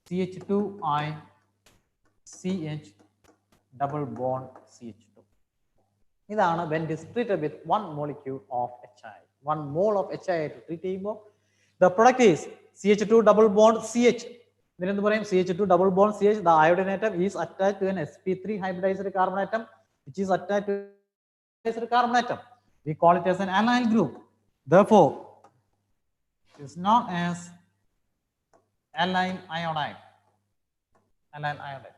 CH2I CH double bond CH2. ഇതാണ് when treated with 1 molecule of HI. 1 mole of HI ആയിട്ട് treat ചെയ്യുമ്പോൾ the product is CH2 double bond CH. ഇതിനെന്ത് പറയും? CH2 double bond CH. The iodine atom is attached to an sp3 hybridized carbon atom which is attached to a carbon atom. We call it as an allyl group. Therefore, it is known as allyl iodide. Allyl iodide.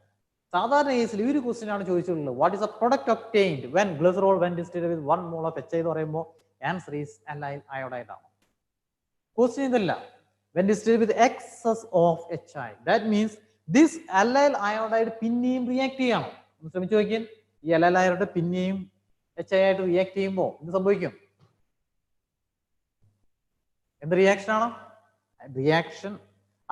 സാധാരണ കേസിൽ ഈ ഒരു question ആണ് ചോദിച്ചിട്ടുള്ളത്. What is A product obtained when glycerol when distilled with 1 mole of HI എന്ന് പറയുമ്പോൾ answer is allyl iodide ആണ്. Question ഇതല്ല. When distilled with excess of HI, that means this allyl iodide പിന്നെയും റിയാക്ട് ചെയ്യണം. ഒന്ന് ശ്രമിച്ചു നോക്കിയാൽ ഈ allyl iodide പിന്നെയും HI ആയിട്ട് റിയാക്ട് ചെയ്യുമ്പോൾ എന്ത് സംഭവിക്കും? എന്ത് റിയാക്ഷൻ ആണ്? Reaction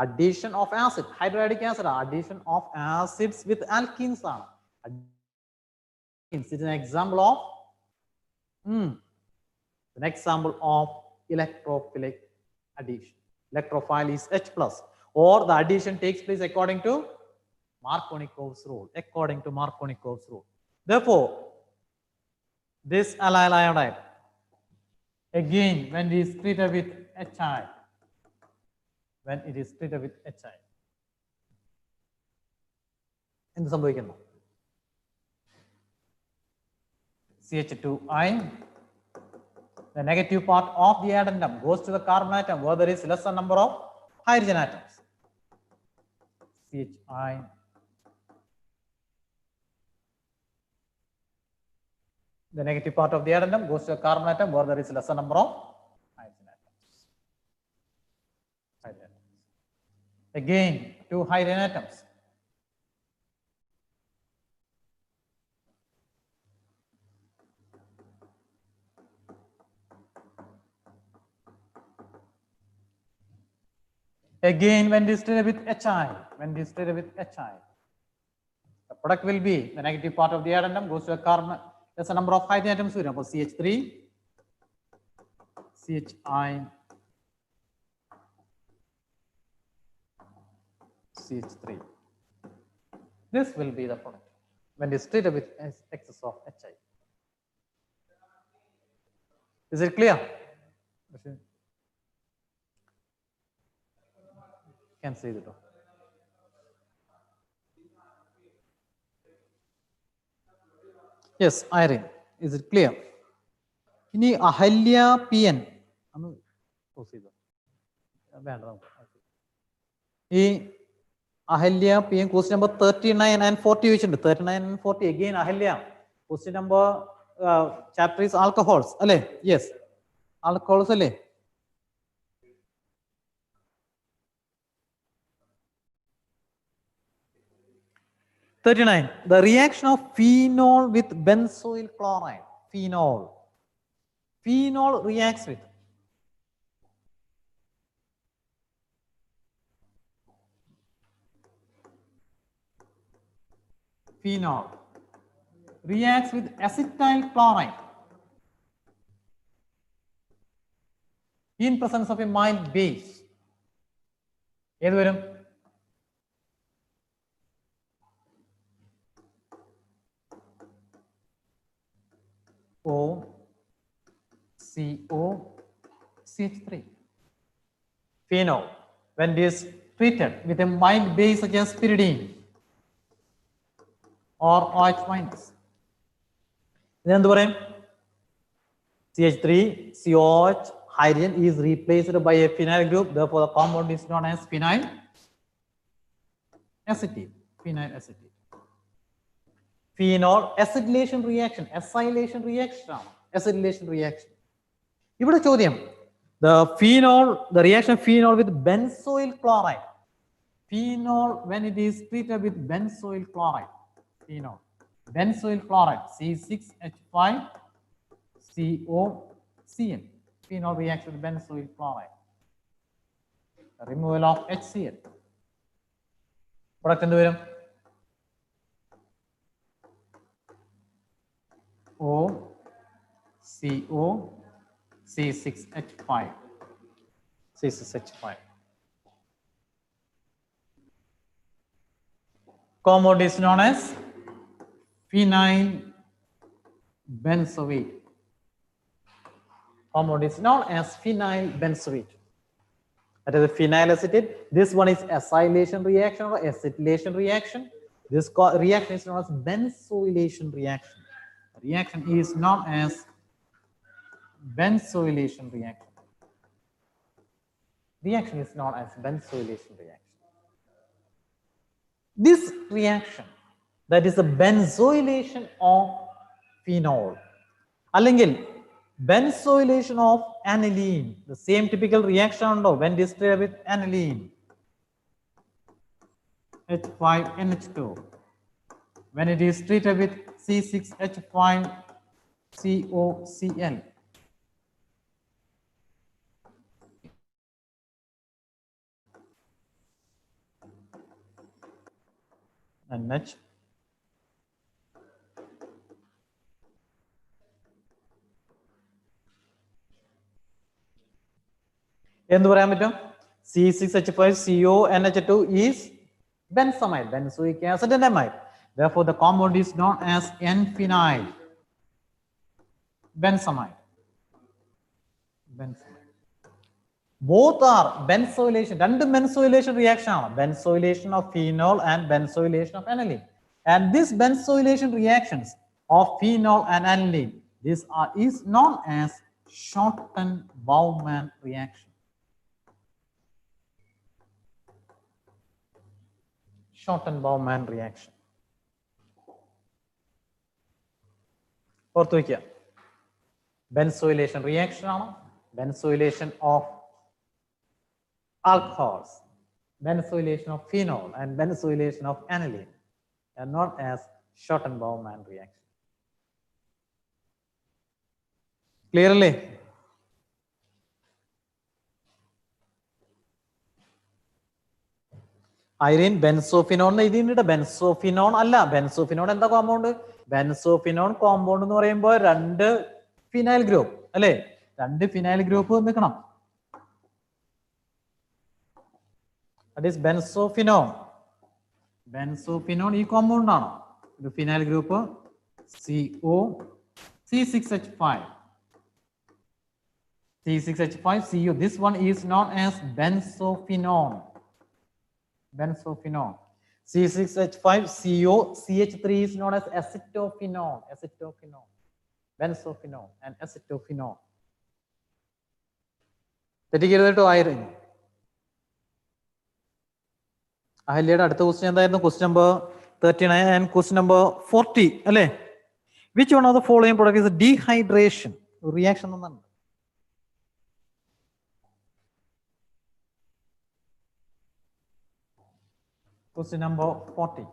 addition of acid, hydrochloric acid, addition of acids with alkenes ആണ്. It's an example of an example of electrophilic addition. Electrophile is H plus, or the addition takes place according to Markovnikov's rule. According to Markovnikov's rule. Therefore, this allyl iodide again when it is treated with HI, when it is treated with HI, എന്ത് സംഭവിക്കുന്നു? CH2I, the negative part of the addendum goes to the carbon atom where there is lesser number of hydrogen atoms. CHI, the negative part of the addendum goes to the carbon atom where there is lesser number of hydrogen atoms. Again, 2 hydrogen atoms. Again, when distilled with HI, the product will be the negative part of the addendum goes to a carbon. There's a number of hydrogen atoms here. For CH3, CHI, CH3. This will be the product when distilled with excess of HI. Is it clear? Can see the door. Yes, Irene, is it clear? ഇനി Ahalya P N ഒന്ന് pose ചെയ്തോ. വേണ്ട നമുക്ക് ഈ Ahalya P N question number 39 and 40 ചോദിച്ചിട്ടുണ്ട്. 39 and 40 again Ahalya. Question number chapter is alcohols അല്ലേ? Yes, alcohols അല്ലേ? The reaction of phenol with benzoyl chloride. Phenol reacts with acetyl chloride in presence of a mild base. ഏത് വരും? COCH3. Phenol, when it is treated with a mild base such as pyridine or OH minus, then എന്ത് പറയും? CH3 COH hydrogen is replaced by a phenyl group. Therefore, the compound is known as phenyl acetate. Phenol acetylation reaction. Acetylation reaction. ഇവിടെ ചോദ്യം, the reaction of phenol with benzoyl chloride. Phenol when it is treated with benzoyl chloride. Benzoyl chloride C6H5COCl. Phenol reacts with benzoyl chloride. The removal of HCl. Product എന്ത് വരും? OCO C6H5. compound is known as phenyl benzoate. Compound is known as phenyl benzoate. That is a phenyl acetate. This one is acylation reaction or acetylation reaction. This reaction is known as benzoylation reaction. Reaction is known as benzoylation reaction. Reaction is known as benzoylation reaction. This reaction, that is the benzoylation of phenol. Allengil benzoylation of aniline, the same typical reaction undo when distilled with aniline, H5NH2. When it is treated with C6H5COCl, NH എന്ത് പറയാൻ പറ്റും? C6H5CONH2 is benzamide, benzoic acid and amide. Therefore, the compound is known as N-phenyl benzamide. Both are benzoylation. Two benzoylation reaction, benzoylation of phenol and benzoylation of aniline. And this benzoylation reactions of phenol and aniline, this is known as Schotten-Baumann reaction. Schotten-Baumann reaction. ഓർത്തു വയ്ക്കുക, benzoylation reaction ആണ്, benzoylation of alcohols, benzoylation of phenol and benzoylation of aniline are known as Schotten-Baumann reaction. Clearly? Irene, benzophenone ഇതിന്റെ ബെൻസോഫിനോൺ അല്ല. ബെൻസോഫിനോൺ എന്താ compound? ബെൻസോഫിനോൺ compound എന്ന് പറയുമ്പോൾ രണ്ട് phenyl group അല്ലേ? രണ്ട് ഫിനൈൽ ഗ്രൂപ്പ് നിൽക്കണം. That is benzophenone. Benzophenone ഈ കോമ്പൗണ്ട് ആണ്. ഒരു phenyl group CO C6H5. C6H5 CO. This one is known as benzophenone. Benzophenone. C6H5 CO CH3 is known as acetophenone. Acetophenone. Benzophenone and acetophenone. തെറ്റിക്കരുത് കേട്ടോ. ആയിരം അഹല്യയുടെ അടുത്ത question എന്തായിരുന്നു? Question number 39 and question number 40 അല്ലേ? Which one of the following product is dehydration? Reaction എന്താണ്? Question number 40.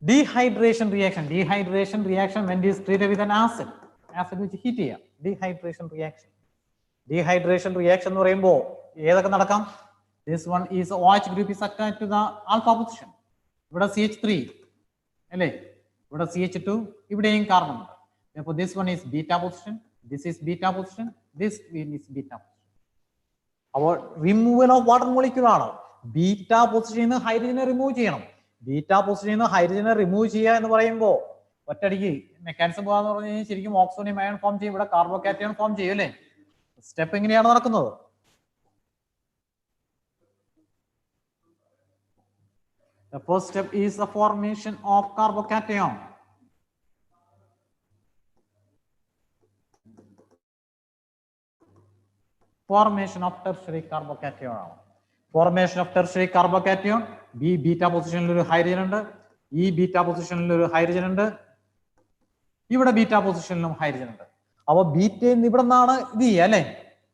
Dehydration reaction. Dehydration reaction when it is treated with an acid. Acid which heat here. Dehydration reaction. Dehydration reaction എന്ന് പറയുമ്പോൾ ഏതൊക്കെ നടക്കാം? This one is OH group is attached to the alpha position. ഇവിടെ CH3 അല്ലേ? ഇവിടെ CH2, ഇവിടെയും carbon ഉണ്ട്. Therefore this one is beta position. This is beta position. This one is beta position. Our removal of water molecule ആണ്. Beta പൊസിഷനിൽ നിന്ന് ഹൈഡ്രജനെ remove ചെയ്യണം. Beta പൊസിഷനിൽ നിന്ന് ഹൈഡ്രജനെ റിമൂവ് ചെയ്യുക എന്ന് പറയുമ്പോൾ ഒറ്റയടിക്ക് മെക്കാനിസം പോകാന്ന് പറഞ്ഞു കഴിഞ്ഞാൽ ശരിക്കും ഓക്സിജൻ അയൺ ഫോം ചെയ്യും, ഇവിടെ കാർബോകാറ്റയൺ ഫോം ചെയ്യും അല്ലേ? സ്റ്റെപ്പ് എങ്ങനെയാണ് നടക്കുന്നത്? The first step is the formation of carbocation. Formation of tertiary carbocation. Formation of tertiary carbocation. B beta പൊസിഷനിൽ ഒരു ഹൈഡ്രജൻ ഉണ്ട്, ഈ ബീറ്റ പൊസിഷനിൽ ഒരു ഹൈഡ്രജൻ ഉണ്ട്, ഇവിടെ ബീറ്റ പൊസിഷനിലും ഹൈഡ്രജൻ ഉണ്ട്. അപ്പൊ ബീറ്റയിൽ നിന്ന് ഇവിടെ നിന്നാണ് ഇത് ചെയ്യുക അല്ലേ?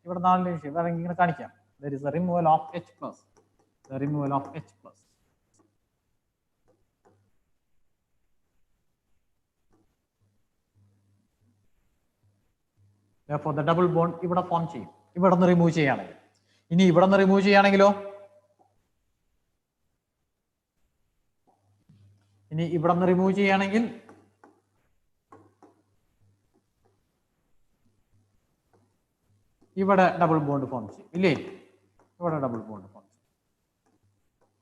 ഇവിടെ നിന്നാണ് ഇങ്ങനെ കാണിക്കാം. There is a removal of H+. The removal of H+. Therefore the double bond ഇവിടെ ഫോം ചെയ്യും. ഇവിടെ നിന്ന് റിമൂവ് ചെയ്യുകയാണെങ്കിൽ. ഇനി ഇവിടെ നിന്ന് റിമൂവ് ചെയ്യുകയാണെങ്കിലോ ഇനി ഇവിടെ നിന്ന് റിമൂവ് ചെയ്യുകയാണെങ്കിൽ ഇവിടെ ഡബിൾ ബോണ്ട് ഫോം ചെയ്യും ഇല്ലേ? ഇവിടെ ഡബിൾ ബോണ്ട് ഫോം ചെയ്യും.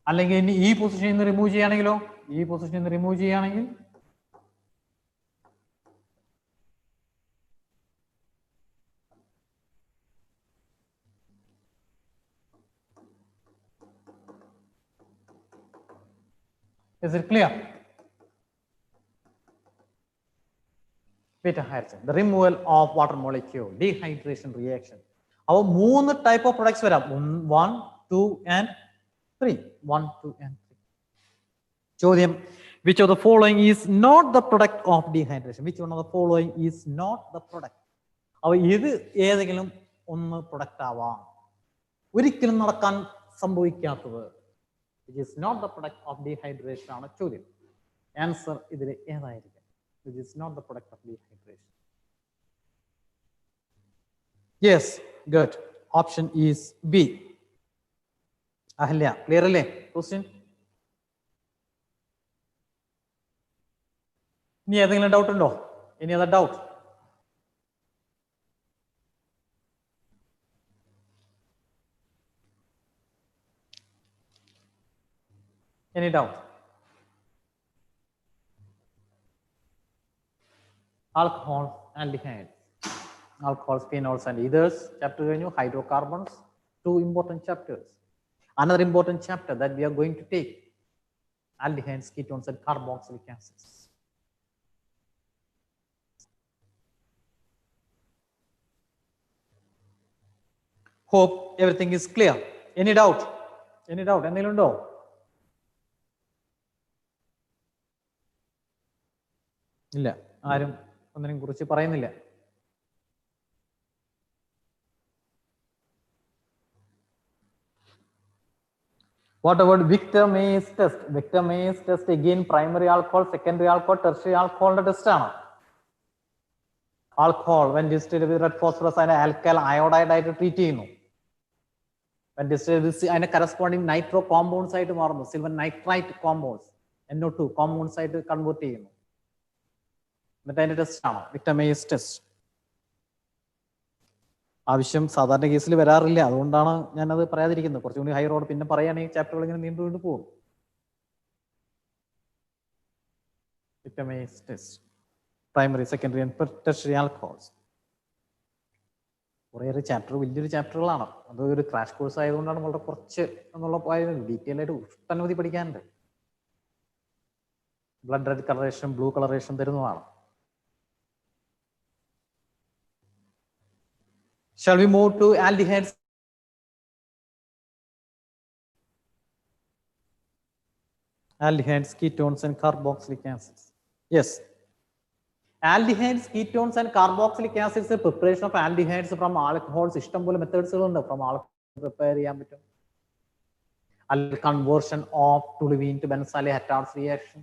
അല്ലെങ്കിൽ ഇനി ഈ പൊസിഷനിൽ നിന്ന് റിമൂവ് ചെയ്യുകയാണെങ്കിലോ? ഈ പൊസിഷനിൽ നിന്ന് റിമൂവ് ചെയ്യുകയാണെങ്കിൽ is it clear? Beta hydrogen, the removal of water molecule, dehydration reaction. Our മൂന്ന് type of products വരാം. 1, 2 and 3. 1, 2 and 3. ചോദ്യം, which of the following is not the product of dehydration? Which one of the following is not the product? അവ ഇത് ഏതെങ്കിലും ഒന്ന് product ആവാം. ഒരിക്കലും നടക്കാൻ സംഭവിക്കാത്തത്. It is not the product of dehydration ആണ് ചോദ്യം. ആൻസർ ഇതിൽ ഏതായിരിക്കും? It is not the product of dehydration. Yes, good. Option is B. Ahalya, clear അല്ലേ question? ഇനി ഏതെങ്കിലും ഡൗട്ട് ഉണ്ടോ? Any other doubt? Any doubt? Alcohols, aldehydes, alcohols, phenols and ethers. Chapter കഴിഞ്ഞു. Hydrocarbons, 2 important chapters. Another important chapter that we are going to take, aldehydes, ketones and carboxylic acids. Hope everything is clear. Any doubt? Any doubt? എന്തെങ്കിലും ഉണ്ടോ? ഇല്ല, ആരും ഒന്നിനെ കുറിച്ച് പറയുന്നില്ല. What about Victor May's test? Victor May's test again primary alcohol, secondary alcohol, tertiary alcohol test ആണ്. Alcohol when distilled with red phosphorus and alkyl iodide ആയിട്ട് treat ചെയ്യുന്നു. When distilled with അതിന്റെ corresponding nitro compounds ആയിട്ട് മാറുന്നു. Silver nitrite compounds, NO2 compounds ആയിട്ട് convert ചെയ്യുന്നു. എന്നിട്ട് അതിന്റെ ടെസ്റ്റ് ആണ് വിക്ടർ മേയേഴ്സ് ടെസ്റ്റ്. ആവശ്യം സാധാരണ കേസിൽ വരാറില്ല, അതുകൊണ്ടാണ് ഞാനത് പറയാതിരിക്കുന്നത്. കുറച്ചുകൂടി ഹൈ റോഡ് പിന്നെ പറയുകയാണെങ്കിൽ ചാപ്റ്ററുകൾ ഇങ്ങനെ നീണ്ടു പോകും. Victor Meyer's test, primary, secondary and tertiary alcohols. കുറേയേറെ ചാപ്റ്റർ, വലിയൊരു ചാപ്റ്ററുകളാണ്. അത് ഒരു ക്രാഷ് കോഴ്സ് ആയതുകൊണ്ടാണ് വളരെ കുറച്ച് എന്നുള്ള ഡീറ്റെയിൽ ആയിട്ട് ഒട്ടനവധി പഠിക്കാനുണ്ട്. Blood red colouration, blue colouration തരുന്നതാണ്. Shall we move to aldehydes? Aldehydes, ketones and carboxylic acids. Yes. Aldehydes, ketones and carboxylic acids, the preparation of aldehydes from alcohols, ഇഷ്ടം പോലെ methods ഉണ്ട്. From alcohol prepare ചെയ്യാൻ പറ്റും. Conversion of toluene to benzyl heptares reaction.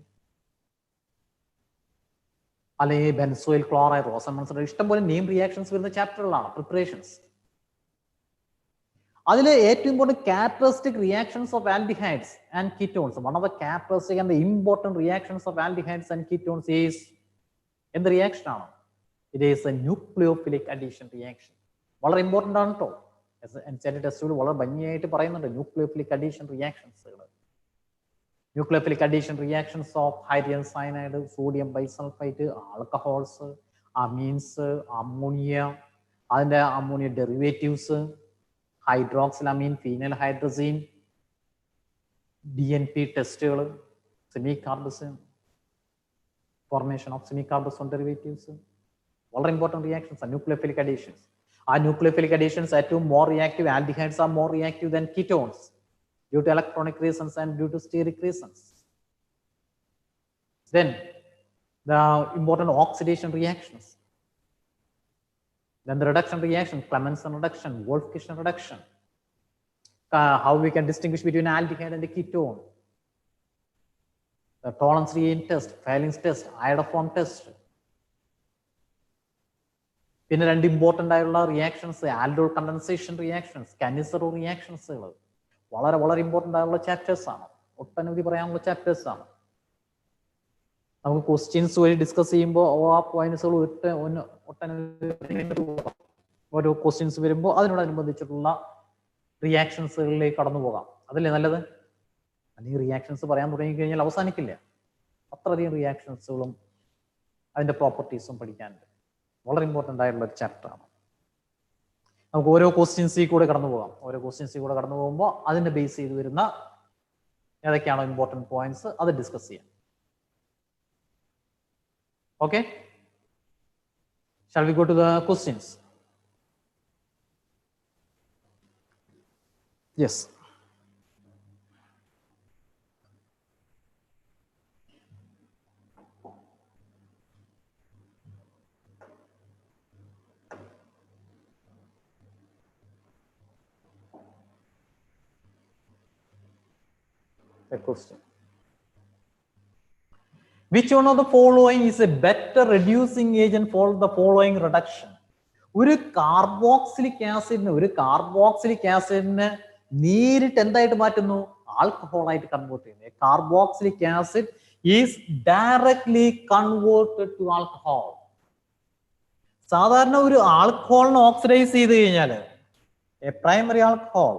അല്ലെങ്കിൽ benzoyl chloride, റോസൻ ഇഷ്ടംപോലെ name reactions വരുന്ന ചാപ്റ്ററുകളാണ് പ്രിപ്പറേഷൻസ്. അതിൽ ഏറ്റവും important characteristic reactions of aldehydes and ketones. One of the characteristic and the important reactions of aldehydes and ketones is എന്ത് reaction ആണ്? It is a nucleophilic addition reaction. വളരെ important ആണ് കേട്ടോ. ചില ടെസ്റ്റുകൾ വളരെ ഭംഗിയായിട്ട് പറയുന്നുണ്ട് ന്യൂക്ലിയോഫിലിക് അഡീഷൻ റിയാക്ഷൻസുകൾ. Nucleophilic addition reactions of hydrogen cyanide, sodium bisulfite, alcohols, amines, ammonia, and ammonia derivatives, hydroxylamine, phenylhydrazine, DNP testuകൾ, semicarbazone, formation of semicarbazone derivatives. All important reactions are nucleophilic additions. Our nucleophilic additions are two more reactive. Aldehydes are more reactive than ketones, due to electronic reasons and due to steric reasons. Then the important oxidation reactions. Then the reduction reaction, Clemmensen reduction, Wolff-Kishner reduction. How we can distinguish between aldehyde and the ketone. The tolerance reagent test, Fehling's test, iodoform test. പിന്നെ രണ്ട് important ആയിട്ടുള്ള reactions, aldol condensation reactions, കാനിസറോ റിയാക്ഷൻസുകൾ. വളരെ വളരെ important ആയിട്ടുള്ള chapters ആണ്. ഒട്ടനവധി പറയാനുള്ള chapters ആണ്. നമുക്ക് ക്വസ്റ്റ്യൻസ് വഴി ഡിസ്കസ് ചെയ്യുമ്പോൾ ആ പോയിന്റ്സുകൾ ഓരോ ക്വസ്റ്റ്യൻസ് വരുമ്പോൾ അതിനോടനുബന്ധിച്ചിട്ടുള്ള റിയാക്ഷൻസുകളിലേക്ക് കടന്നു പോകാം. അതല്ലേ നല്ലത്? അല്ലെങ്കിൽ റിയാക്ഷൻസ് പറയാൻ തുടങ്ങിക്കഴിഞ്ഞാൽ അവസാനിക്കില്ല. അത്രയധികം റിയാക്ഷൻസുകളും അതിൻ്റെ പ്രോപ്പർട്ടീസും പഠിക്കാനുണ്ട്. വളരെ ഇമ്പോർട്ടൻ്റ് ആയിട്ടുള്ള ഒരു ചാപ്റ്ററാണ്. നമുക്ക് ഓരോ ക്വസ്റ്റ്യൻസിൽ കൂടെ കടന്നു പോകാം. ഓരോ ക്വസ്റ്റ്യൻസിൽ കൂടെ കടന്നു പോകുമ്പോൾ അതിൻ്റെ ബേസ് ചെയ്ത് വരുന്ന ഏതൊക്കെയാണോ ഇമ്പോർട്ടൻറ്റ് പോയിന്റ്സ് അത് ഡിസ്കസ് ചെയ്യാം. Okay, shall we go to the questions? Yes. A question. Which one of the following is a better reducing agent for the following reduction? ഒരു കാർബോക്സിലിക് ആസിഡിനെ നേരിട്ട് എന്തായിട്ട് മാറ്റുന്നു? ആൽക്കഹോൾ ആയിട്ട് കൺവേർട്ട് ചെയ്യുന്നു. Carboxylic acid is directly converted to alcohol. സാധാരണ ഒരു ആൽക്കഹോളിനെ ഓക്സിഡൈസ് ചെയ്ത് കഴിഞ്ഞാൽ a primary alcohol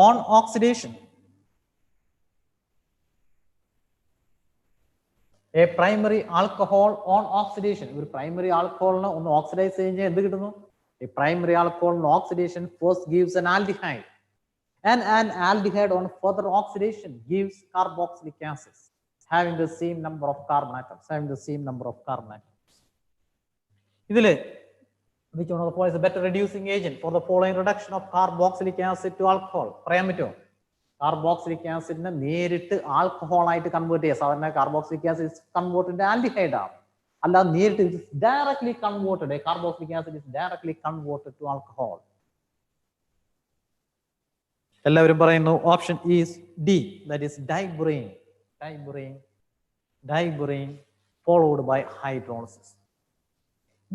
on oxidation A primary alcohol on oxidation. ഒരു primary alcohol ഒന്ന് ഓക്സിഡൈസ് കഴിഞ്ഞാൽ എന്ത് കിട്ടുന്നു? A primary alcohol on oxidation first gives an aldehyde, and an aldehyde on further oxidation gives carboxylic acids having the same number of carbon atoms. ഇതില് which one of the following is a better reducing agent for the following reduction of carboxylic acid to alcohol? പറയാൻ പറ്റുമോ? Carboxylic ആസിഡിനെ നേരിട്ട് alcohol ആയിട്ട് convert ചെയ്യുക. സാധാരണ carboxylic acid കൺവേർട്ടിന്റെ aldehyde ആണ്, അല്ലാതെ നേരിട്ട് directly converted. Carboxylic acid is directly converted to alcohol. എല്ലാവരും പറയുന്നു option is D, that is ഡൈബ്രെയിൻ ഫോളോഡ് ബൈ ഹൈഡ്രോളിസിസ്.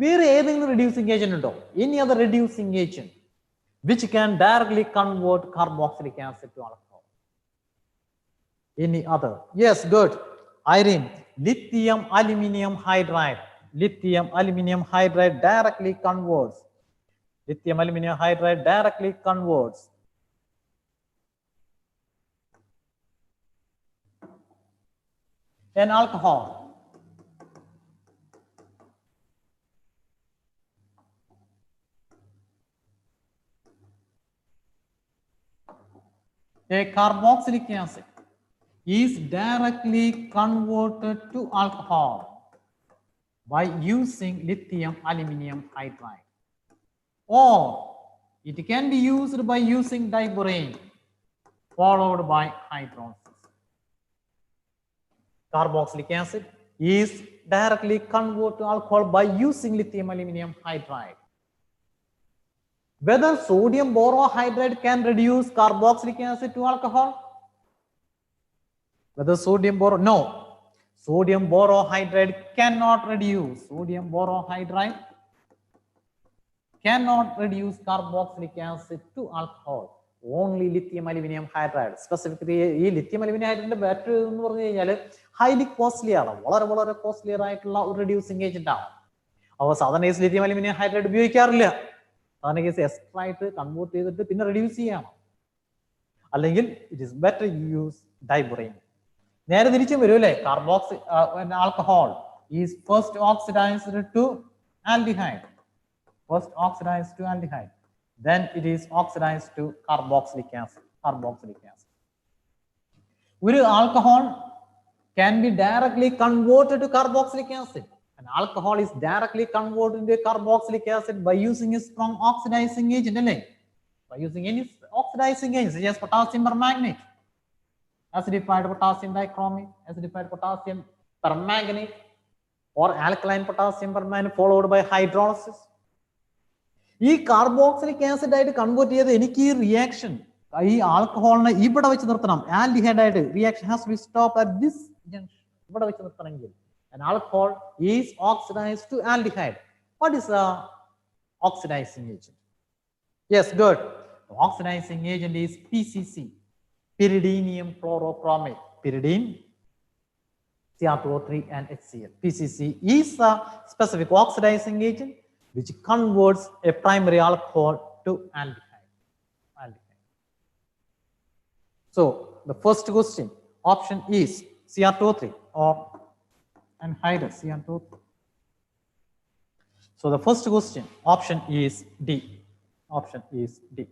വേറെ ഏതെങ്കിലും റെഡ്യൂസിംഗ് ഏജന്റ് ഉണ്ടോ? Any other reducing agent which can directly convert carboxylic acid to alcohol? Any other? Yes, good. Irene, lithium aluminum hydride directly converts. An alcohol. A carboxylic acid is directly converted to alcohol by using lithium aluminum hydride, or it can be used by using diborane followed by hydrolysis. Carboxylic acid is directly converted to alcohol by using lithium aluminum hydride. Whether sodium borohydride can reduce carboxylic acid to alcohol? No. Sodium borohydride cannot reduce. Carboxylic acid to alcohol. Only lithium aluminum hydride. Specifically, this lithium aluminum hydride battery is highly costly. വളരെ costly ആയിട്ടുള്ള ഒരു reducing agent ആണ്. അവ സാധാരണ lithium aluminum hydride ഉപയോഗിക്കാറില്ല. സാധാരണ case extra ആയിട്ട് convert ചെയ്തിട്ട് പിന്നെ റെഡ്യൂസ് ചെയ്യണം. അല്ലെങ്കിൽ it is better use diborane. നേരെ തിരിച്ചും വരും അല്ലേ? Alcohol is first oxidised to aldehyde. Then it is oxidized to carboxylic acid. ഒരു alcohol can be directly converted to carboxylic acid. An alcohol is directly converted into carboxylic acid by using a strong oxidizing agent. By using any oxidizing agent such as potassium permanganate, acidified potassium dichromate, acidified potassium permanganate, or alkaline potassium permanganate followed by hydrolysis. ഈ carboxylic acid ആയിട്ട് convert ചെയ്ത് എനിക്ക് ഈ reaction ഈ ആൽക്കഹോളിനെ ഇവിടെ വെച്ച് നിർത്തണം. Aldehyde ആയിട്ട് reaction has to stop at this junction. ഇവിടെ വെച്ച് നിർത്തണമെങ്കിൽ an alcohol is oxidized to aldehyde. What is the oxidizing agent? Yes, good. The oxidizing agent is PCC, pyridinium chlorochromate. Pyridine Cr2O3 and HCl. PCC is a specific oxidizing agent which converts a primary alcohol to aldehyde. So the first question option is Cr2O3 or anhydrous Cr2O3. So the first question option is D. Option is D.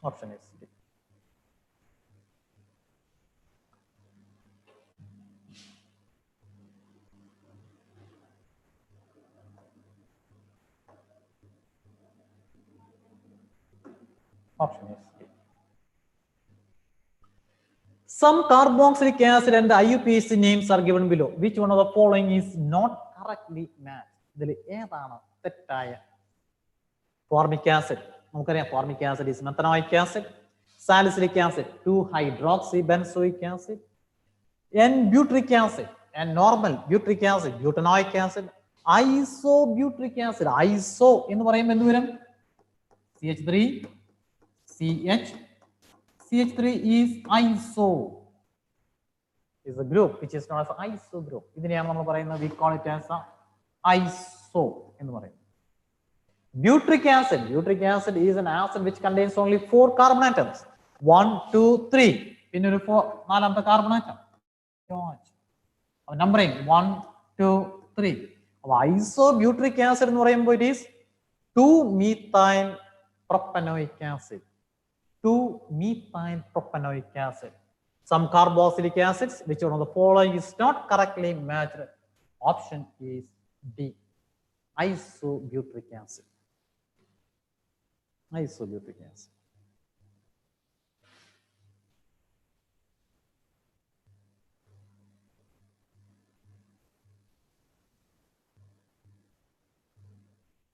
Option is D. Option is D. Some carboxylic acid and the IUPAC names are given below. Which one of the following is not correctly matched? ഇതിൽ ഏതാണ് തെറ്റായ? Formic acid. നമുക്കറിയാം formic acid is methanoic acid. Salicylic acid 2-hydroxybenzoic acid. N-butyric acid and normal butyric acid, butanoic acid, isobutyric acid. Iso എന്ന് പറയുമ്പോൾ എന്ത് വരും? CH3, CH. CH3 is iso. Is a group which is known as iso group. ഇതിനെയാണ് നമ്മൾ പറയുന്നത്, we call it as a iso എന്ന് പറയുന്നത്. Butyric acid. Butyric acid is an acid which contains only 4 carbon atoms. 1, 2, 3. പിന്നെ ഒരു 4ാമത്തെ carbon atom. Numbering 1, 2, 3. Isobutyric acid എന്ന് പറയുമ്പോൾ it is 2-methyl propanoic acid. 2-methyl propanoic acid. Some carboxylic acids which one of the following is not correctly matched. Option is D. Isobutyric acid. Isobutyric acid.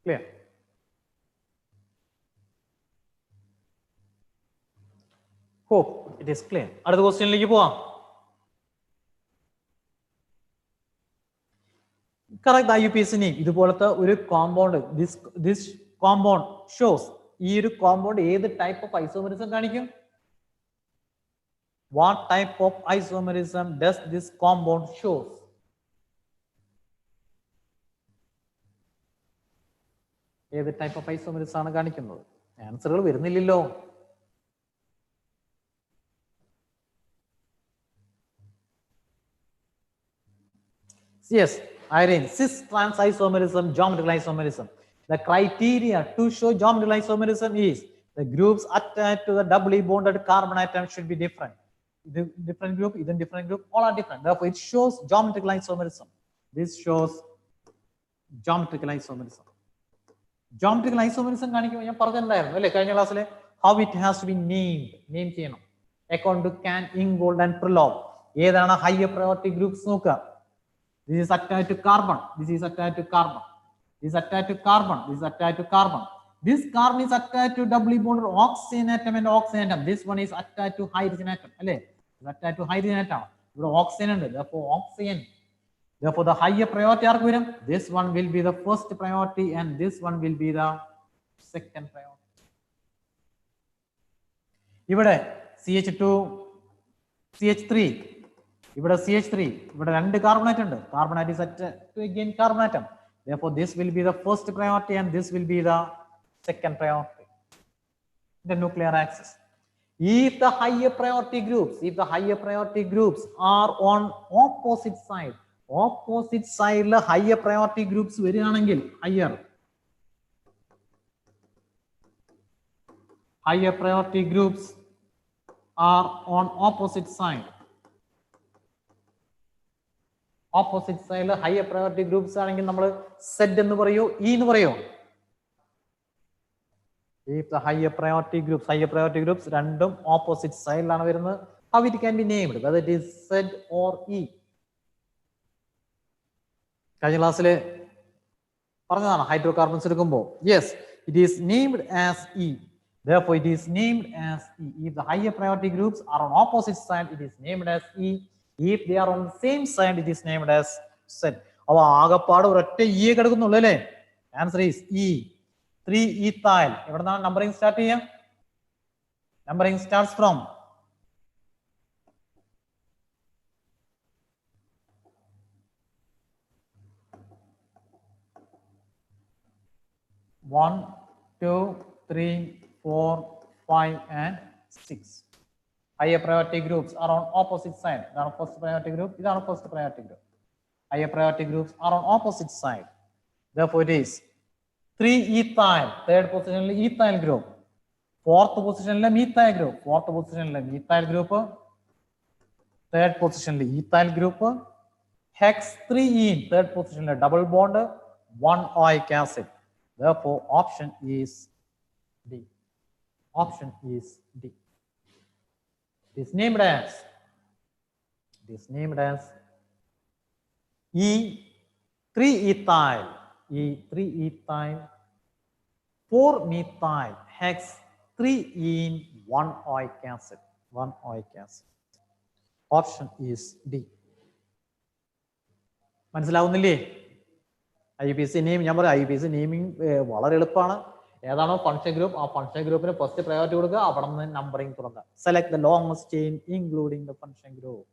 Clear? Hope it is clear. അടുത്ത ക്വസ്റ്റ്യനിലേക്ക് പോവാം. Correct the IUPAC name. ഇതുപോലത്തെ ഒരു compound, this compound shows, ഈ ഒരു compound ഏത് type of isomerism കാണിക്കും? What type of isomerism does this compound shows? ഏത് ടൈപ്പ് ഓഫ് ഐസോമെറിസം ആണ് കാണിക്കുന്നത്? ആൻസറുകൾ വരുന്നില്ലല്ലോ. Yes, Irene, cis-trans isomerism, geometrical isomerism. The criteria to show geometrical isomerism is the groups attached to the doubly bonded carbon atom should be different. Different group, even different group, all are different. Therefore, it shows geometrical isomerism. This shows geometrical isomerism. Geometrical isomerism കാണിക്കുമ്പോൾ ഞാൻ പറഞ്ഞിട്ടുണ്ടായിരുന്നു അല്ലേ കഴിഞ്ഞ ക്ലാസ്സിലെ, how it has to be named. Name ചെയ്യണം. According to Can, Ingold and Prelog. ഏതാണ് higher priority groups നോക്കുക. This is attached to carbon. This is attached to carbon. This is attached to carbon. This is attached to carbon. This carbon is attached to doubly bonded oxygen atom and oxygen atom. This one is attached to hydrogen atom. Alle, is attached to hydrogen atom. ഇവിടെ oxygen ഉണ്ട്. Therefore, oxygen. Therefore, the higher priority ആർക്ക് വരും? This one will be the first priority and this one will be the second priority. ഇവിടെ CH2, CH3. ഇവിടെ CH3, ഇവിടെ 2 carbon atom ഉണ്ട്. Carbon atom is attached to again carbon atom. Therefore, this will be the first priority and this will be the second priority. The nuclear axis. If the higher priority groups are on opposite side higher priority groups വരികയാണെങ്കിൽ higher priority groups are on opposite side higher priority groups ആണെങ്കിൽ നമ്മൾ Z എന്ന് പറയോ E എന്ന് പറയോ? If the higher priority groups രണ്ടും opposite side ലാണ് വരുന്നത്, how it can be named, whether it is Z or E. കഴിഞ്ഞ ക്ലാസ്സിൽ പറഞ്ഞതാണ് ഹൈഡ്രോകാർബൺസ് എടുക്കുമ്പോൾ, yes, it is named as E. Therefore, it is named as E. If the higher priority groups are on opposite side, it is named as E. If they are on the same side, it is named as Z. അവ ആകപ്പാട് ഒരൊറ്റ E കിടക്കുന്നുള്ളൂ അല്ലേ? Answer is E. 3-ethyl. എവിടെന്നാണ് numbering start ചെയ്യുക? Numbering starts from 1, 2, 3, 4, 5, and 6. Higher priority groups are on opposite side. This is first priority group. This is first priority group. Higher priority groups are on opposite side. Therefore, it is 3 ethyl. Third position ethyl group. Fourth position methyl group. Fourth position methyl group. Third position ethyl group. Hex 3-ene. Third position double bond. 1 oic acid. Therefore, option is D. Option is D. It is named as E3-ethyl, E3-ethyl, 4-methyl, hex 3-ene, 1 oic acid, 1 oic acid. Option is D. മനസ്സിലാവുന്നില്ലേ? IUPAC name ഞാൻ പറയാം. IUPAC naming വളരെ എളുപ്പമാണ്. ഏതാണോ function group ആ function ഗ്രൂപ്പിന് first priority കൊടുക്കുക, അവിടെ നിന്ന് നമ്പറിംഗ് തുടങ്ങുക. Select the longest chain including the function group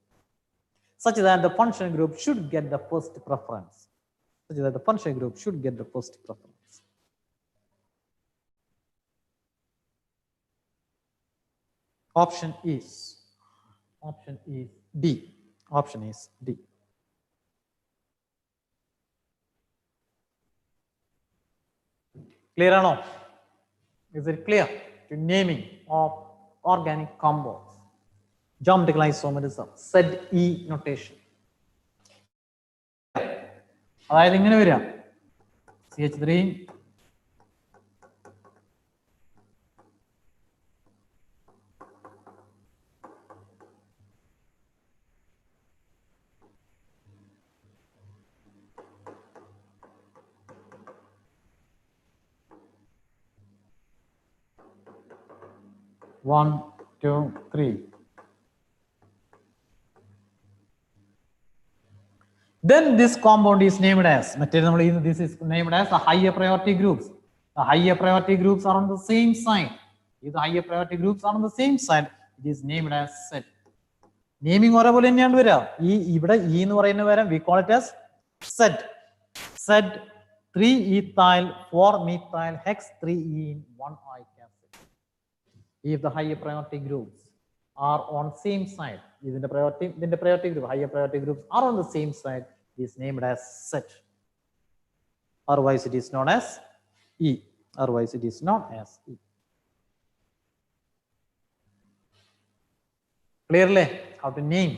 such that the function group should get the first preference. Option is D. Option is D. Clear or no? Is it clear? The naming of organic compounds. Geometrical isomerism. ZE notation. അതായത് ഇങ്ങനെ വരിക. CH3 1, 2, 3. Then this compound is named as, this is named as the higher priority groups. The higher priority groups are on the same side. If the higher priority groups are on the same side, it is named as set. Naming ഒരേപോലെ തന്നെയാണ് വരിക. ഇവിടെ E എന്ന് പറയുന്ന വരെ we call it as set. Set 3-ethyl, 4-methyl, hex 3-ene, 1 oic acid. If the higher priority groups are on same side, in the priority group, higher priority groups are on the same side, it is named as set. Otherwise, it is known as E. Clearly, how to name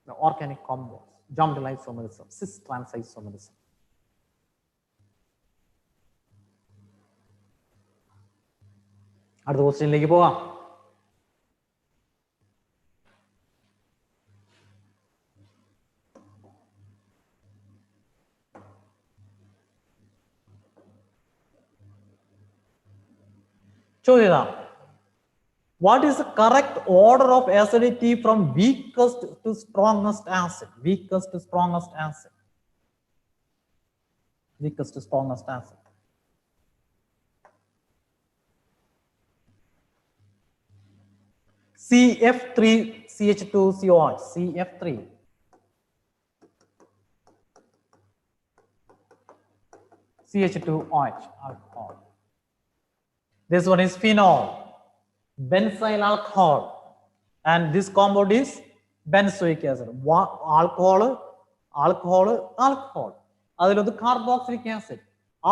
the organic compounds, geometrical isomerism, cis-trans isomerism. അടുത്ത ക്വസ്റ്റ്യനിലേക്ക് പോകാം. ചോദ്യം, what is the correct order of acidity from weakest to strongest acid? Weakest to strongest acid. CF3 CH2COH. CF3 CH2OH alcohol. This one is phenol, benzyl alcohol, and this compound is benzoic acid. Alcohol. Adilothu carboxylic acid.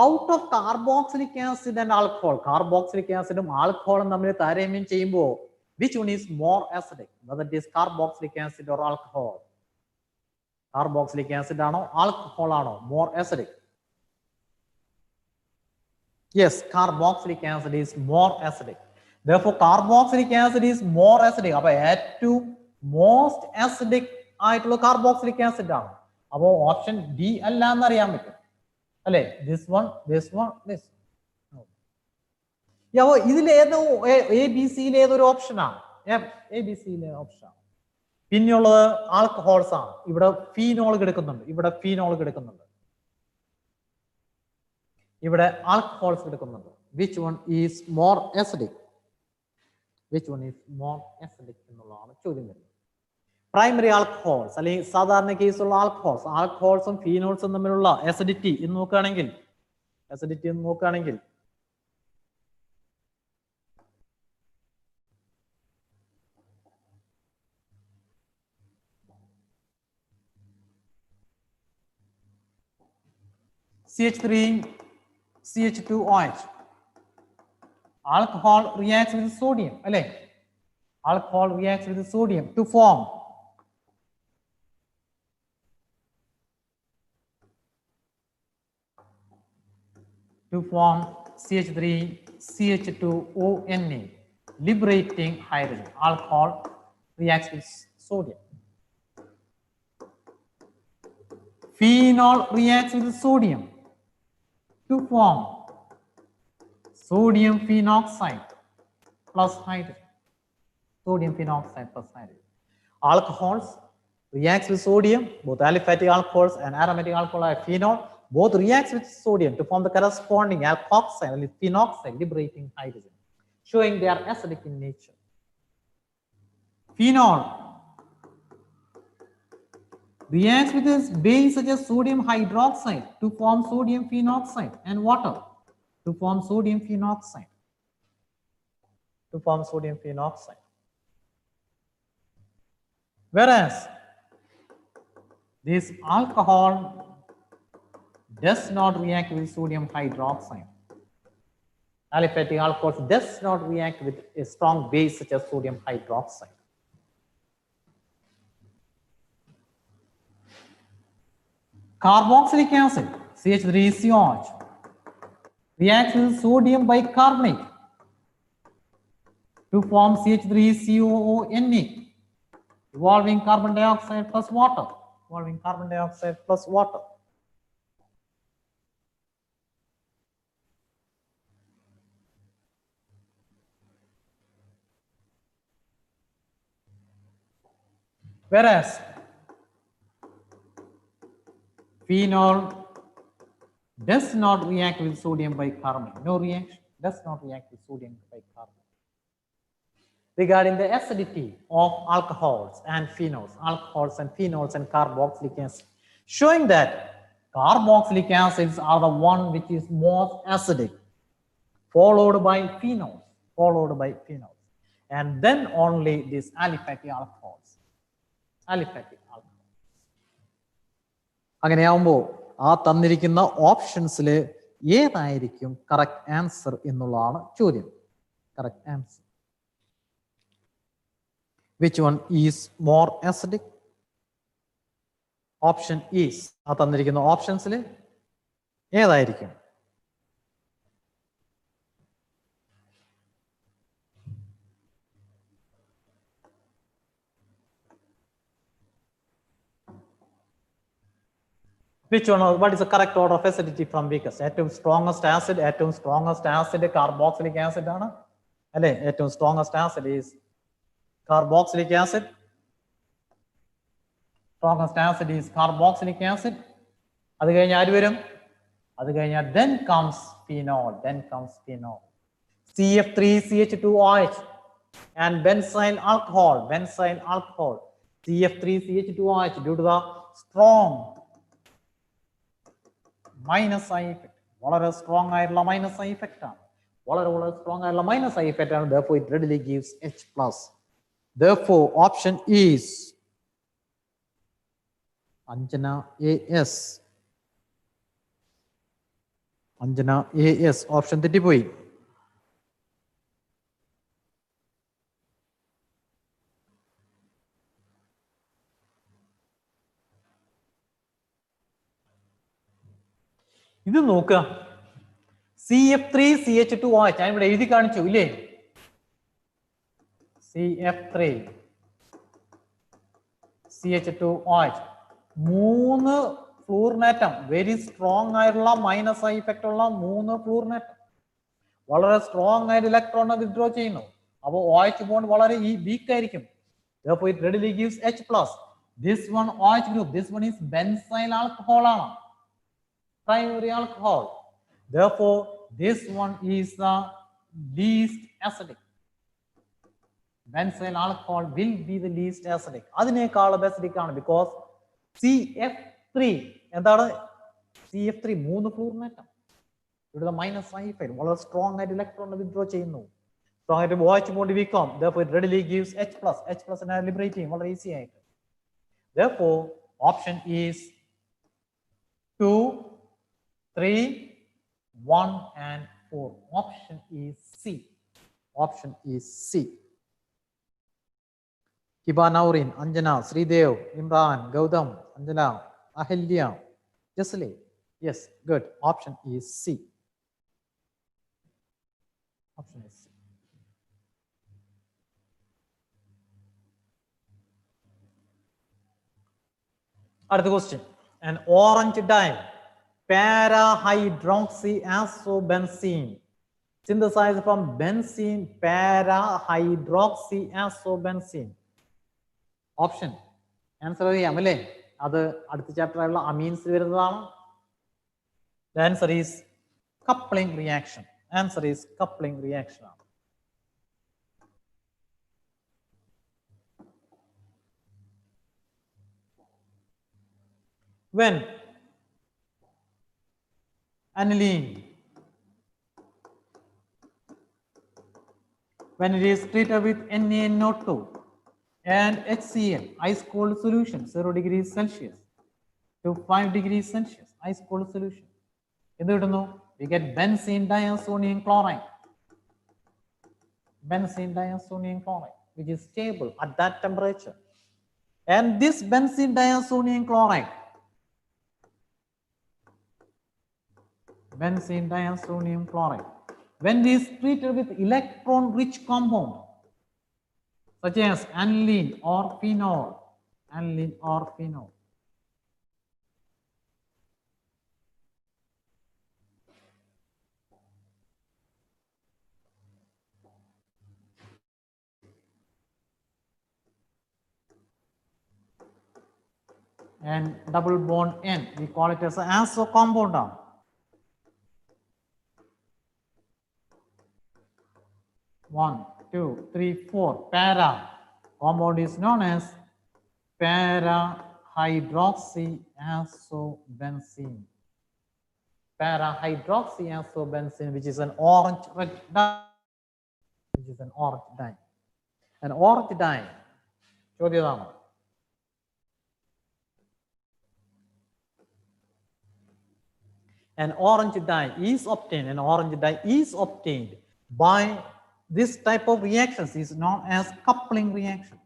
Out of carboxylic acid and alcohol, carboxylic acid and alcohol തമ്മിൽ താരതമ്യം ചെയ്യുമ്പോൾ which one is more acidic? Whether it is carboxylic acid or alcohol? Carboxylic acid ആണോ alcohol ആണോ more acidic? Yes, carboxylic acid is more acidic. Therefore, carboxylic acid is more acidic. അപ്പോൾ ഏറ്റവും most acidic ആയിട്ടുള്ള carboxylic acid ആണ്. അപ്പോൾ option D അല്ല എന്ന് അറിയാൻ പറ്റും അല്ലേ? this one. ഇതിൽ ഏതോ ABC ഏതൊരു ഓപ്ഷനാണ്? ABCയിലെ ഓപ്ഷൻ. പിന്നെയുള്ളത് ആൽക്കഹോൾസ് ആണ്. ഇവിടെ ഫീനോൾ കിടക്കുന്നുണ്ട്, ഇവിടെ ആൽക്കഹോൾസ് കിടക്കുന്നുണ്ട്. Which one is more acidic? എന്നുള്ളതാണ് ചോദ്യം വരുന്നത്. പ്രൈമറി ആൽക്കഹോൾസ് അല്ലെങ്കിൽ സാധാരണ കേസുള്ള ആൽക്കഹോൾസും ഫീനോൾസും തമ്മിലുള്ള acidity എന്ന് നോക്കുകയാണെങ്കിൽ CH3 CH2OH. Alcohol reacts with sodium. Alcohol reacts with sodium to form CH3 CH2ONA, liberating hydrogen. Alcohol reacts with sodium. Phenol reacts with sodium to form sodium phenoxide plus hydrogen. Sodium phenoxide plus hydrogen. Alcohols reacts with sodium, both aliphatic alcohols and aromatic alcohol like phenol, both reacts with sodium to form the corresponding alkoxide and phenoxide, liberating hydrogen, showing they are acidic in nature. Phenol reacts with a base such as sodium hydroxide to form sodium phenoxide and water to form sodium phenoxide. Whereas this alcohol does not react with sodium hydroxide. Aliphatic alcohols does not react with a strong base such as sodium hydroxide. Carboxylic acid, CH3COH, reacts with sodium bicarbonate to form CH3COONA, evolving carbon dioxide plus water. Whereas phenol does not react with sodium bicarbonate. No reaction, does not react with sodium bicarbonate. Regarding the acidity of alcohols and phenols and carboxylic acid, showing that carboxylic acids are the one which is most acidic, followed by phenols, and then only these aliphatic alcohols. അങ്ങനെയാവുമ്പോൾ ആ തന്നിരിക്കുന്ന ഓപ്ഷൻസിൽ ഏതായിരിക്കും correct answer എന്നുള്ളതാണ് ചോദ്യം. Correct answer. Which one is more acidic? Option is. ആ തന്നിരിക്കുന്ന ഓപ്ഷൻസിൽ ഏതായിരിക്കും? Which one? What is the correct order of acidity from weakest? ഏറ്റവും strongest acid carboxylic acid ആണ് അല്ലേ? ഏറ്റവും strongest acid is carboxylic acid. അത് കഴിഞ്ഞാൽ ആര് വരും? അത് കഴിഞ്ഞാൽ then comes phenol. CF3CH2OH and benzyl alcohol. CF3CH2OH due to the strong minus side effect. വളരെ strong ആയിട്ടുള്ള minus side effect ആണ്. വളരെ strong ആയിട്ടുള്ള minus side effect ആണ്. Therefore it readily gives H+. Therefore option is Anjana AS. Option തെറ്റിപ്പോയി. ഇത് നോക്കുക, CF3CH2OH ഞാൻ ഇവിടെ എഴുതി കാണിച്ചു ഇല്ലേ? CF3CH2OH മൂന്ന് ഫ്ലൂറിനേറ്റം, വെരി സ്ട്രോങ് ആയിട്ടുള്ള മൈനസ് ഐ ഇഫക്റ്റ് ഉള്ള മൂന്ന് ഫ്ലൂറിനേറ്റം വളരെ സ്ട്രോങ് ആയിട്ട് ഇലക്ട്രോണിനെ വിത്ഡ്രോ ചെയ്യുന്നു. അപ്പോൾ OH ബോണ്ട് വളരെ വീക്ക് ആയിരിക്കും. Therefore it readily gives H+. This one OH group, this one is benzyl alcohol ആണ്, primary alcohol. Therefore this one is the least acidic. Benzyl alcohol will be the least acidic. അതിനേക്കാളും acidic ആണ് because CF3 എന്താണ്? CF3 മൂന്ന് ഫ്ലൂറിനേറ്റം ഇവിടെ minus I effect വളരെ strong ആയിട്ട് ഇലക്ട്രോണിനെ withdraw ചെയ്യുന്നു. സ്ട്രോങ് ആയിട്ട് OH ബോണ്ട് വീക്ക് ആവും. Therefore it readily gives H+. നെ ലിബറേറ്റ് ചെയ്യും വളരെ ഈസി ആയിട്ട്. Therefore option is 2, 3, 1, and 4. Option is C. Option is C. Kiba Naurin, Anjana, Sridev, Imran, Gautam, Anjana, Ahilya, Jasli. Yes, good. Option is C. Option is C. Another question. An orange dye, para-hydroxyasobenzene, synthesized from benzene, para-hydroxyasobenzene. Option. Answer is Amale. Other chapter amines. The answer is coupling reaction. Answer is coupling reaction. When aniline, when it is treated with NaNO2 and HCl, ice cold solution, 0 degrees Celsius to 5 degrees Celsius, ice cold solution. We get benzene diazonium chloride. Benzene diazonium chloride, which is stable at that temperature. And this benzene diazonium chloride, when it is treated with electron-rich compound, such as aniline or phenol, and double bond N, we call it as an azo compound. 1, 2, 3, 4. Para compound is known as para-hydroxyasobenzene. Para-hydroxyasobenzene, which is an orange red dye. An orange dye. An orange dye is obtained by this type of reactions is known as coupling reaction.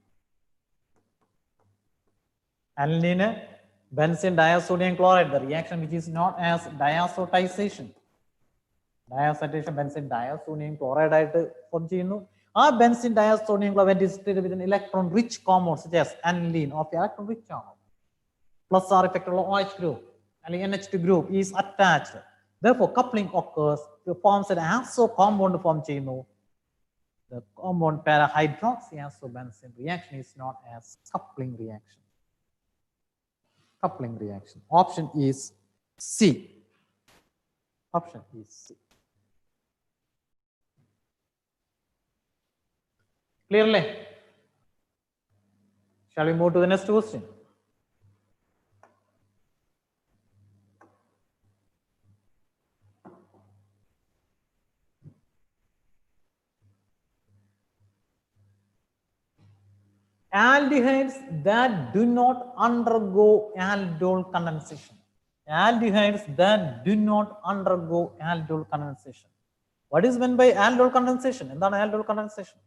Aniline, benzene diazonium chloride, the reaction which is known as diazotization. Benzene diazonium chloride form ചെയ്യുന്നു. Benzene diazonium chloride is treated with an electron-rich compound such as aniline of electron-rich compound. Plus R effect of OH group, NH2 group is attached. Therefore, coupling occurs to form an azo compound form ചെയ്യുന്നു. The compound para-hydroxyasobenzene reaction is known as coupling reaction. Coupling reaction. Option is C. Option is C. Clearly? Shall we move to the next question? Aldehydes that do not undergo aldol condensation. Aldehydes that do not undergo aldol condensation. What is meant by aldol condensation? And then aldol condensation.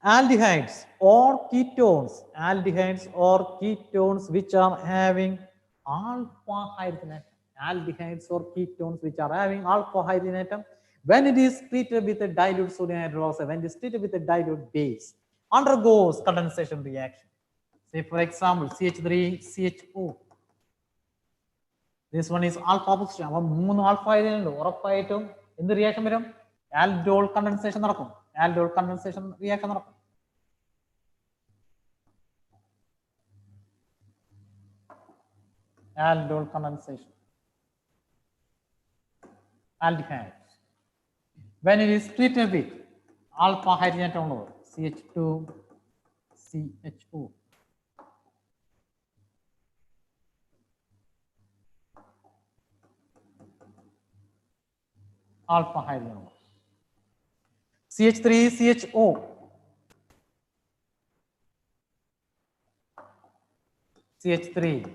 Aldehydes or ketones which are having alpha hydrogen atom. Aldehydes or ketones which are having alpha hydrogen atom. When it is treated with a dilute sodium hydroxide, when it is treated with a dilute base, undergoes condensation reaction. Say for example, CH3CHO. This one is alpha position. Alpha hydrogen in the reaction aldol condensation reaction. Aldol condensation. Aldehydes. When it is treated with alpha hydrogen atom, CH2CHO. Alpha hydrogen. CH3CHO. CH3.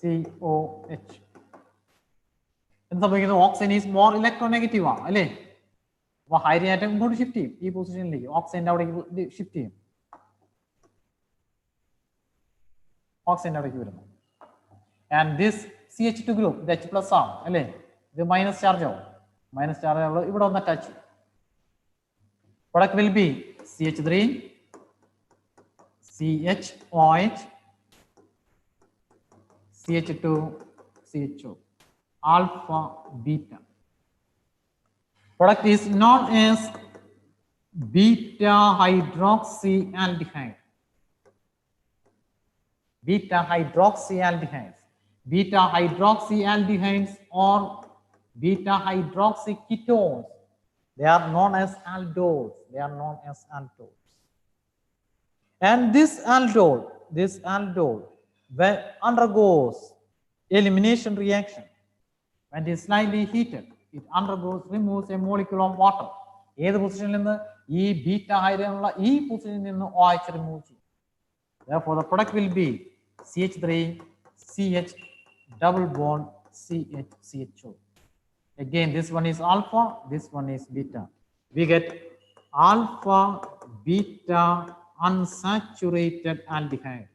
COH. Oxygen is more electronegative. അപ്പോൾ hydrogen atom ഇങ്ങോട്ട് shift ചെയ്യും, ഈ പൊസിഷനിലേക്ക് ഓക്സിജന്റെ അവിടേക്ക് shift ചെയ്യും. ഓക്സിജന്റെ അവിടേക്ക് വരുന്നു. ആൻഡ് ദിസ് CH2 ഗ്രൂപ്പ് ഇത് H+ ആണ് അല്ലേ, ഇത് മൈനസ് ചാർജ് ആവും. മൈനസ് ചാർജ് ആവുമ്പോൾ ഇവിടെ ഒന്ന് touch. Product will be CH3 CHOH CH2 CHO alpha beta. Product is known as beta hydroxyaldehyde. Beta hydroxyaldehydes. Beta hydroxyaldehydes or beta hydroxyketones. They are known as aldols. They are known as aldols. And this aldol when undergoes elimination reaction, when it is slightly heated, it removes a molecule of water. ഏത് പൊസിഷനിൽ നിന്ന്? ഈ beta ഹൈഡ്രജനുള്ള ഈ പൊസിഷനിൽ നിന്ന് OH remove ചെയ്യും. Therefore the product will be CH3 CH double bond CH CHO. Again this one is alpha, this one is beta. We get alpha beta unsaturated aldehyde.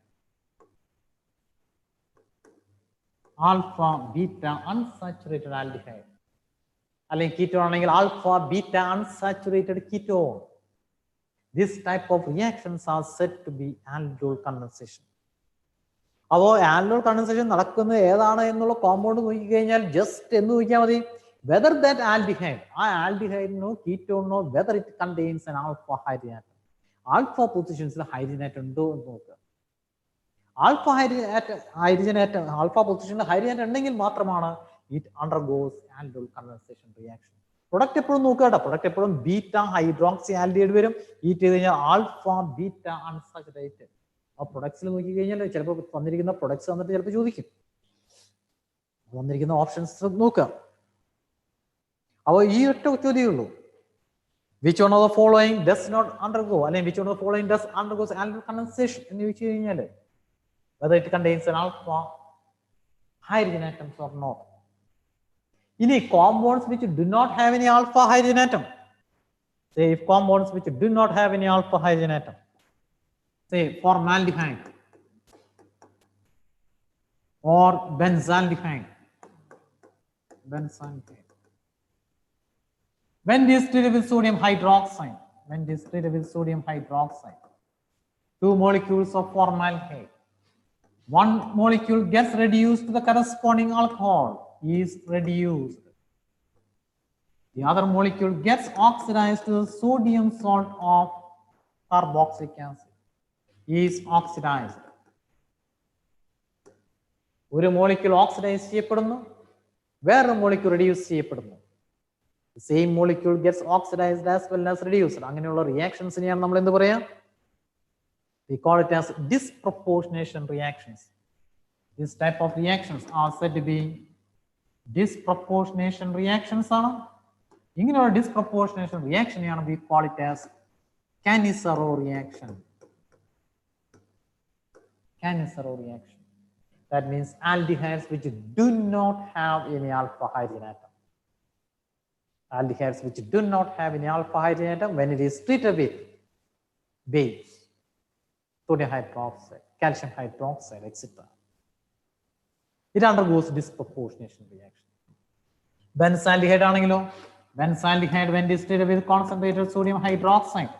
Alpha beta unsaturated aldehyde. അല്ലെങ്കിൽ ketone ആണെങ്കിൽ alpha beta unsaturated ketone. This type of reactions are said to be aldol condensation. അപ്പോൾ aldol condensation നടക്കുന്നത് ഏതാണ് എന്നുള്ള compound നോക്കി കഴിഞ്ഞാൽ just എന്ന് നോക്കിയാൽ മതി, whether that aldehyde, ആ ആൽഡിഹൈഡിനോ കീറ്റോണിനോ whether it contains an alpha hydrogen atom. Alpha പൊസിഷൻസിൽ ഹൈഡ്രജൻ ആറ്റം ഉണ്ടോ എന്ന് നോക്കുക. ആൽഫ ഹൈഡ്രജൻ ആറ്റം ആൽഫ പൊസിഷനിൽ ഹൈഡ്രജൻ ആറ്റം ഉണ്ടെങ്കിൽ മാത്രമാണ് it undergoes aldol condensation reaction. Product എപ്പോഴും നോക്കുക കേട്ടോ, പ്രൊഡക്റ്റ് എപ്പോഴും ബീറ്റ ഹൈഡ്രോക്സി ആൽഡിഹൈഡ് വരും, ഈറ്റ് ചെയ്ത് കഴിഞ്ഞാൽ ആൽഫ ബീറ്റ അൺസാച്ചുറേറ്റഡ്. ആ പ്രൊഡക്ട്സിൽ നോക്കി കഴിഞ്ഞാൽ ചിലപ്പോൾ വന്നിരിക്കുന്ന പ്രൊഡക്ട്സ് വന്നിട്ട് ചിലപ്പോൾ ചോദിക്കും, വന്നിരിക്കുന്ന ഓപ്ഷൻസ് നോക്കുക. അപ്പോൾ ഈ ഒറ്റ ചോദ്യമേ ഉള്ളൂ, which one of the following does not undergo, അല്ലെങ്കിൽ which one of the following does undergoes aldol condensation എന്ന് ചോദിച്ചു കഴിഞ്ഞാൽ whether it contains an alpha hydrogen atoms or not. ഇനി compounds which do not have any alpha hydrogen atom, say if compounds which do not have any alpha hydrogen atom, say formaldehyde or benzaldehyde. When it is treated with sodium hydroxide, two molecules of formaldehyde, one molecule gets reduced to the corresponding alcohol, is reduced. The other molecule gets oxidized to the sodium salt of carboxylic acid, is oxidized. ഒരു molecule oxidise ചെയ്യപ്പെടുന്നു, വേറൊരു molecule reduce ചെയ്യപ്പെടുന്നു. The same molecule gets oxidized as well as reduced. അങ്ങനെയുള്ള റിയാക്ഷൻസിനെയാണ് നമ്മൾ എന്ത് പറയാ? We call it as disproportionation reactions. This type of reactions are said to be disproportionation reactions ആണ്. ഇങ്ങനെയുള്ള disproportionation reactionനെയാണ് we call it as Cannizzaro reaction. Cannizzaro reaction. That means aldehydes which do not have any alpha hydrogen atom. Aldehydes which do not have any alpha hydrogen atom, when it is treated with base, sodium hydroxide, calcium hydroxide, etc., it undergoes disproportionation reaction. Benzaldehyde ആണെങ്കിലോ, benzaldehyde when it is treated with concentrated sodium hydroxide,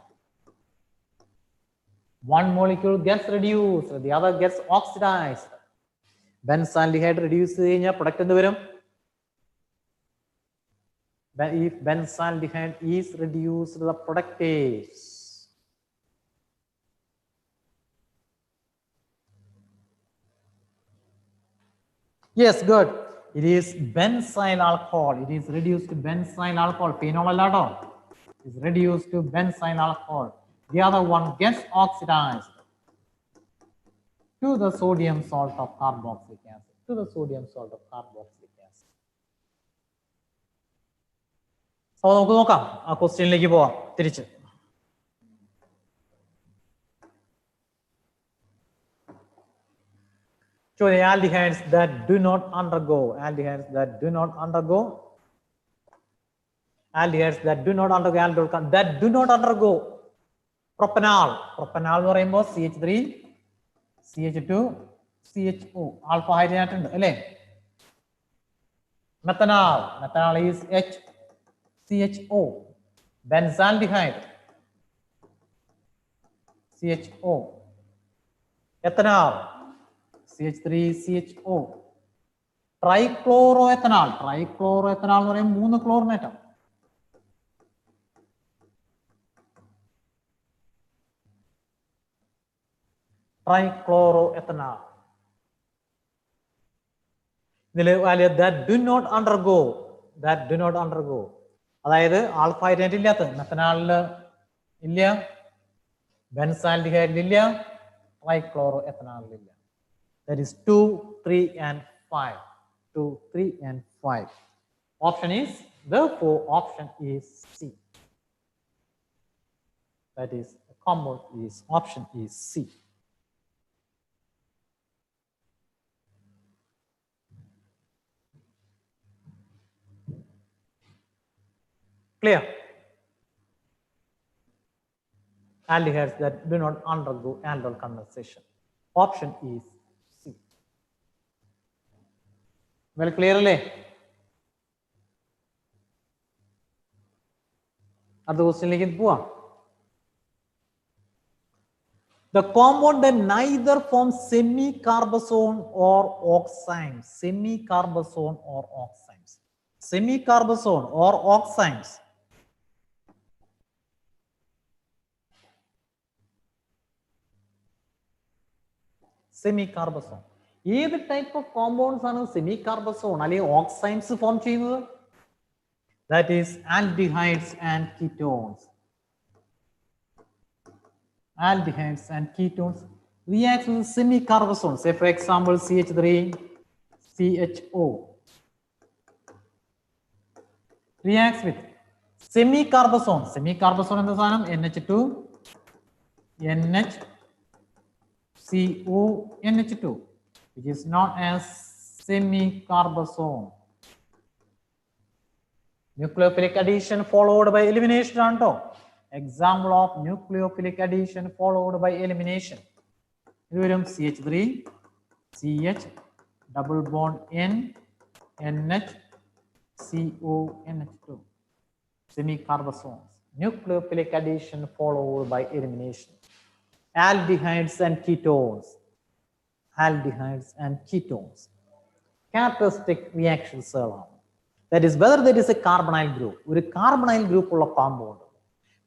one molecule gets reduced, the other gets oxidized. Benzaldehyde reduce ചെയ്ത് കഴിഞ്ഞാൽ product എന്ത് വരും? If benzaldehyde is reduced, the product is yes, good. It is benzyl alcohol. It is reduced to benzyl alcohol. Phenol alado is reduced to benzyl alcohol. The other one gets oxidized to the sodium salt of carboxylic acid. To the sodium salt of carboxylic acid. So നമുക്ക് നോക്കാം, ആ ക്വസ്റ്റ്യനിലേക്ക് പോവാം തിരിച്ച്. Show the aldehydes that do not undergo. Aldehydes that do not undergo. Aldehydes that do not undergo aldol that do not undergo propanol. Propanol എന്ന് പറയുമ്പോൾ CH3, CH2, CHO alpha hydrogen ഉണ്ട് അല്ലേ? Methanol. Methanol is HCHO. Benzaldehyde. CHO. Ethanol. CH3CHO. Trichloroethanol. Trichloroethanol എന്ന് പറയുമ്പോൾ 3 ക്ലോറിനേറ്റം. Trichloroethanol. That do not undergo. That do not undergo. അതായത് alpha hydrate ഇല്ലാത്ത മെത്തനാളിൽ ഇല്ല, ബെൻസാൽഡിഹൈഡിൽ ഇല്ല, ട്രൈക്ലോറോഎഥനാളിൽ ഇല്ല. That is 2, 3 and 5. 2, 3 and 5. Option is, therefore option is C. That is, the compound is, option is C. Clear? Aldehydes that do not undergo aldol condensation. Option is C. Well, clearly? Other question poor. The compound that neither forms semicarbazone or oximes. Semicarbazone or oximes. Semicarbazone or oximes. Semicarbazone. ഏത് type of compounds ആണ് സെമികാർബസോൺ അല്ലെങ്കിൽ ഓക്സൈൻസ് form ചെയ്യുന്നത്? That is aldehydes and ketones. Aldehydes and ketones react with semicarbazone. Say for example CH3 CHO reacts with semicarbazone. Semicarbazone എന്ത സാധനം? NH2 NHCO NH2, which is known as semicarbazone. Nucleophilic addition followed by elimination ആണോ? Example of nucleophilic addition followed by elimination. CH3 CH double bond N NH CO NH2. Semicarbazones. Nucleophilic addition followed by elimination. Aldehydes and ketones. Aldehydes and ketones. Characteristic reaction cell. That is whether there is a carbonyl group. ഒരു carbonyl group ഉള്ള compound.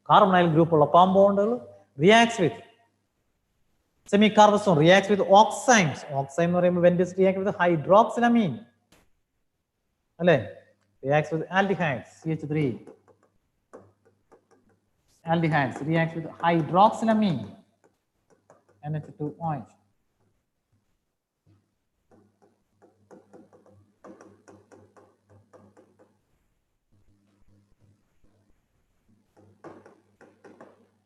Carbonyl group ഉള്ള compound reacts with semicarbazone, reacts with oximes. Oxime എന്ന് പറയുമ്പോൾ when this reacts with hydroxylamine, അല്ലേ? Reacts with aldehydes, CH3. Aldehydes reacts with hydroxylamine, NH2OH.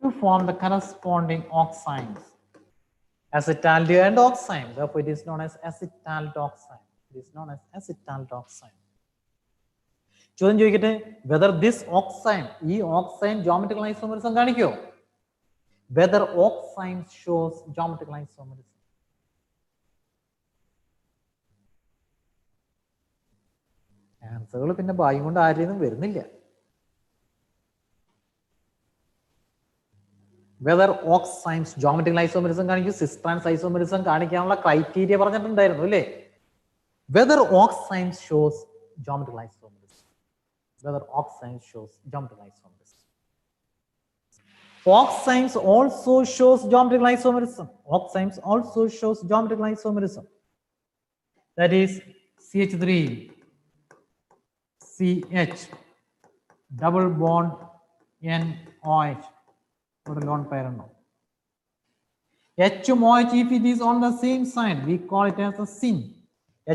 To form the corresponding oximes. Acetaldehyde and oxime. Therefore, it is known as acetaldoxime. It is known as acetaldoxime. ചോദ്യം ചോദിക്കട്ടെ, whether this oxime, ഈ oxime geometrical isomerism കാണിക്കോ? Whether oxime shows geometrical isomerism. ആൻസറുകൾ പിന്നെ ഭാഗ്യം കൊണ്ട് ആരെയൊന്നും വരുന്നില്ല. Whether oximes geometrical isomerism കാണിക്കും, cis trans isomerism കാണിക്കാനുള്ള criteria പറഞ്ഞിട്ടുണ്ടായിരുന്നു അല്ലേ? Whether oximes shows geometrical isomerism. Whether oximes shows geometrical isomerism. Oximes also shows geometrical isomerism. Oximes also shows geometrical isomerism. That is CH3 CH double bond NOH. Or a lone pair no. HMOH, if it is on the same side, we call it as a syn.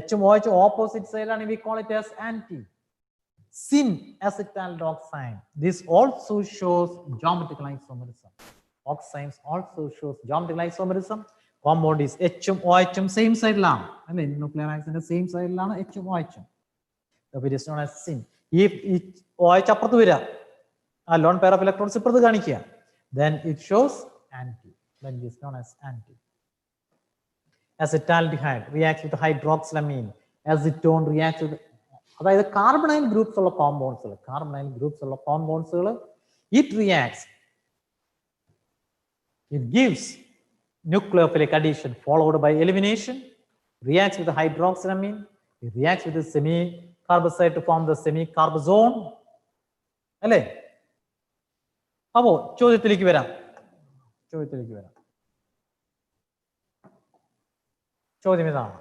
HMOH opposite side and we call it as anti. Syn acetaldoxime. This also shows geometrical isomerism. Oximes also shows geometrical isomerism. Compound is H OH same side ലാണ് അല്ലേ nuclear accident same side ലാണ് H OH. Therefore it is known as syn. If OH അപ്പുറത്ത് വരിക ആ lone pair of electrons ഇപ്പുറത്ത് കാണിക്കുക then it shows anti. Then it is known as anti. Acetaldehyde reacts with hydroxylamine. Acetone reacts with അതായത് carbonyl groups ഉള്ള കോമ്പൗണ്ട്സുകൾ it reacts, it gives nucleophilic addition followed by elimination, reacts with the hydroxylamine, it reacts with the semi-carbazide to form the semi-carbazone. അല്ലേ? അപ്പോൾ ചോദ്യത്തിലേക്ക് വരാം. ചോദ്യം ഇതാണ്.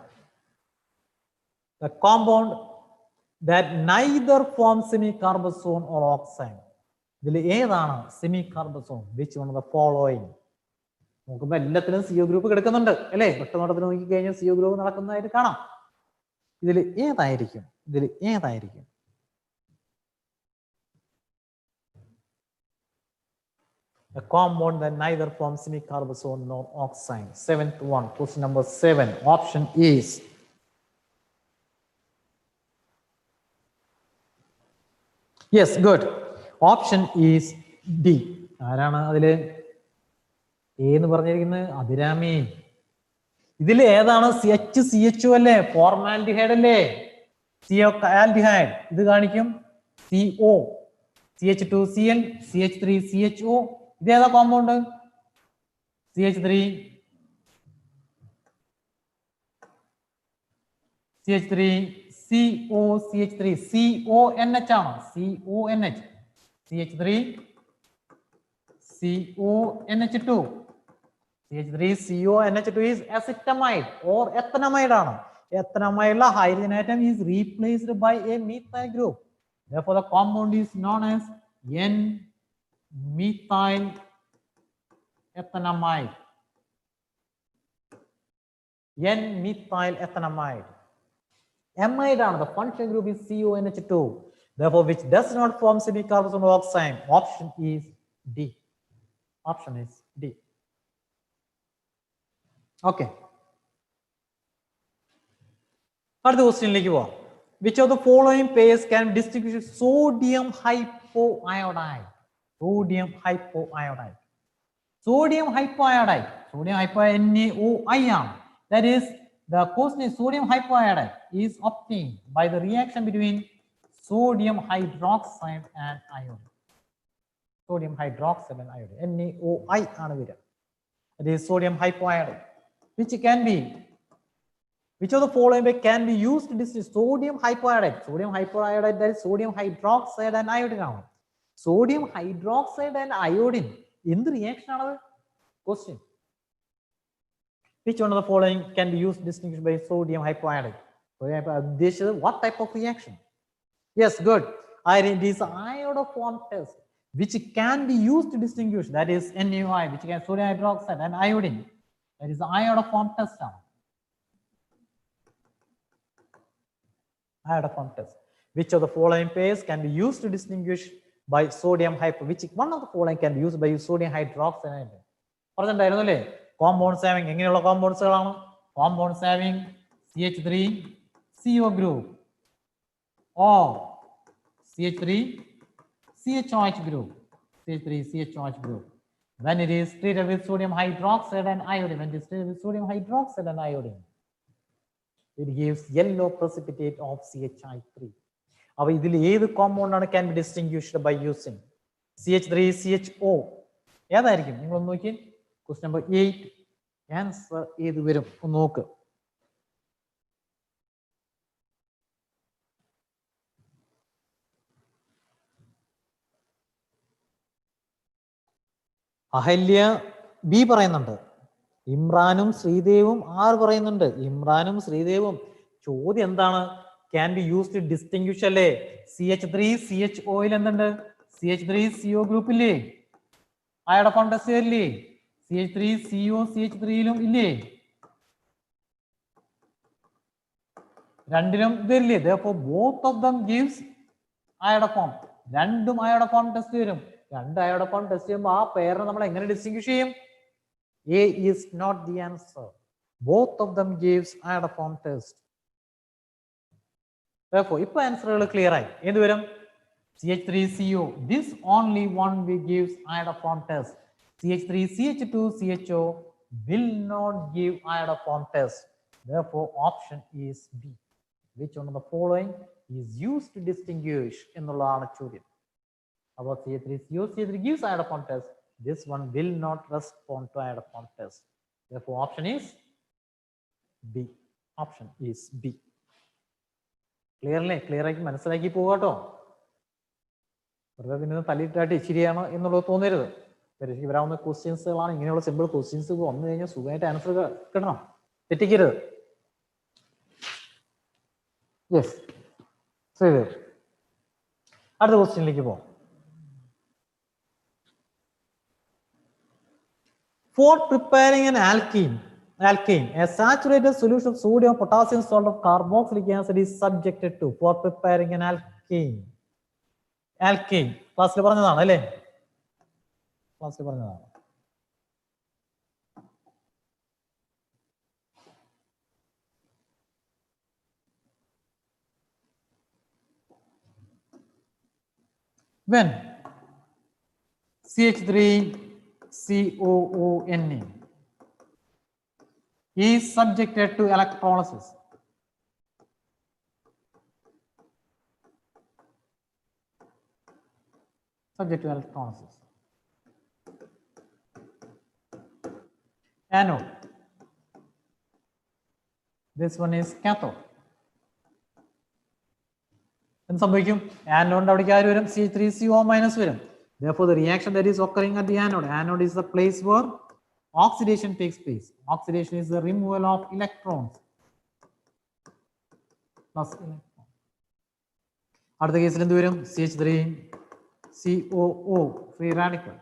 The compound that neither forms semi-carbazone or oxime. ഇതിൽ ഏതാണ് semi-carbazone? Which one of the following? നോക്കുമ്പോൾ എല്ലാത്തിലും CO ഗ്രൂപ്പ് കിടക്കുന്നുണ്ട് അല്ലേ? ഒറ്റനോട്ടത്തിൽ നോക്കി കഴിഞ്ഞാൽ CO ഗ്രൂപ്പ് നടക്കുന്നതായിട്ട് കാണാം. ഇതിൽ ഏതായിരിക്കും? A compound that neither forms semi-carbazone nor oxime. Seventh one, question number 7. Option is yes, good. Option is D. ആരാണ് അതില് എന്ന് പറഞ്ഞിരിക്കുന്നത്? അഭിരാമി. ഇതിൽ ഏതാണ് CHCHO അല്ലേ? ഫോർമാൽഡിഹൈഡ് അല്ലേ? CO aldehyde. ഇത് കാണിക്കും CO, CH2Cl, CH3CHO. ഇത് ഏതാ compound? CH3 CO, CH3 CONH ആണ്. CONH. CH3 CONH2. CH3 CONH2 is acetamide or ethanamide ആണ്. Ethanamide hydrogen atom is replaced by a methyl group. Therefore the compound is known as N-methyl ethanamide. N-methyl ethanamide. Amide ആണ്. The functional group is CONH2. Therefore which does not form semi-carbazone or oxime. Option is D. Okay. അടുത്ത ക്വസ്റ്റ്യനിലേക്ക് പോവാം. Which of the following pairs can distinguish sodium hypoiodide? Sodium hypoiodide. Sodium hypoiodide NaOI ആണ്. That is, the question is sodium hypoiodide is obtained by the reaction between sodium hydroxide and iodine. Sodium hydroxide and iodine. NaOI ആണ് വരിക. That is sodium hypoiodide. Which of the following can be used to distinguish sodium hypoiodide? Sodium hypoiodide, that is sodium hydroxide and iodine ആണ്. Sodium hydroxide and iodine in the reaction ആണ് question. Which one of the following can be used to distinguish by sodium hypoiodide? This is what type of reaction? Yes, good. It is iodoform test which can be used to distinguish, that is NaOI, which can sodium hydroxide and iodine. That is the iodoform test. Iodoform test. Which of the following pairs can be used to distinguish by sodium which one of the following can be used by sodium hydroxide? പറഞ്ഞിട്ടുണ്ടായിരുന്നു അല്ലേ? Compounds having എങ്ങനെയുള്ള കോമ്പൗണ്ട്സുകളാണ്? Compounds having CH3 CO group or CH3 CHOH group. CH3 CHOH group. When it is treated with sodium hydroxide and iodine, it gives yellow precipitate of CHI3. Now, this compound can be distinguished by using CH3CHO. Question number 8. Answer is Ahalya B പറയുന്നുണ്ട്. ഇമ്രാനും ശ്രീദേവും are പറയുന്നുണ്ട്. ഇമ്രാനും ശ്രീദേവും. ചോദ്യം എന്താണ്? Can be use to distinguish അല്ലേ? CH3CHO എന്തുണ്ട്? CH3CO ഗ്രൂപ്പ് ഇല്ലേ? അയോഡോഫോം ടെസ്റ്റ് ഇല്ലേ? CH3CO CH3യിലും ഇല്ലേ? രണ്ടിലും ഇതില്ലേ? Therefore both of them gives അയോഡോഫോം. രണ്ടും അയോഡോഫോം ടെസ്റ്റ് വരും. രണ്ട് അയോഡോഫോം ടെസ്റ്റ് ചെയ്യുമ്പോൾ ആ പെയറിനെ നമ്മൾ എങ്ങനെ ഡിസ്റ്റിങ്വിഷ് ചെയ്യും? A is not the answer. Both of them gives iodoform test. Therefore, if answer is clear, CH3CO, this only one we gives iodoform test. CH3CH2CHO will not give iodoform test. Therefore, option is B. Which one of the following is used to distinguish in the line choice? About CH3CO, CH3 gives iodoform test. This one will not respond to iodoform test. Therefore, option is B. Option is B. Clearly, clear ആക്കി മനസ്സിലാക്കി പോകാട്ടോ. വെറുതെ പിന്നെ തല്ലിട്ടായിട്ട് ഇച്ചിരിയാണ് എന്നുള്ളത് തോന്നരുത്. പരീക്ഷയ്ക്ക് വരാവുന്ന ക്വസ്റ്റ്യൻസുകളാണ്. ഇങ്ങനെയുള്ള simple questions വന്നു കഴിഞ്ഞാൽ സുഖമായിട്ട് ആൻസർ കിട്ടണം, തെറ്റിക്കരുത്. യെസ്, ശരി. അടുത്ത ക്വസ്റ്റ്യനിലേക്ക് പോകാം. For preparing an alkene, a saturated solution of sodium, potassium salt of carboxylic acid is subjected to. For preparing an alkene, ക്ലാസ്സിൽ പറഞ്ഞതാണ് അല്ലേ? ക്ലാസ്സിൽ പറഞ്ഞതാണ്. When CH3COONA is subjected to electrolysis, anode, this one is cathode. എന്ത് സംഭവിക്കും? ആനോഡിന്റെ അവിടേക്ക് ആര് വരും? CH3CO minus വരും. Therefore, the reaction that is occurring at the anode is the place where oxidation takes place. Oxidation is the removal of electrons plus electron. അടുത്ത കേസിൽ എന്ത് വരും? CH3COO free radical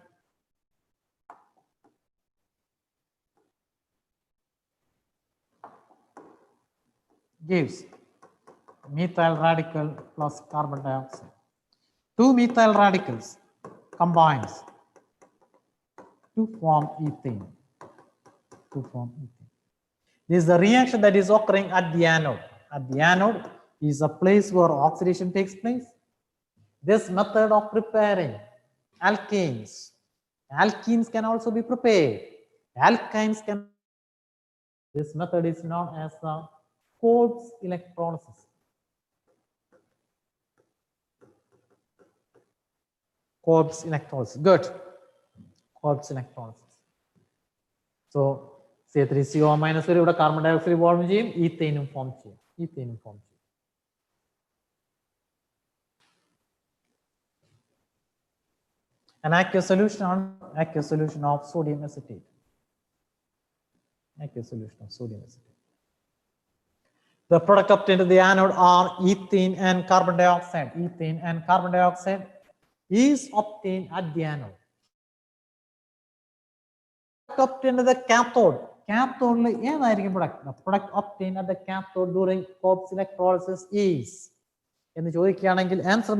gives methyl radical plus carbon dioxide. Two methyl radicals combines to form ethane. This is the reaction that is occurring at the anode. At the anode is a place where oxidation takes place. This method of preparing alkenes can also be prepared. Alkynes can. This method is known as the Cobb's electrolysis. Cobb's electrolysis. Good. Cobb's electrolysis. So, CH3CO minus ഇവിടെ carbon dioxide form ചെയ്യും, ethane form ചെയ്യും. An aqueous solution of sodium acetate. The product obtained at the anode are ethane and carbon dioxide. Is obtained at the anode. Obtained at the cathode. The product obtained at the cathode during Cobb's electrolysis is. Answer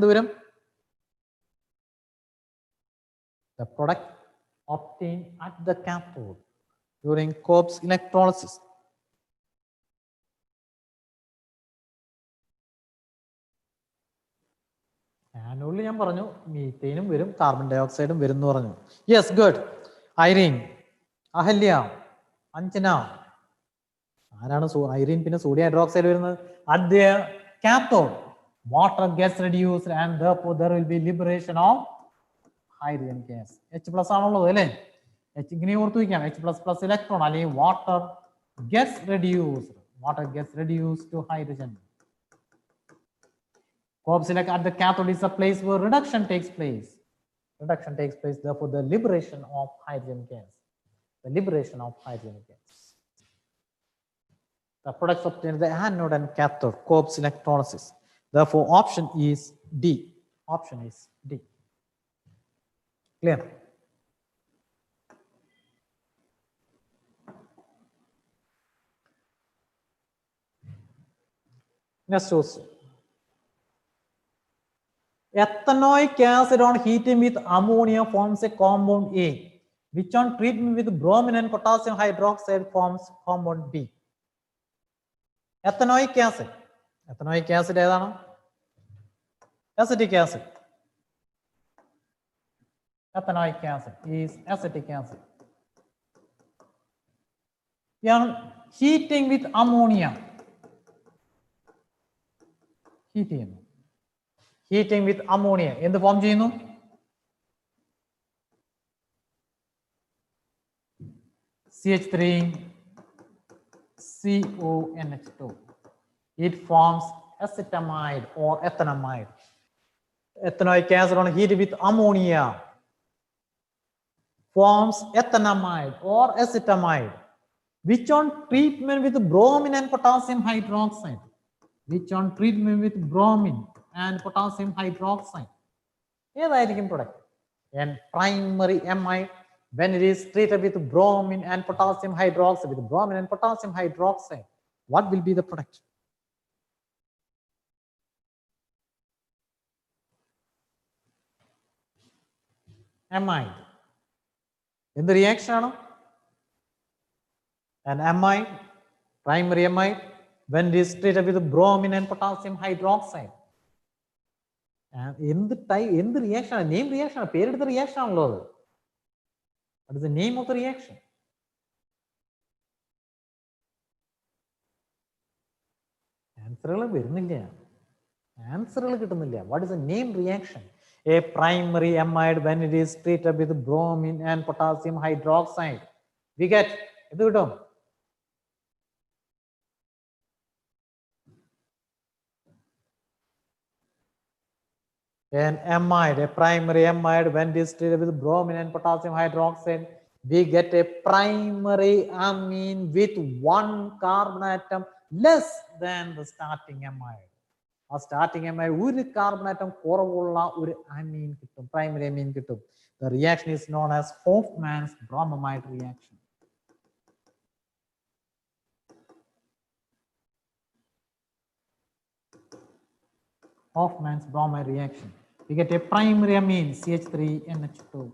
the product obtained at the cathode during Cobb's electrolysis. Anode ഞാൻ പറഞ്ഞു, മീത്തേനും വരും, carbon ഡയോക്സൈഡും വരും എന്ന് പറഞ്ഞു. Yes, good. Irene, Ahalya, Anjana. ആരാണ് Irene? പിന്നെ sodium hydroxide വരുന്നത് at the cathode. Water gets reduced and therefore there will be liberation of hydrogen gas. H+ ആണുള്ളത് അല്ലേ? H ഇങ്ങനെ ഓർത്തു വയ്ക്കാം, H++ ഇലക്ട്രോൺ, അല്ലെങ്കിൽ water gets reduced to hydrogen. Cobb's electrolysis at the cathode is a place where reduction takes place. Therefore, the liberation of hydrogen gas. The products obtained at the anode and cathode, Cobb's electrolysis. Therefore, option is D. Clear? Next question. Ethanoic acid on heating with ammonia forms a compound A. which on treatment with bromine and potassium hydroxide forms compound B. Ethanoic acid. Ethanoic acid ഏതാണ്? Acetic acid. Ethanoic acid is acetic acid. Heating with ammonia. Heating with ammonia. എന്ത് form ചെയ്യുന്നു? CH3 CONH2. It forms acetamide or ethanamide. Ethanoic acid on heat with ammonia forms ethanamide or acetamide, which on treatment with bromine and potassium hydroxide. Which on treatment with bromine and potassium hydroxide. ഏതായിരിക്കും product? And primary amide when it is treated with bromine and potassium hydroxide. With bromine and potassium hydroxide, what will be the product? Amide. In the reaction, an amide, primary amide, when it is treated with bromine and potassium hydroxide. And in the reaction, name reaction, period of the reaction. What is the name of the reaction? Answer. What is the name reaction? A primary amide when it is treated with bromine and potassium hydroxide. We get an amide, a primary amide when it is treated with bromine and potassium hydroxide, we get a primary amine with one carbon atom less than the starting amide. A starting amide one carbon atom koravulla oru amine kittum, primary amine kittum. The reaction is known as Hofmann's bromamide reaction. Hofmann's bromide reaction. We get a primary amine CH3NH2.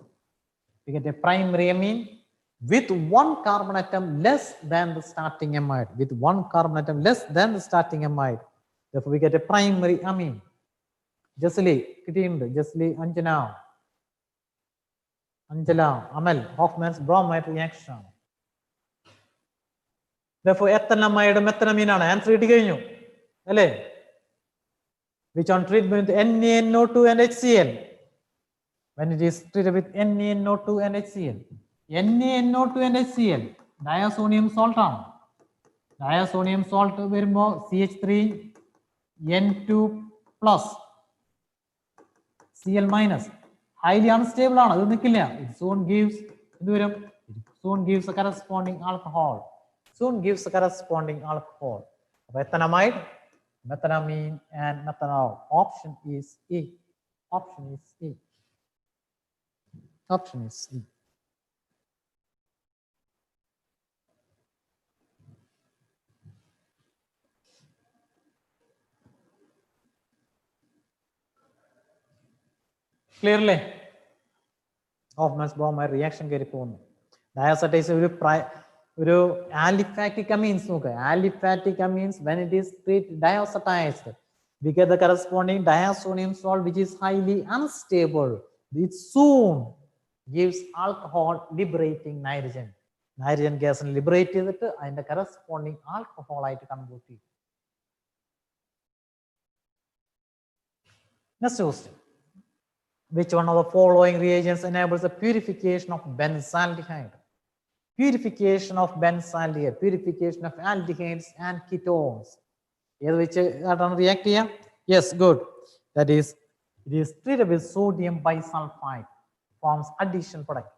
We get a primary amine with one carbon atom less than the starting amide. With one carbon atom less than the starting amide. Therefore, we get a primary amine. Jasli, Angela, Amal, Hofmann's bromide reaction. Therefore, ethanamide methanamine ആണ്. Answer കിട്ടി കഴിഞ്ഞു അല്ലേ? Which on treatment with NaNO2 and HCl. When it is treated with NaNO2 and HCl. NaNO2 and HCl. Diazonium salt ആണ്. Diazonium salt വരുമ്പോൾ CH3N2 plus Cl minus. Highly unstable ആണ്. അത് നിൽക്കില്ല. It soon gives എന്ത് വരും? It soon gives a corresponding alcohol. Soon gives a corresponding alcohol. Ethanamide, methanamine and methanol. Option is E. Option is E. Option is E. Clearly, Hofmann's bromide reaction carry പോകുന്നു. Diacetyl ഒരു aliphatic amines നോക്കുക. Aliphatic amines when it is diacetized, we get the corresponding diazonium salt which is highly unstable. It soon gives alcohol liberating nitrogen. Nitrogen gas liberate ചെയ്തിട്ട് അതിന്റെ corresponding alcohol ആയിട്ട് convert ചെയ്യും. Next question. Which one of the following reagents enables the purification of benzaldehyde? Purification of benzaldehyde, purification of aldehydes and ketones. Which react here? Yes, good. That is, it is treated with sodium bisulfite, forms addition product.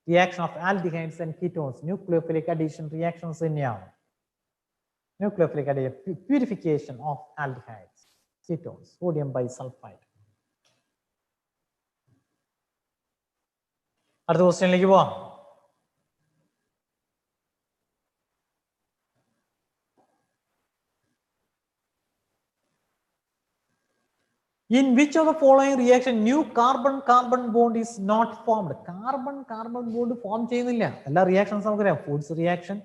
Reaction of aldehydes and ketones, nucleophilic addition reactions in here. Nucleophilic addition, purification of aldehydes, ketones, sodium bisulfite. അടുത്ത ക്വസ്റ്റ്യനിലേക്ക് പോവാം. In which of the following reaction new carbon-carbon bond is not formed? Carbon-carbon bond form ചെയ്യുന്നില്ല. എല്ലാ reactions നമുക്കറിയാം. Foods reaction,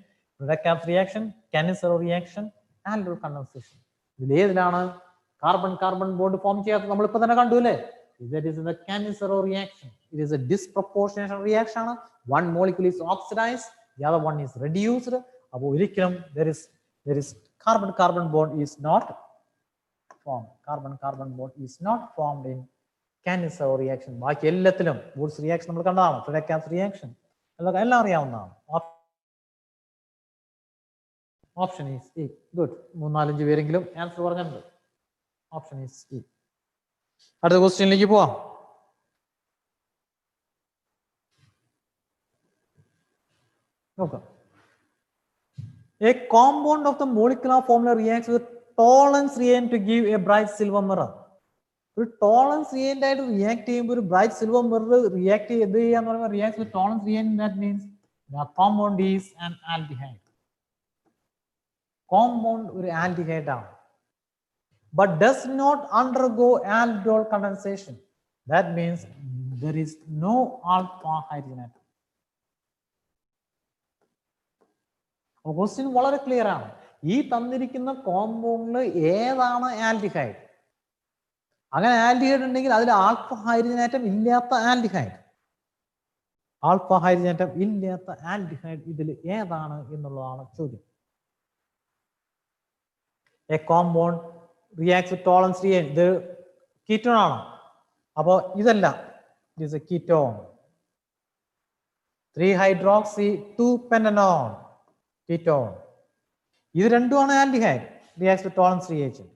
Redcap reaction, Ketones reaction, aldol condensation. ഇതിൽ ഏതിലാണ് carbon-carbon bond form ചെയ്യാത്തത്? നമ്മൾ ഇപ്പോൾ തന്നെ കണ്ടു അല്ലേ? That is in the Ketones reaction. It is a disproportionate reaction. One molecule is oxidized, the other one is reduced. അപ്പോൾ ഒരിക്കലും there is carbon-carbon bond is not formed. Carbon-carbon bond is not formed in Ketones reaction. ബാക്കി എല്ലാത്തിലും Woods reaction നമ്മൾ കണ്ടതാണ്. Redcap reaction എല്ലാം അറിയാവുന്നതാണ്. Option is E. Good. 3-4 പേരെങ്കിലും answer പറഞ്ഞിട്ടുണ്ട്. Option is E. അടുത്ത ക്വസ്റ്റ്യനിലേക്ക് പോവാം. നോക്കാം. A compound of the molecular formula reacts with tolerance reagent to give a bright silver mirror. ഒരു tolerance reagent ആയിട്ട് റിയാക്ട് ചെയ്യുമ്പോൾ ഒരു bright silver mirror റിയാക്ട് ചെയ്യാന്ന് പറയുമ്പോൾ reacts with tolerance reagent, that means the compound is an aldehyde. Compound ഒരു aldehyde ആണ്, but does not undergo aldol condensation. That means there is no alpha hydrogen atom. Question വളരെ clear ആണ്. ഈ തന്നിരിക്കുന്ന കോമ്പൗണ്ടിൽ ഏതാണ് ആൽഡിഹൈഡ്? അങ്ങനെ ആൽഡിഹൈഡ് ഉണ്ടെങ്കിൽ അതിൽ ആൽഫ ഹൈഡ്രജൻ ആറ്റം ഇല്ലാത്ത ആൽഡിഹൈഡ്, ആൽഫ ഹൈഡ്രജൻ ആറ്റം ഇല്ലാത്ത ആൽഡിഹൈഡ് ഇതിൽ ഏതാണ് എന്നുള്ളതാണ് ചോദ്യം. A compound reacts with tolerance reagent, ഇത് കീറ്റോൺ ആണ്. അപ്പോൾ ഇതല്ല, it is A ketone. 3-hydroxy 2-pentanone ketone. ഇത് രണ്ടുമാണ് ആൽഡിഹൈഡ്, റിയാക്ട്സ് വിത്ത് tolerance reagent.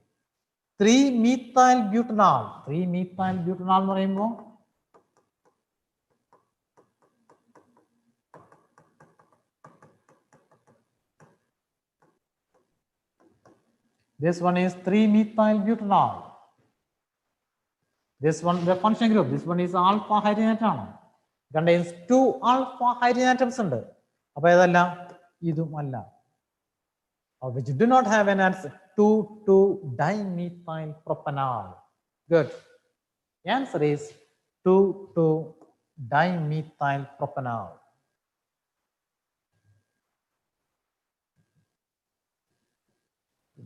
3-methyl butanol. 3-methyl butanol എന്ന് പറയുമ്പോൾ this one is 3-methyl butanol. This one the function group, this one is alpha hydrogen atom, contains 2 alpha hydrogen atoms ഉണ്ട്. അപ്പോൾ ഏതെല്ലാം? ഇതും അല്ല. Which do not have an answer. 2,2-dimethyl propanol. Good. The answer is 2,2-dimethyl propanol.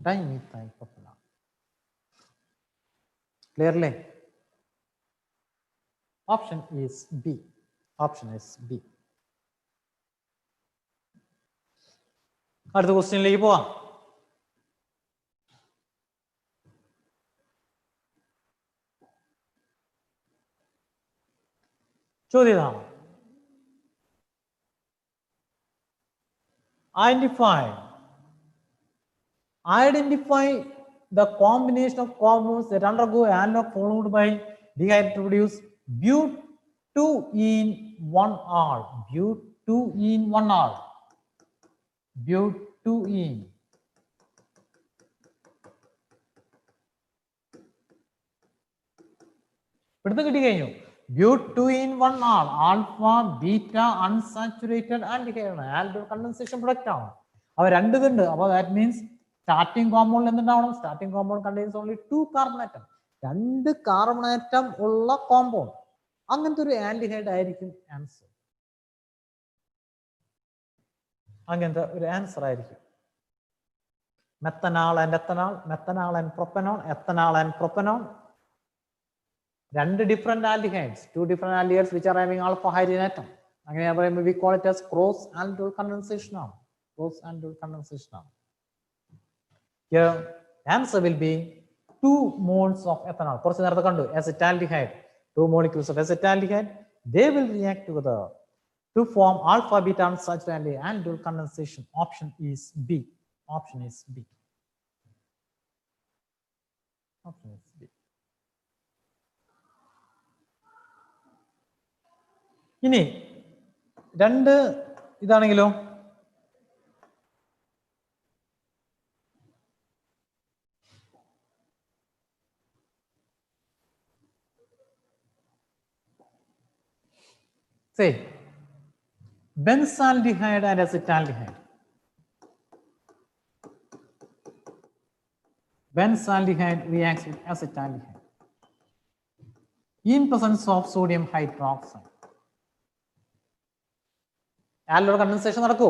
Dimethyl propanol. Clearly? Option is B. Option is B. അടുത്ത ക്വസ്റ്റ്യനിലേക്ക് പോവാം. ചോദ്യം ഇതാണ്. Identify the combination of compounds that undergo analog followed by dehydrated to produce but2-in-1-R. But2-in-1-R. But2-in. ഇവിടുത്തെ കിട്ടി കഴിഞ്ഞു. But2-in-1-R, alpha, beta, unsaturated aldehyde, aldol condensation product ആണ്. അവ രണ്ടുണ്ട്. അപ്പോൾ that means starting compound എന്തുണ്ടാവണം? Starting compound contains only 2 carbon atom. 2 carbon atom ഉള്ള compound. അങ്ങനത്തെ ഒരു aldehyde ആയിരിക്കും ആൻസർ. അങ്ങനത്തെ ഒരു ആൻസർ ആയിരിക്കും. Methanal and ethanal, methanal and propanone, ethanal and propanone. 2 different aldehydes, 2 different aldehydes which are having alpha hydrogen atom. അങ്ങനെ പറയുമ്പോൾ we call it as cross aldol condensation ആണ്. Cross aldol condensation ആണ്. Here answer will be 2 moles of ethanol. കുറച്ച് നേരത്തെ കണ്ടു acetaldehyde, 2 molecules of acetaldehyde, they will react together to form alpha beta unsaturated aldol condensation. Option is B. Option is B. Option is B. ഇനി 2 ഇതാണെങ്കിലോ? Say benzaldehyde and acetaldehyde. Benzaldehyde reacts with acetaldehyde. in presence of sodium hydroxide. Aldehyde condensation നടക്കോ?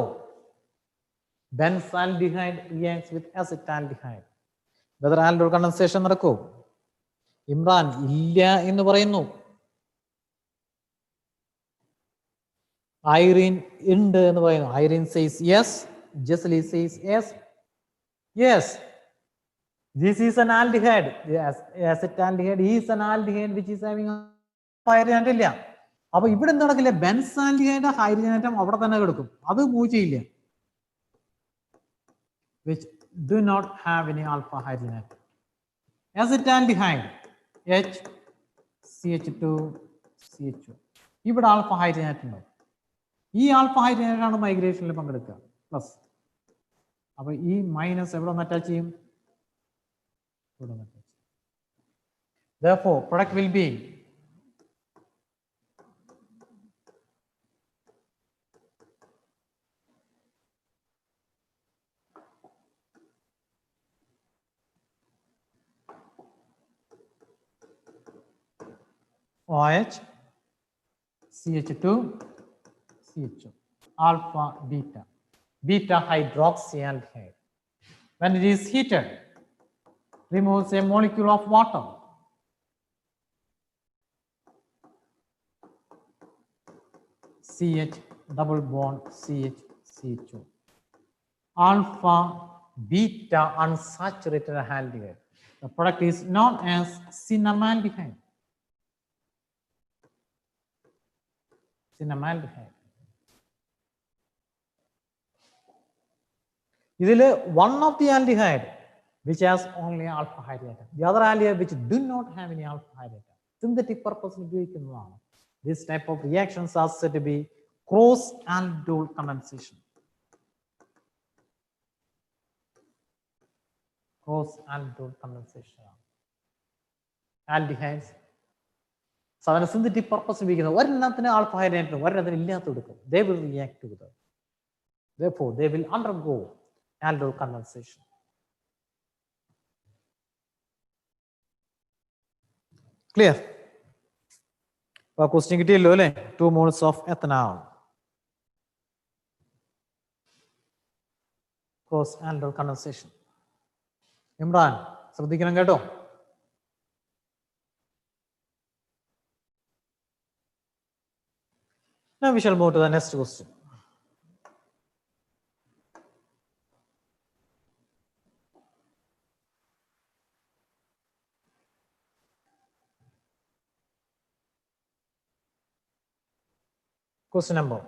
Benzaldehyde reacts with acetaldehyde. Whether aldehyde condensation നടക്കോ? ഇമ്രാൻ ഇല്ല എന്ന് പറയുന്നു. Irene ഉണ്ട് എന്ന് പറയുന്നു. Irene says yes. Jesli says yes. Yes. This is an aldehyde. Yes, acetaldehyde is an aldehyde which is having hydrogen ഇല്ല. അപ്പൊ ഇവിടെ എന്ത് നടക്കില്ല? ബെൻസാൽഡിഹൈഡ് ഹൈഡ്രജൻ ആറ്റം അവിടെ തന്നെ കിടക്കും. അത് മൂവ് ചെയ്യില്ല. Which do not have any alpha hydrogen atom. Acetaldehyde H CH2 CH2. ഇവിടെ ആൽഫ ഹൈഡ്രജൻ ആറ്റം ഉണ്ടാവും. ഈ ആൽഫ ഹൈഡ്രജൻ ആറ്റം ആണ് മൈഗ്രേഷനിൽ പങ്കെടുക്കുക. പ്ലസ്. അപ്പൊ ഈ മൈനസ് എവിടെ ഒന്ന് അറ്റാച്ച് ചെയ്യും? ഇവിടെ ഒന്ന് attach. Therefore, product will be OH CH2 CH2 alpha beta beta hydroxyaldehyde. When it is heated, removes a molecule of water. CH double bond CH CH2 alpha beta unsaturated aldehyde. The product is known as cinnamaldehyde. Cinnamaldehyde. ഇതിൽ one of the aldehyde which has only alpha hydrogen, the other aldehyde which do not have any alpha hydrogen, synthetic purpose ഉപയോഗിക്കുന്നതാണ്. This type of reactions are said to be cross aldol condensation. Cross aldol condensation. Aldehydes സാധാരണ synthetic purpose ഉപയോഗിക്കുന്നത് ഒരെണ്ണത്തിന് alpha hydrogen ഒരെണ്ണത്തിന് ഇല്ലാത്ത കൊടുക്കും. They will react together. Therefore, they will undergo aldol condensation. Clear? അപ്പോൾ question കിട്ടിയല്ലോ അല്ലേ? 2 moles of ethanol. Cross aldol condensation. Imran ശ്രദ്ധിക്കണം കേട്ടോ. Now we shall move to the next question. Question number.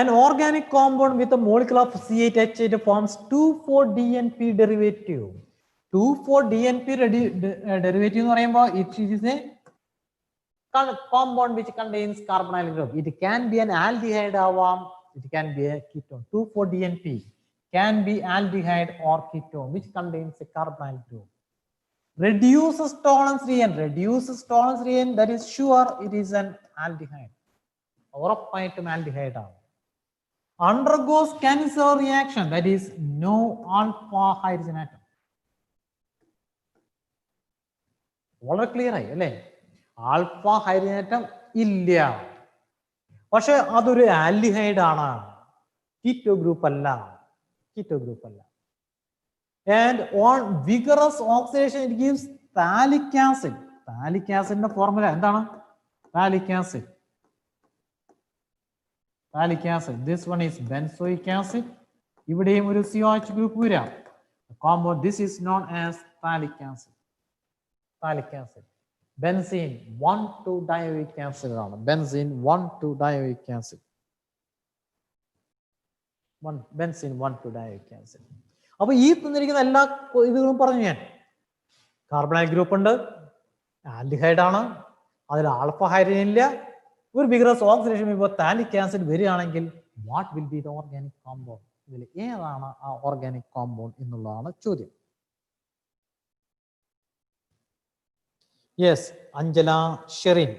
An organic compound with a molecule of C8H8 forms 2,4-DNP derivative. 2,4-DNP derivative എന്ന് പറയുമ്പോൾ it is a compound which contains carbonyl group. It can be an aldehyde ആവാം, it can be a ketone. 2,4-DNP can be aldehyde or ketone which contains a carbonyl group. Reduces tolerance reagent, that is sure it is an aldehyde. ഉറപ്പായിട്ടും aldehyde ആണ്. Undergoes cancer reaction, that is no alpha hydrogen atom. വളരെ clear ആയി അല്ലേ? Alpha hydrogen atom ഇല്ല, പക്ഷെ അതൊരു aldehyde ആണ്. Keto group അല്ല. And on vigorous oxidation it gives phthalic acid. Phthalic acidന്റെ ഫോർമുല എന്താണ്? Phthalic acid. This one is benzoic acid. ഇവിടെയും ഒരു COH ഗ്രൂപ്പ് വരാം. Compound this is known as phthalic acid. Benzene 1,2-dioic acid ആണ്. Benzene 1,2-dioic acid. Benzene 1,2-dioic acid. അപ്പൊ ഈ തന്നിരിക്കുന്ന എല്ലാ ഇതുകളും പറഞ്ഞു ഞാൻ. കാർബണൈൽ ഗ്രൂപ്പ് ഉണ്ട്, ആൽഡിഹൈഡ് ആണ്, അതിൽ ആൽഫ ഹൈഡ്രജൻ ഇല്ല, ഒരു വിഗ്രസ് ഓക്സിഡേഷൻ താലിക് ആസിഡ് വരികയാണെങ്കിൽ what will be the organic compound? ഇതിൽ ഏതാണ് ആ ഓർഗാനിക് കോമ്പൗണ്ട് എന്നുള്ളതാണ് ചോദ്യം. യെസ്, അഞ്ജല, ഷെറിൻ,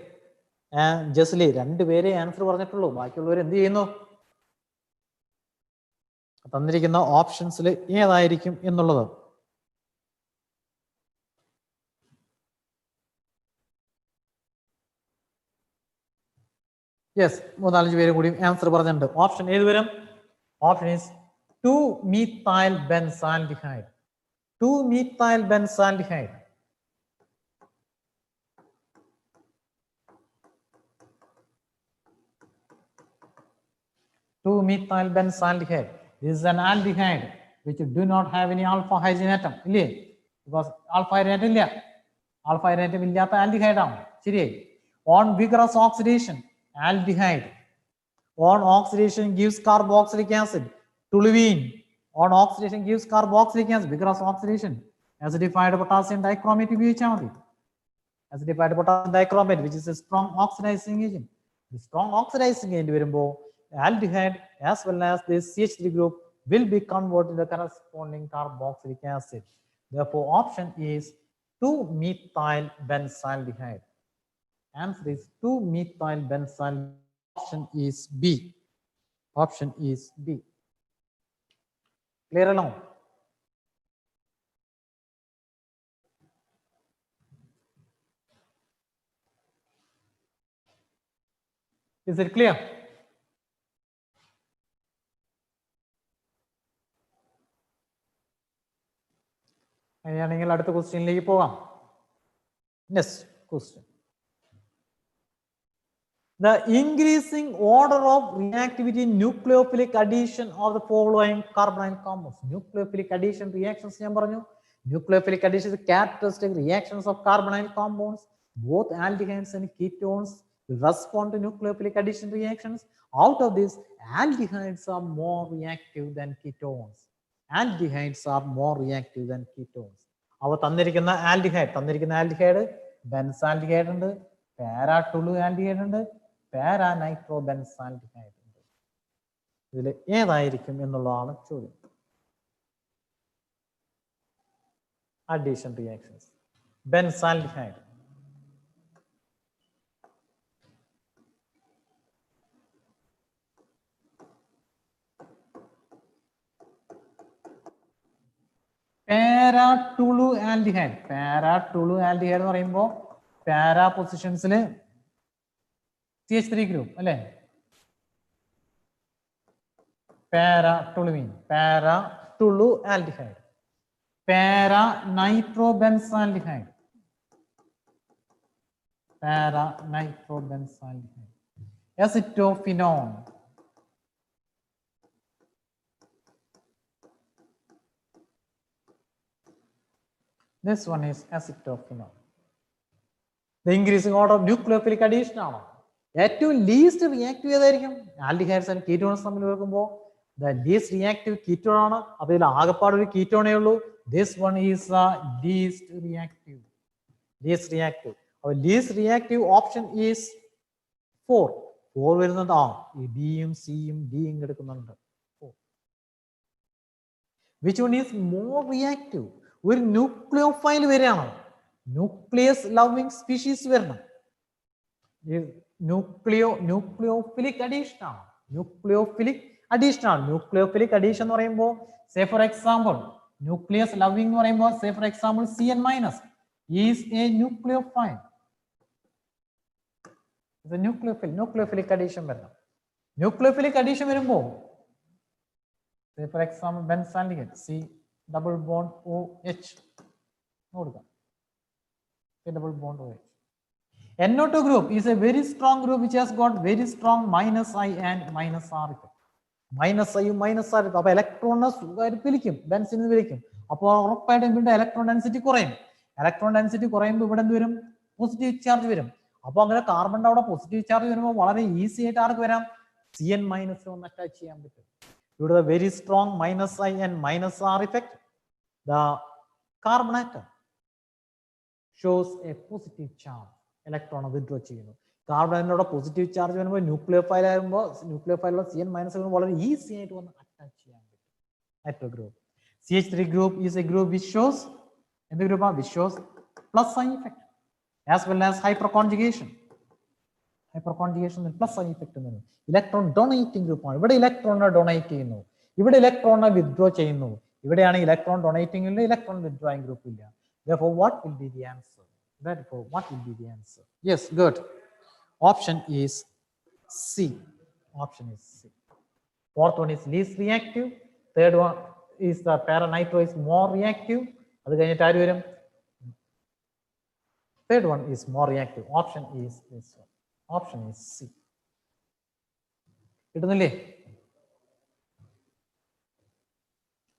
ജസ്ലി രണ്ടുപേരെ ആൻസർ പറഞ്ഞിട്ടുള്ളൂ. ബാക്കിയുള്ളവർ എന്ത് ചെയ്യുന്നു? തന്നിരിക്കുന്ന ഓപ്ഷൻസിൽ ഏതായിരിക്കും എന്നുള്ളത്. Yes, മൂന്നാലഞ്ച് പേര് കൂടി ആൻസർ പറഞ്ഞിട്ടുണ്ട്. ഓപ്ഷൻ ഏത് വരും? Option is 2-methyl benzaldehyde. 2-methyl benzaldehyde. 2-methyl benzaldehyde. This is an aldehyde which do not have any alpha hydrogen atom. ഇല്ലേ? Because alpha hydrogen atom ഇല്ല. Alpha hydrogen atom ഇല്ലാത്ത aldehyde ആണ്. ശരിയായി. On vigorous oxidation, aldehyde. On oxidation gives carboxylic acid. Toluene. On oxidation gives carboxylic acid. Vigorous oxidation. Acidified potassium dichromate ഉപയോഗിച്ചാൽ മതി. Acidified potassium dichromate, which is a strong oxidizing agent. The strong oxidizing agent വരുമ്പോൾ aldehyde as well as this CH3 group will be converted to the corresponding carboxylic acid. Therefore, option is 2-methyl benzaldehyde. Answer is 2-methyl benzaldehyde. Option is B. Option is B. Clear along? Is it clear? അങ്ങനെയാണെങ്കിൽ അടുത്ത ക്വസ്റ്റ്യനിലേക്ക് പോകാം. Next question. The increasing order of reactivity in nucleophilic addition of the following carbonyl compounds. Nucleophilic addition reactions ഞാൻ പറഞ്ഞു. Nucleophilic addition is characteristic reactions of carbonyl compounds. Both aldehydes and ketones will respond to nucleophilic addition reactions. Out of this, aldehydes are more reactive than ketones. Aldehydes are more reactive than ketones. അവ തന്നിരിക്കുന്ന aldehyde benzaldehyde ഉണ്ട്, പാരാടൊളു aldehyde ഉണ്ട്, പാരാനൈട്രോബെൻസാൽഡിഹൈഡ് ഉണ്ട്. ഇതിൽ ഏതായിരിക്കും എന്നുള്ളതാണ് ചോദ്യം. Addition reactions. Benzaldehyde. Paratolualdehyde എന്ന് പറയുമ്പോൾ പാരാ പൊസിഷൻസില് CH3 ഗ്രൂപ്പ് അല്ലേ? Paratolualdehyde. Paranitrobenzaldehyde. Acetophenone. This one is acetophenone. The increasing order of nucleophilic addition ആണ്. ഏറ്റവും ലീസ്റ്റ് റിയാക്റ്റീവ് ഏതായിരിക്കും? ആൽഡിഹൈഡ്സ് ആൻഡ് കീറ്റോൺസ് തമ്മിൽ വെക്കുമ്പോൾ the least reactive ketone ആണ്. അപ്പോൾ ഇതിൽ ആകെപ്പാട് ഒരു കീറ്റോണേ ഉള്ളൂ. This one is the least reactive. അപ്പോൾ least reactive option is 4. 4 വരുന്നത് ഈ ബിയും സിയും ഡിയും എടുക്കുന്നുണ്ട്. Which one is more reactive? ഒരു ന്യൂക്ലിയോഫൈൽ വരെയാണ്, ന്യൂക്ലിയസ് ലവിംഗ് സ്പീഷീസ് വരണം. ന്യൂക്ലിയോഫിലിക് അഡീഷൻ ആണ്. ന്യൂക്ലിയോഫിലിക് അഡീഷൻ എന്ന് പറയുമ്പോൾ say for example nucleus loving എന്ന് പറയുമ്പോൾ say for example CN- is a nucleophile. Nucleophilic addition വരണം. ന്യൂക്ലിയോഫിലിക് അഡീഷൻ വരുമ്പോൾ say for example benzaldehyde C double bond OH കൊടുക്കാം. double bond OH. NO2 group is a very strong group which has got very strong -I and -R effect. -I അപ്പൊ ഇലക്ട്രോണിനെ പിടിക്കും, ബെൻസിന് പിടിക്കും. അപ്പോൾ ഉറപ്പായിട്ടും ഇവിടെ ഇലക്ട്രോൺ ഡെൻസിറ്റി കുറയും. കുറയുമ്പോൾ ഇവിടെ എന്ത് വരും? പോസിറ്റീവ് ചാർജ് വരും. അപ്പോൾ അങ്ങനെ കാർബണിന്റെ അവിടെ പോസിറ്റീവ് ചാർജ് വരുമ്പോൾ വളരെ ഈസി ആയിട്ട് ആർക്ക് വരാം? CN- ഒന്ന് അറ്റാച്ച് ചെയ്യാൻ പറ്റും. Due to the very strong -I and -R effect, the carbon atom shows a positive charge. Electron withdraw ചെയ്യുന്നു. കാർബണിനോട് പോസിറ്റീവ് ചാർജ് വരുമ്പോൾ ന്യൂക്ലിയോഫൈൽ ആകുമ്പോൾ ന്യൂക്ലിയോഫൈലുള്ള CN- വളരെ ഈസി ആയിട്ട് വന്ന് അറ്റാച്ച് ചെയ്യാൻ പറ്റും. Nitro group. CH3 group is a group which shows which shows +I effect as well as hyperconjugation. +I effect എന്ന് electron donating group ആണ്. ഇവിടെ ഇലക്ട്രോണിനെ ഡൊണേറ്റ് ചെയ്യുന്നു, ഇവിടെ ഇലക്ട്രോണിനെ വിത്ഡ്രോ ചെയ്യുന്നു. ഇവിടെയാണ് ഇലക്ട്രോൺ ഡൊണേറ്റിംഗ് ഇല്ല, ഇലക്ട്രോൺ വിത്ഡ്രോയിങ് ഗ്രൂപ്പ് ഇല്ല. Therefore, what will be the answer? Yes, good. Option is C. Option is C. Fourth one is least reactive. Third one is the paranitro is more reactive. Third one is more reactive. Option is this one. Option is C. കിട്ടുന്നില്ലേ?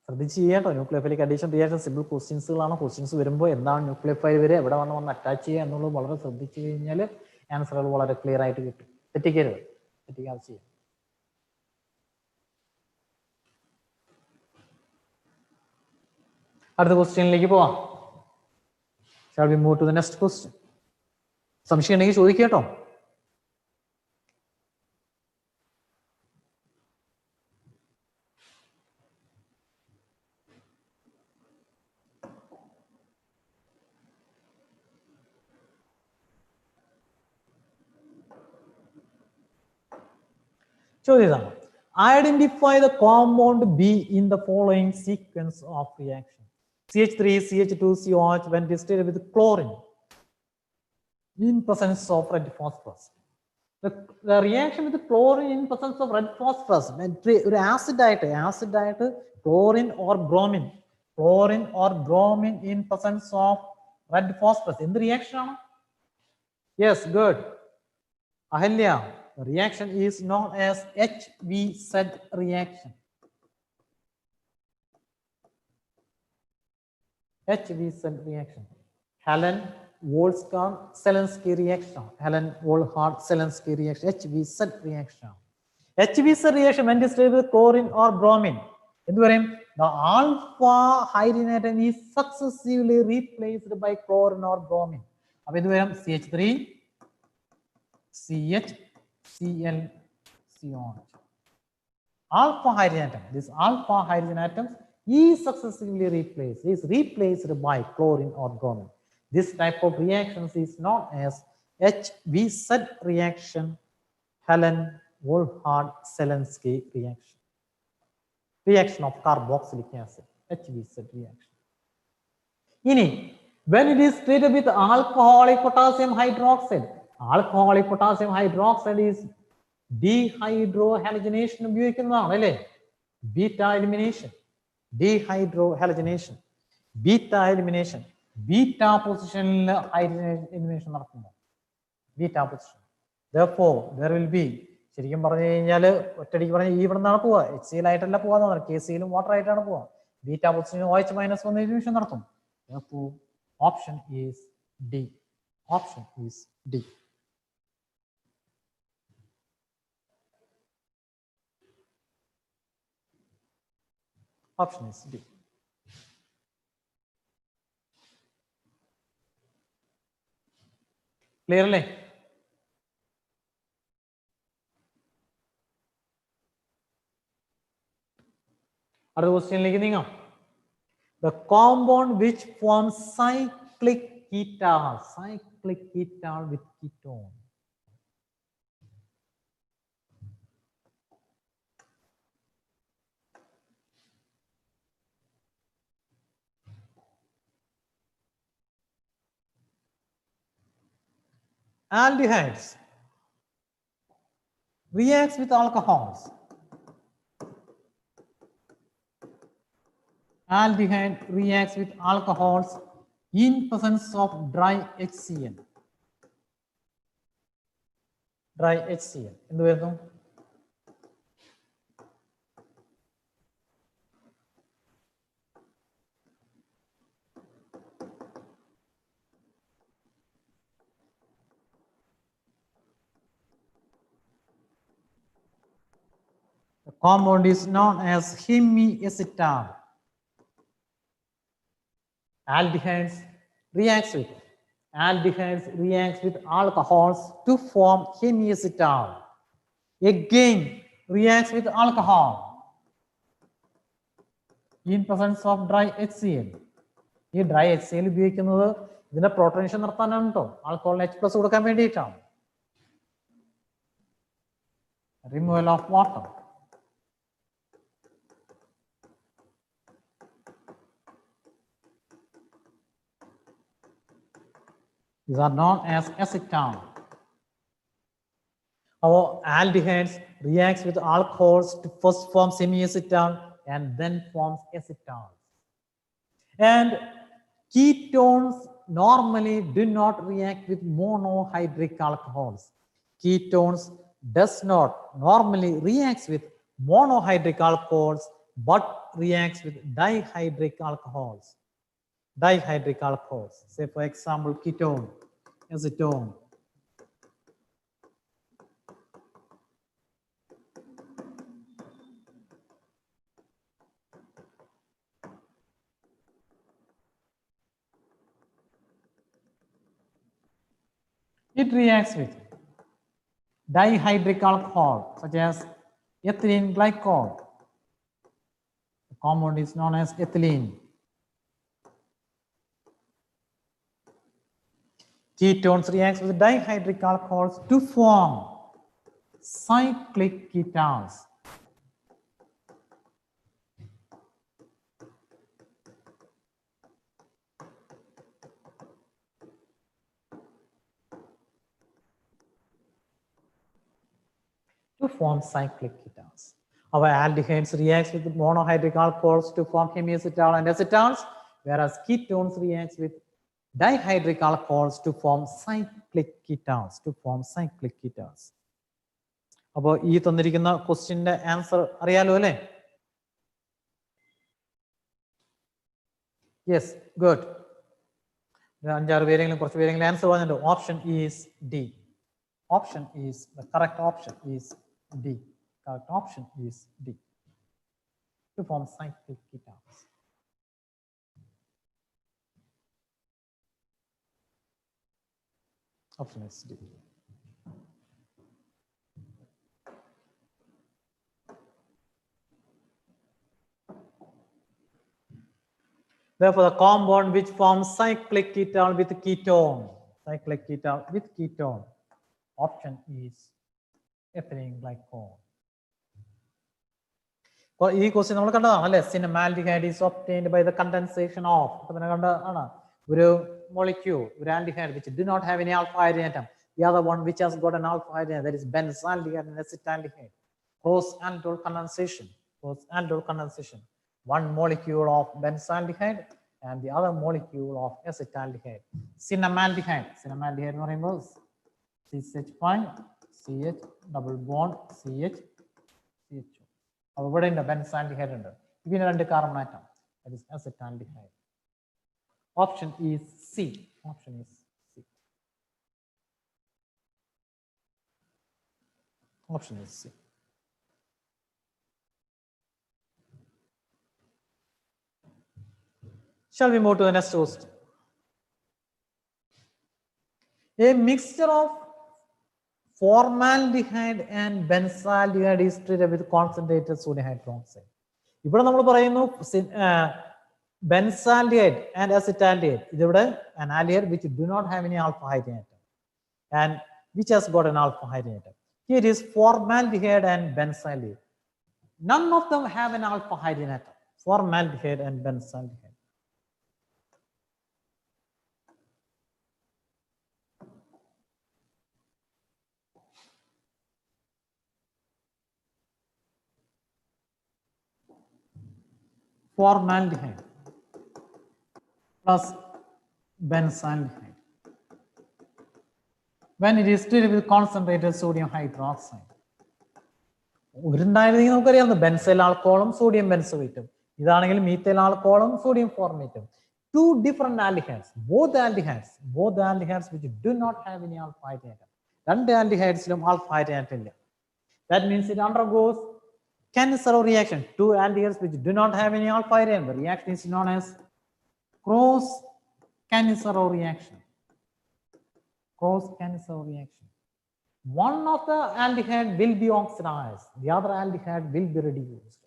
ശ്രദ്ധിച്ച് ചെയ്യാട്ടോ. ന്യൂക്ലിയോഫൈലിക് addition reaction simple ക്വസ്റ്റ്യൻസുകളാണ്. Questions വരുമ്പോൾ എന്താണ് nucleophile വരെ എവിടെ വന്ന് attach ചെയ്യുക എന്നുള്ളത് വളരെ ശ്രദ്ധിച്ചു കഴിഞ്ഞാൽ ആൻസറുകൾ വളരെ ക്ലിയർ ആയിട്ട് കിട്ടും. തെറ്റിക്കരുത്, തെറ്റിക്കാതെ ചെയ്യാം. അടുത്ത ക്വസ്റ്റ്യനിലേക്ക് പോവാം. Shall we move to the next question? സംശയം ഉണ്ടെങ്കിൽ ചോദിക്കുക കേട്ടോ. ചോദ്യം identify the compound be in the following sequence of reaction. CH3, CH2, COH when distilled with chlorine in presence of red phosphorus. The reaction with chlorine in presence of red phosphorus, ഒരു acid ആയിട്ട് chlorine or bromine in presence of red phosphorus. എന്ത് reaction ആണ്? Yes, good. Ahalya, the reaction is known as HVZ reaction. HVZ reaction. Helen-Wohlskar-Zelensky reaction. Helen-Wohlhard-Zelensky reaction. HVZ reaction. HVZ reaction when distilled with chlorine or bromine. The alpha hydrogen atom is successively replaced by chlorine or bromine. CH3, CH, Cl, COH. Alpha hydrogen atom. This alpha hydrogen atom is successively replaced by chlorine or bromine. This type of reactions is known as HVZ reaction, Helen-Wohlhard-Zelensky reaction. Reaction of carboxylic acid, HVZ reaction. When it is treated with alcoholic potassium hydroxide, alcoholic potassium hydroxide is dehydrohalogenation ഉപയോഗിക്കുന്നതാണ് അല്ലേ? Beta elimination, dehydrohalogenation, beta elimination, beta പൊസിഷനിൽ hydrogen elimination നടത്തുന്നു. Beta position. Therefore there will be, ശരിക്കും പറഞ്ഞു കഴിഞ്ഞാൽ ഒറ്റടിക്ക് പറഞ്ഞാൽ ഈ ഇവിടെ നിന്നാണ് പോവുക, HCl ആയിട്ടല്ല പോവാന്ന് പറഞ്ഞു, KCl വാട്ടർ ആയിട്ടാണ് പോവുക. ബീറ്റ പൊസിഷൻ OH മൈനസ് വന്ന് എലിമിനേഷൻ നടത്തും. Therefore option is D. Option is D. Option is D. Clear അല്ലേ? അടുത്ത ക്വസ്റ്റ്യനിലേക്ക് നീങ്ങാം. The compound which forms cyclic ketal with ketone. Aldehydes reacts with alcohols. Aldehyde reacts with alcohols in presence of dry HCl. Dry HCl. എന്ത് വരുന്നു? The compound is known as hemiacetal. Aldehydes reacts with alcohols to form hemiacetal. Again reacts with alcohol in presence of dry HCl. ഈ dry HCl ഉപയോഗിക്കുന്നത് ഇതിന്റെ protonation നടത്താനാണ് കേട്ടോ, ആൽക്കഹോളിന് H+ കൊടുക്കാൻ വേണ്ടിയിട്ടാണ്. Removal of water. These are known as acetone. Our aldehydes reacts with alcohols to first form semi-acetal and then forms acetal. And ketones normally do not react with monohydric alcohols. Ketones does not normally reacts with monohydric alcohols but reacts with dihydric alcohols. Dihydric alcohols, say for example ketone, acetone. It reacts with dihydric alcohol such as ethylene glycol. The compound is known as ethylene. Ketones reacts with dihydric alcohols to form cyclic ketones. To form cyclic ketones. Our aldehydes reacts with monohydric alcohols to form hemiacetal and acetals, whereas ketones reacts with dihydric alcohols to form cyclic ketones. അപ്പോൾ ഈ തന്നിരിക്കുന്ന ക്വസ്റ്റ്യന്റെ answer അറിയാലോ അല്ലേ? Yes, good. 5-6 പേരെങ്കിലും കുറച്ച് പേരെങ്കിലും answer പറഞ്ഞിട്ടുണ്ട്. Option is D. Option is the correct option is D. Correct option is D. To form cyclic ketones. Option is D. Therefore, the compound which forms cyclic ketone with ketone, option is ethylene glycol. അപ്പോൾ ഈ question നമ്മൾ കണ്ടതാണ് അല്ലേ? Cinnamaldehyde is obtained by the condensation of. അപ്പോൾ തന്നെ കണ്ടതാണ് ഒരു molecule, ഒരു aldehyde which do not have any alpha hydrogen atom. The other one which has got an alpha hydrogen, that is benzaldehyde and acetaldehyde. Cross aldol condensation. One molecule of benzaldehyde and the other molecule of acetaldehyde. Cinemaldehyde എന്ന് പറയുമ്പോൾ CH point, CH double bond, CH, CH. അപ്പോൾ ഇവിടെ ഉണ്ട് benzaldehyde ഉണ്ട്. ഇതിന് 2 carbon atom, that is acetaldehyde. Option is C. Option is C. Option is C. Shall we move to the next question? A mixture of formaldehyde and benzaldehyde is treated with concentrated sodium hydroxide. ഇവിടെ നമ്മൾ പറയുന്നു benzaldehyde and acetaldehyde. ഇതിവിടെ an aldehyde which do not have any alpha hydrogen atom and which has got an alpha hydrogen atom. Here is formaldehyde and benzaldehyde. None of them have an alpha hydrogen atom. Formaldehyde and benzaldehyde. Formaldehyde plus benzaldehyde when it is treated with concentrated sodium hydroxide. ഉണ്ടായിരുന്നെങ്കിൽ നമുക്കറിയാം benzyl ആൽക്കഹോളും sodium ബെൻസോയേറ്റും. ഇതാണെങ്കിൽ methyl ആൽക്കഹോളും sodium ഫോർമേറ്റും. Two different aldehydes, both aldehydes which do not have any alpha hydrogen atom. രണ്ട് aldehydes-ലും alpha hydrogen atom ഇല്ല. That means it undergoes Cannizzaro reaction. Two aldehydes which do not have any alpha hydrogen. The reaction is known as cross Cannizzaro reaction. One of the aldehyde will be oxidized, the other aldehyde will be reduced.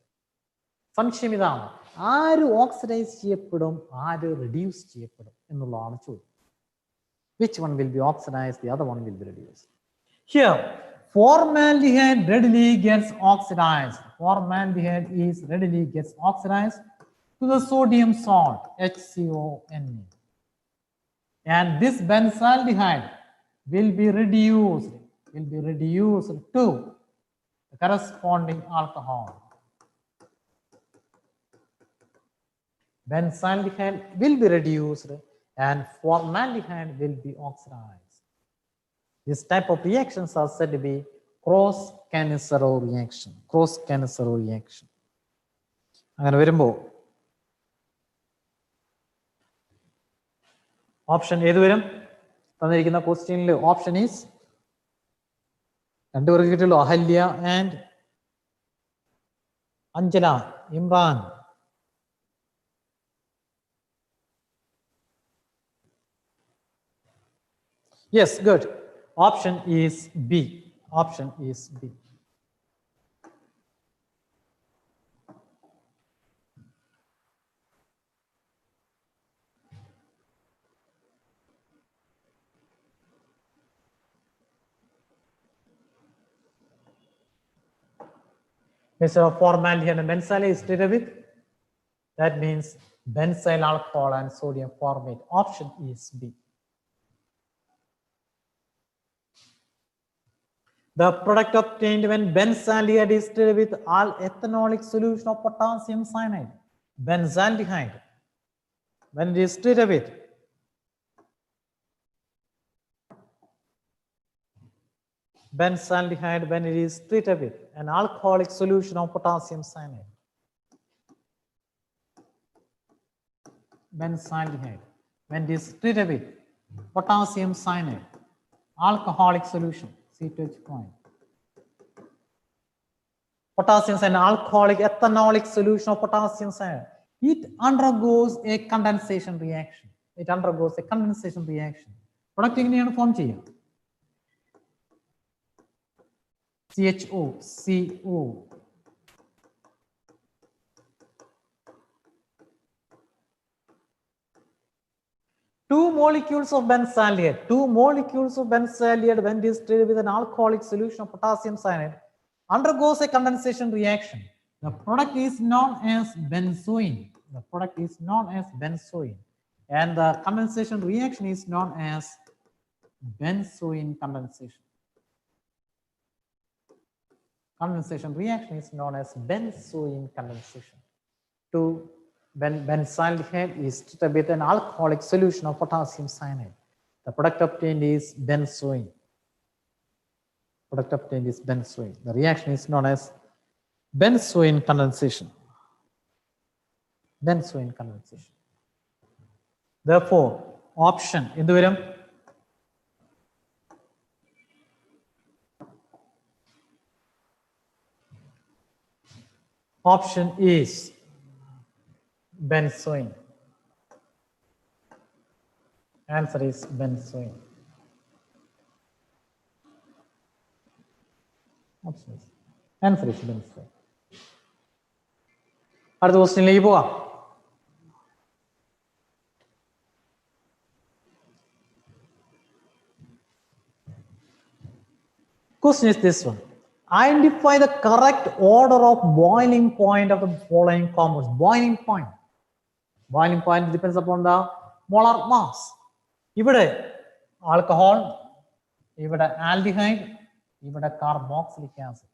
സംശയം ഇതാണ്, ആര് oxidise ചെയ്യപ്പെടും, ആര് reduce ചെയ്യപ്പെടും എന്നുള്ളതാണ് ചോദ്യം. Which one will be oxidized, the other one will be reduced. Here, formaldehyde readily gets oxidized. Formaldehyde is readily gets oxidized to the sodium salt HCONe. And this benzaldehyde will be reduced. will be reduced to the corresponding alcohol. Benzaldehyde will be reduced and formaldehyde will be oxidized. This type of reactions are said to be cross-Cannizzaro reaction. Cross-Cannizzaro reaction. അങ്ങനെ വരുമ്പോൾ option ഏത് വരും? തന്നിരിക്കുന്ന ക്വസ്റ്റ്യനിൽ option is രണ്ടുപേർക്ക് കിട്ടുള്ളൂ, Ahalya and Anjana. Imran. Yes, good. Option is B. Option is B. Instead of formaldehyde and benzyl is treated with, that means benzyl alcohol and sodium formate. Option is B. The product obtained when benzaldehyde is treated with ethanolic solution of potassium cyanide. Benzaldehyde, when it is treated with benzaldehyde, when it is treated with an alcoholic solution of potassium cyanide. Benzaldehyde, when it is treated with potassium cyanide, alcoholic solution. C2H point. Potassium cyanide, alcoholic ethanolic solution of potassium cyanide. It undergoes a condensation reaction. It undergoes a condensation reaction. Product എങ്ങനെയാണ് form ചെയ്യുക? CHO, CO. Two molecules of benzaldehyde, when it is treated with an alcoholic solution of potassium cyanide, undergoes a condensation reaction. The product is known as benzoin. The product is known as benzoin. And the condensation reaction is known as benzoin condensation. Condensation reaction is known as benzoin condensation. When benzaldehyde is treated with an alcoholic solution of potassium cyanide, the product obtained is benzoin. Product obtained is benzoin. The reaction is known as benzoin condensation. Benzoin condensation. Therefore, option എന്ത് വരും? Option is benzoin. Answer is benzoin. Option is. Answer is benzoin. അടുത്ത ക്വസ്റ്റ്യനിലേക്ക് പോകാം. Question is this one. Identify the correct order of boiling point of the following compounds. Boiling point. Boiling point depends upon the molar mass. ഇവിടെ alcohol, ഇവിടെ aldehyde, ഇവിടെ carboxylic acid.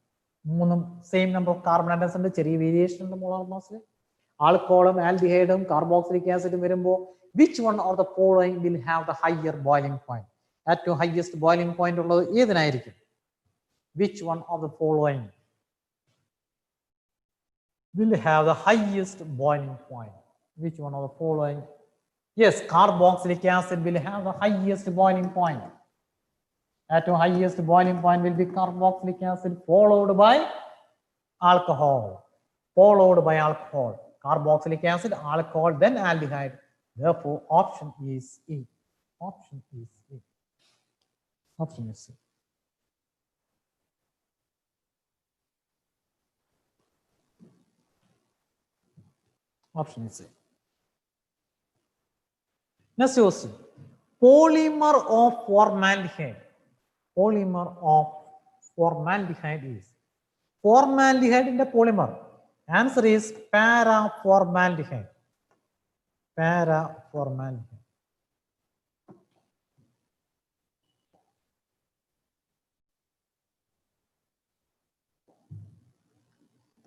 മൂന്നും same number of carbon atoms ഉണ്ട്, ചെറിയ variation ഉണ്ട് molar മാസിൽ. ആൽക്കഹോളും ആൽഡിഹൈഡും carboxylic ആസിഡും വരുമ്പോൾ which one of the following will have the higher boiling point? ഏറ്റവും ഹയസ്റ്റ് ബോയിലിംഗ് പോയിന്റ് ഉള്ളത് ഏതിനായിരിക്കും? Which one of the following will have the highest boiling point? Which one of the following? Yes, carboxylic acid will have the highest boiling point. At the highest boiling point will be carboxylic acid, followed by alcohol. Followed by alcohol. Carboxylic acid, alcohol, then aldehyde. Therefore, option is E. Option is E. Option is C. Option is A. Next question. Polymer of formaldehyde. Polymer of formaldehyde is. Formaldehyde in the polymer. Answer is paraformaldehyde. Paraformaldehyde. .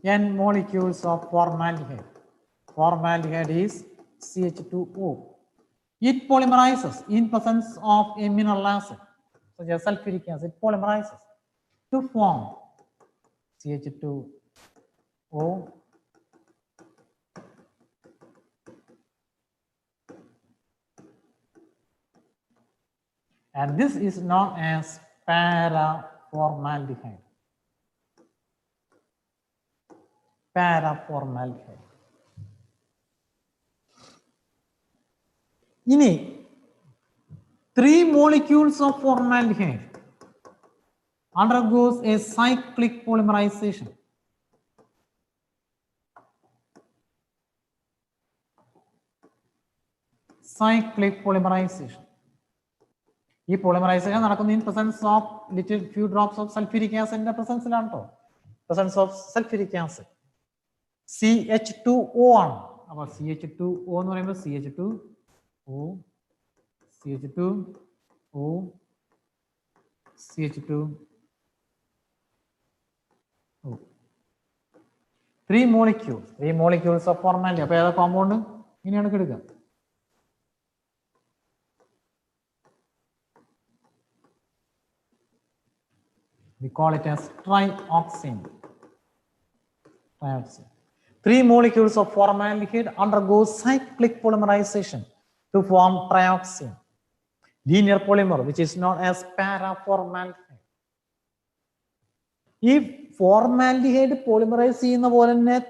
N molecules of formaldehyde. Formaldehyde is CH2O. It polymerizes in presence of a mineral acid, such as sulfuric acid. It polymerizes to form CH2O and this is known as paraformaldehyde. Paraformaldehyde. In 3 molecules of formaldehyde undergoes a cyclic polymerization. Cyclic polymerization. This polymerization happens in presence of little few drops of sulfuric acid in the presence of sulfuric acid. CH2O ആണ്. അപ്പോൾ CH2O എന്ന് പറയുമ്പോൾ CH2O CH2O CH2O 3 molecules of formaldehyde. അപ്പോൾ ഏതാ compound ഇങ്ങനെയാണ് എടുക്കുക. We call it as trioxane. 3 molecules of formaldehyde undergo cyclic polymerization to form trioxane, linear polymer, which is known as paraformaldehyde. If formaldehyde polymerizes in the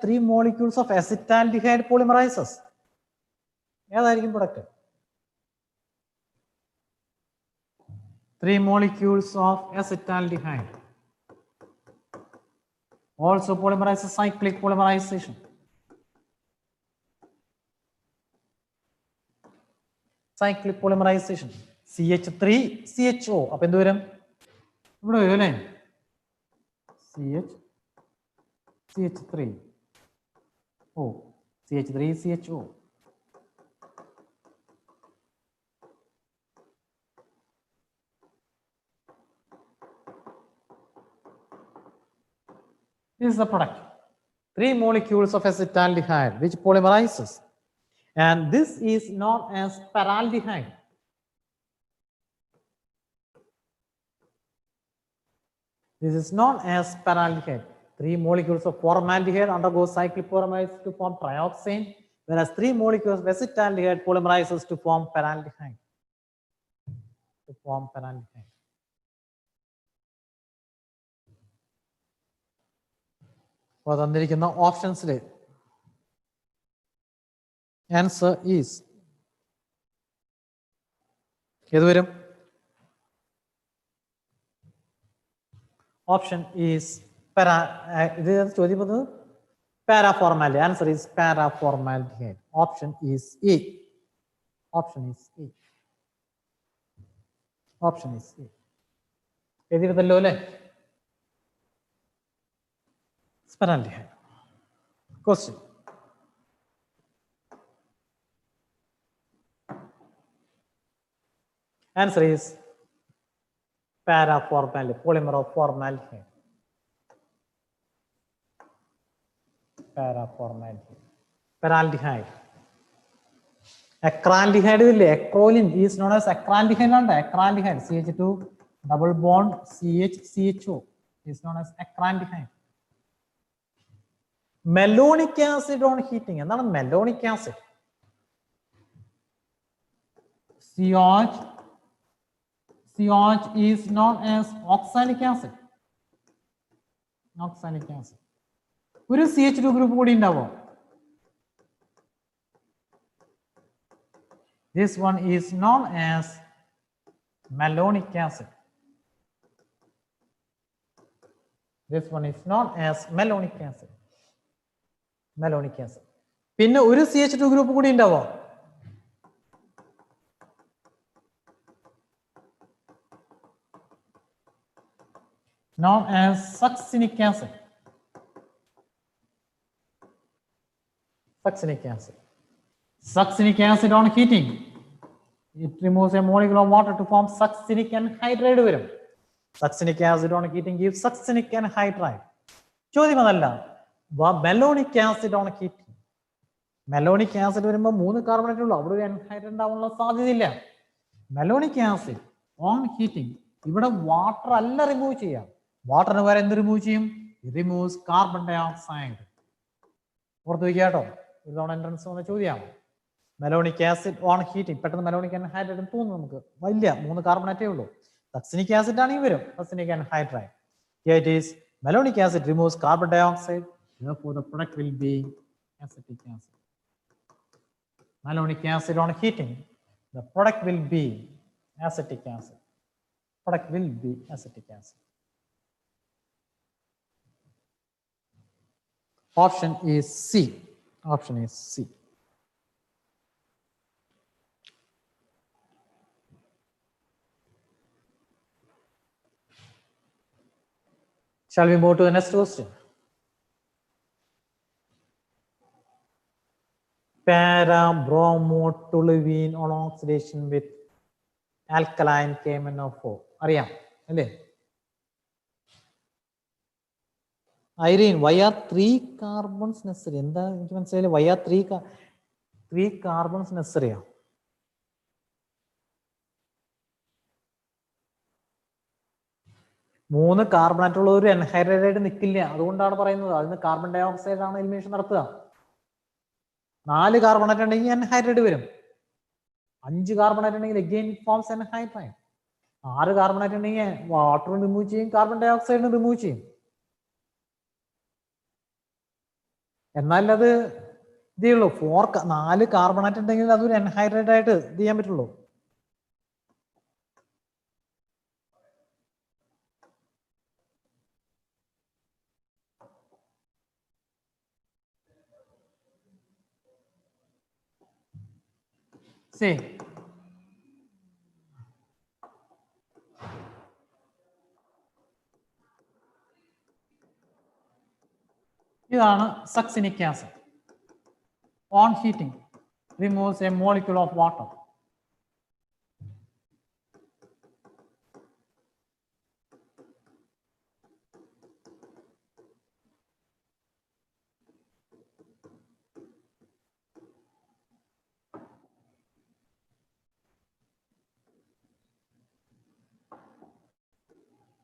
3 molecules of acetaldehyde polymerizes. ഏതായിരിക്കും product? 3 molecules of acetaldehyde also polymerizes cyclic polymerization. Cyclic polymerization. CH3CHO. അപ്പോൾ എന്ത് വരും? ഇവിടെ വരും അല്ലേ? CH3O CH3CHO. This is the product. 3 molecules of acetaldehyde which polymerizes, and this is known as paraldehyde. This is known as paraldehyde. 3 molecules of formaldehyde undergo cyclic polymerization to form trioxane, whereas 3 molecules of acetaldehyde polymerizes to form paraldehyde. അപ്പോൾ തന്നിരിക്കുന്ന ഓപ്ഷൻസിൽ answer is ഏത് വരും? Option is ഇത് ചോദ്യം വന്നത് paraformaldehyde. Answer is paraformaldehyde. Option is A. എഴുതിയിരുന്നല്ലോ അല്ലേ? Paraldehyde. Question. Answer is paraformaldehyde, polymer of formaldehyde. Paraldehyde. Acraldehyde is acrolein is known as acraldehyde. Acraldehyde, CH2 double bond CHCHO is known as acraldehyde. Malonic acid on heating. എന്താണ് malonic acid? COH is known as oxalic acid. ഒരു CH2 group കൂടി ഉണ്ടാവും. This one is known as malonic acid. പിന്നെ ഒരു CH2 group കൂടി ഉണ്ടാവും. Known as succinic acid. Succinic acid on heating, it removes a molecule of water to form succinic anhydride വരും. Succinic acid on heating gives succinic anhydride. ചോദ്യം അതല്ല, Malonic acid on heating. Malonic acid വരുമ്പോൾ 3 carbonate ഉള്ളൂ. അവിടെ ഒരു എൻഹൈഡ്രേറ്റ് ഉണ്ടാവാനുള്ള സാധ്യതയില്ല. Malonic acid on heating ഇവിടെ വാട്ടർ അല്ല റിമൂവ് ചെയ്യാം. വാട്ടറിന് വരെ എന്ത് റിമൂവ് ചെയ്യും? Removes carbon dioxide. ഓർത്ത് വയ്ക്കുക കേട്ടോ. ഒരു തവണ എൻട്രൻസ് വന്ന ചോദ്യമാണ്. Malonic acid on heating. പെട്ടെന്ന് മെലോണിക് അൻഹൈഡ്രേറ്റ് തോന്നുന്നു നമുക്ക്. വലിയ 3 കാർബണേറ്റേ ഉള്ളൂ. സക്സിനിക് ആസിഡ് ആണെങ്കിൽ വരും. Succinic anhydride. Here it is. Malonic acid removes carbon dioxide. Therefore, the product will be acetic acid. Malonic acid on heating. The product will be acetic acid. Product will be acetic acid. Option is C. Option is C. Shall we move to the next question? Para-bromotoluene on oxidation with alkaline KMnO4. അറിയാം അല്ലേ? Irene, why are 3 carbons necessary? എന്താ എനിക്ക് മനസ്സിലായില്ല. Why are 3 carbons necessary? 3 carbonate ഉള്ള ഒരു എൻഹൈഡ്രേറ്റ് ആയിട്ട് നിൽക്കില്ല. അതുകൊണ്ടാണ് പറയുന്നത് അതിന് കാർബൺ ഡൈ ഓക്സൈഡ് ആണ് എലിമിനേഷൻ നടത്തുക. 4 കാർബണേറ്റ് ഉണ്ടെങ്കിൽ എൻഹൈഡ്രേറ്റ് വരും. 5 കാർബണേറ്റ് ഉണ്ടെങ്കിൽ അഗെയിൻ ഫോംസ് എൻഹൈഡ്രൈഡ്. 6 കാർബണേറ്റ് ഉണ്ടെങ്കിൽ വാട്ടർ റിമൂവ് ചെയ്യും, കാർബൺ ഡൈ ഓക്സൈഡ് റിമൂവ് ചെയ്യും. എന്നാൽ അത് ഇതേ ഉള്ളൂ. 4 കാർബണേറ്റ് ഉണ്ടെങ്കിൽ അതൊരു എൻഹൈഡ്രേറ്റ് ആയിട്ട് ഇത് ചെയ്യാൻ പറ്റുള്ളൂ. See, ഇതാണ് succinic acid. On heating, removes a molecule of water.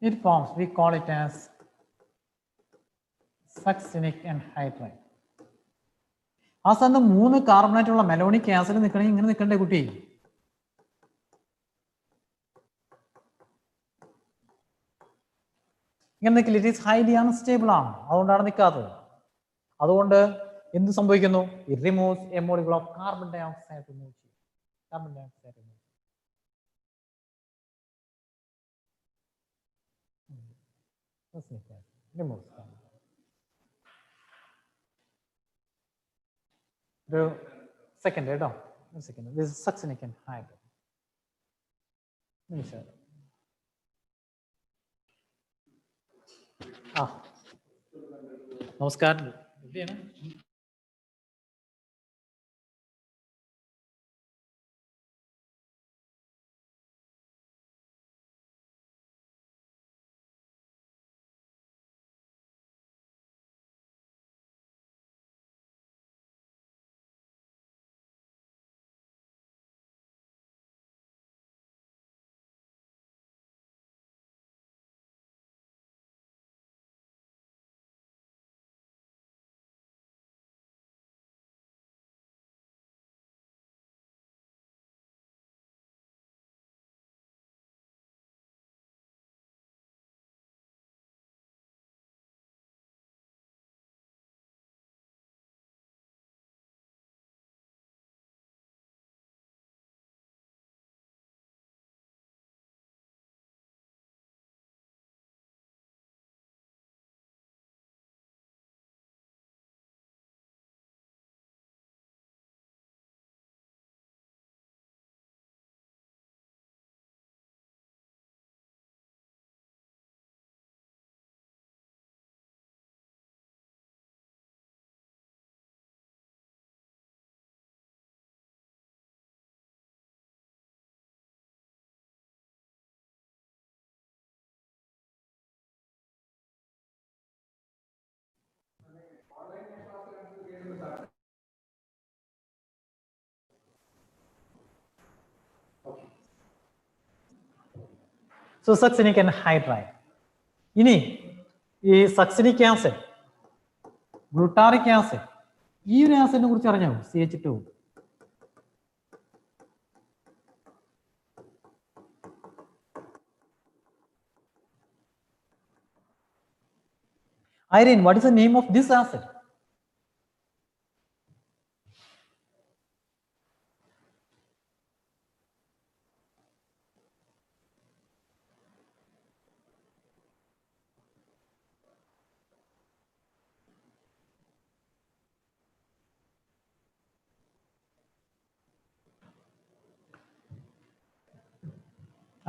It forms, we call it as succinic anhydride. ആ സ്ഥാനത്ത് 3 കാർബണേറ്റ് ഉള്ള മെലോണിക് ആസിഡ് നിൽക്കണമെങ്കിൽ ഇങ്ങനെ നിൽക്കണ്ടേ കുട്ടി? ഇങ്ങനെ നിൽക്കില്ല. ഇറ്റ് ഈസ് ഹൈലി അൺസ്റ്റേബിൾ ആണ്. അതുകൊണ്ടാണ് നിൽക്കാത്തത്. അതുകൊണ്ട് എന്ത് സംഭവിക്കുന്നു? It removes a molecule of carbon dioxide remove ചെയ്യും. Carbon dioxide remove. Removes ഒരു സെക്കൻഡ് കേട്ടോ. ഒരു second. This is succinic anhydride. നിമിഷം. നമസ്കാരം. So succinic anhydride. ഇനി ഈ സക്സിനിക് ആസിഡ്, ഗ്ലൂട്ടാറിക് ആസിഡ്, ഈ ഒരു ആസിഡിനെ കുറിച്ച് അറിഞ്ഞോ? CH2. Irene, what is the name of this acid?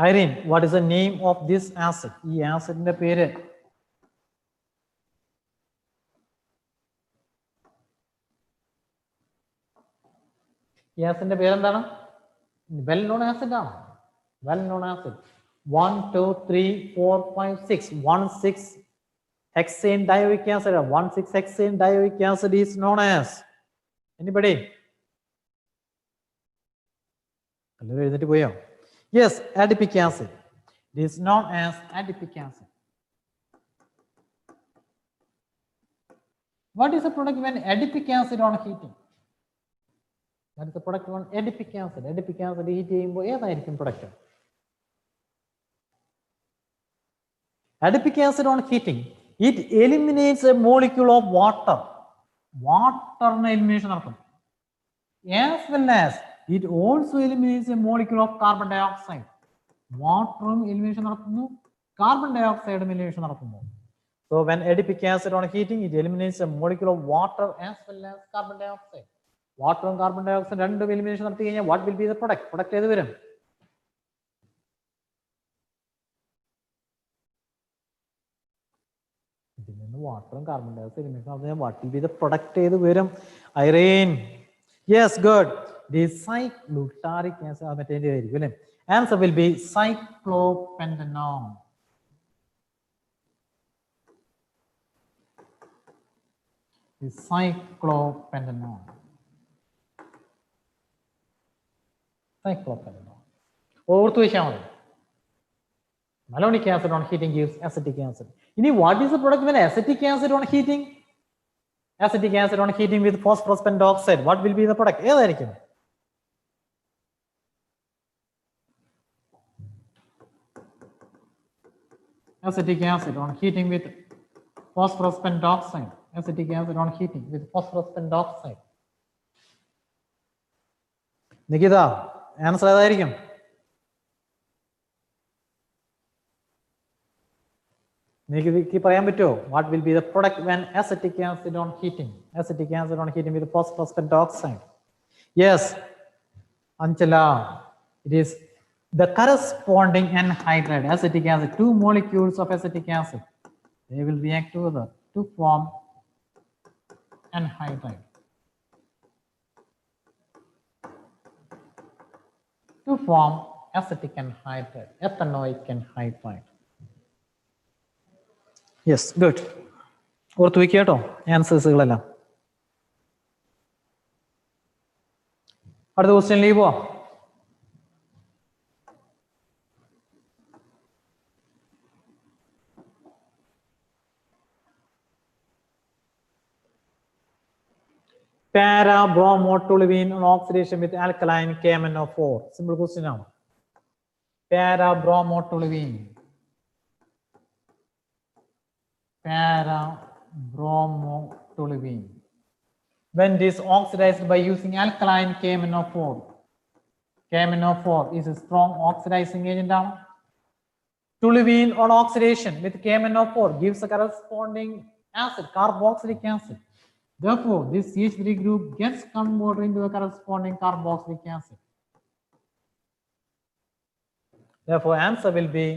Irene, what is the name of this acid? ഈ ആസിഡിന്റെ പേര്. ഈ ആസിഡിന്റെ പേരെന്താണ്? വെൽ നോൺ ആസിഡ് ആണ്. Well known acid. 1 2 3 4 5 6 16 hexane dioic acid. 16 hexane dioic acid is known as. Anybody? എല്ലാവരും എഴുന്നേറ്റ് പോയോ? Yes, adipic acid. It is known as adipic acid. What is the product when adipic acid on heating? What is the product on adipic acid? Adipic acid heat ചെയ്യുമ്പോൾ ഏതായിരിക്കും product? Adipic acid on heating, it eliminates a molecule of water. Water elimination നടത്തും. As well as it also eliminates a molecule of carbon dioxide. Water elimination നടത്തുന്നു, carbon dioxide elimination നടത്തുന്നു. So when adipic acid on heating, it eliminates a molecule of water as well as carbon dioxide. Water and carbon dioxide രണ്ടും elimination നടത്തി കഴിഞ്ഞാൽ what will be the product? Product ഏത് വരും? ഇതിൽ നിന്ന് water and carbon dioxide elimination നടത്തി കഴിഞ്ഞാൽ what will be the product ഏത് വരും? Irene. Yes, good. The cyclotaric acid മറ്റേതിന്റെ ആയിരിക്കും അല്ലേ? Answer will be cyclopentanone. The cyclopentanone. Cyclopentanone. ഓർത്തു വെച്ചാൽ മതി. Malonic acid on heating gives acetic acid. ഇനി what is the product when acetic acid on heating? Acetic acid on heating with phosphorus pentoxide. What will be the product? ഏതായിരിക്കും? Acetic acid on heating with phosphorus pentoxide. Acetic acid on heating with phosphorus pentoxide. Nikita, answer ഏതായിരിക്കും? നിങ്ങൾക്ക് പറയാൻ പറ്റുമോ? What will be the product when acetic acid on heating? Acetic acid on heating with phosphorus pentoxide. Yes, Anjala, it is the corresponding anhydride. Acetic acid, two molecules of acetic acid, they will react together to form anhydride. To form acetic anhydride, ethanoic anhydride. Yes, good. ഓർത്ത് വയ്ക്കുക കേട്ടോ ആൻസേഴ്സുകളെല്ലാം. അടുത്ത ക്വസ്റ്റ്യനിലേക്ക് പോവാം. Para-bromotoluene on oxidation with alkaline KMnO4. Simple question now. Para-bromotoluene. Para-bromotoluene. When it is oxidized by using alkaline KMnO4. KMnO4 is a strong oxidizing agent. Toluene on oxidation with KMnO4 gives a corresponding acid, carboxylic acid. Therefore, this CH3 group gets converted into a corresponding carboxylic acid. Therefore, answer will be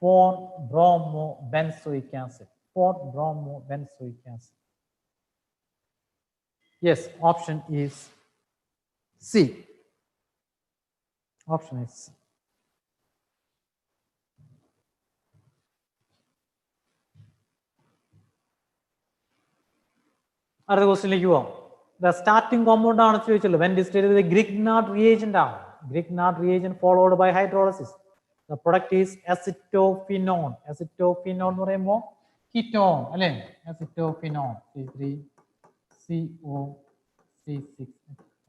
4-bromobenzoic acid. 4-bromobenzoic acid. Yes, option is C. Option is C. അടുത്ത ക്വസ്റ്റ്യനിലേക്ക് പോവാം. The starting compound ആണ് ചോദിച്ചുള്ളത്. When distilled with a Grignard reagent ആണ്. Grignard reagent followed by hydrolysis. The product is acetophenone. Acetophenone എന്ന് പറയുമ്പോൾ ketone അല്ലേ? Acetophenone C3CO C6H5.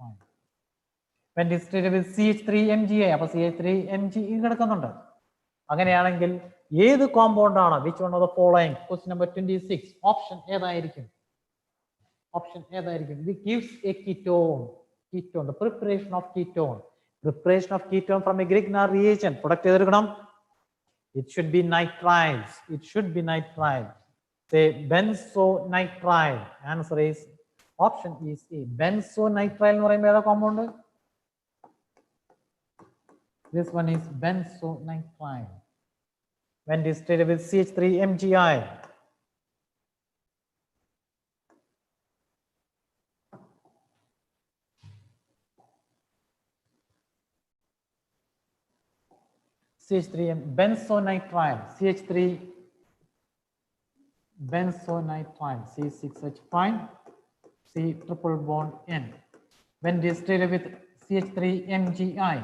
When distilled with CH3MgA, അപ്പോൾ CH3MgE കിടക്കുന്നുണ്ട്. അങ്ങനെയാണെങ്കിൽ ഏത് കോമ്പൗണ്ട് ആണ്? Which one of the following? Question number 26. Option ഏതായിരിക്കും? Option ഏതായിരിക്കും? It gives a ketone. Ketone, the preparation of ketone. Preparation of ketone from a Grignard reagent. Product ഏതെടുക്കണം? It should be nitriles. It should be nitrile. Say benzonitrile. Answer is option is A. Benzonitrile എന്ന് പറയുമ്പോൾ ഏതാ compound? This one is benzonitrile. When distilled with CH3MgI. CH3M benzonitrile, CH3 benzonitrile, C6H5, C triple bond N. When distilled with CH3MgI,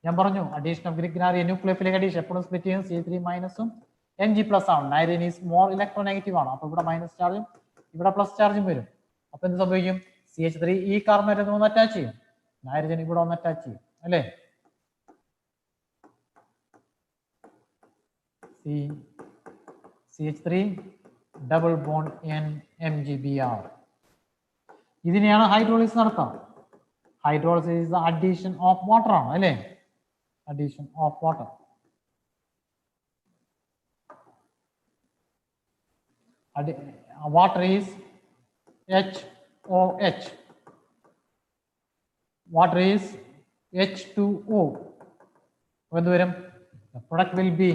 ഞാൻ പറഞ്ഞു addition of Grignard nucleophilic addition എപ്പോഴും split ചെയ്യും C3 മൈനസും Mg plus ആണ്. Nitrogen is more electronegative ആണ്. അപ്പോൾ ഇവിടെ minus ചാർജും ഇവിടെ പ്ലസ് ചാർജും വരും. അപ്പോൾ എന്ത് സംഭവിക്കും? CH3 ഈ കാർബണേറ്റ് ഒന്ന് അറ്റാച്ച് ചെയ്യും, നൈട്രജൻ ഇവിടെ ഒന്ന് അറ്റാച്ച് ചെയ്യും അല്ലേ? CH3 double bond N MgBr. ഇതിനെയാണ് ഹൈഡ്രോളിസിസ് നടത്താം. Hydrolysis is the addition of water ആണ് അല്ലേ? Addition of water. Water is HOH. Water is H2O. When the product will be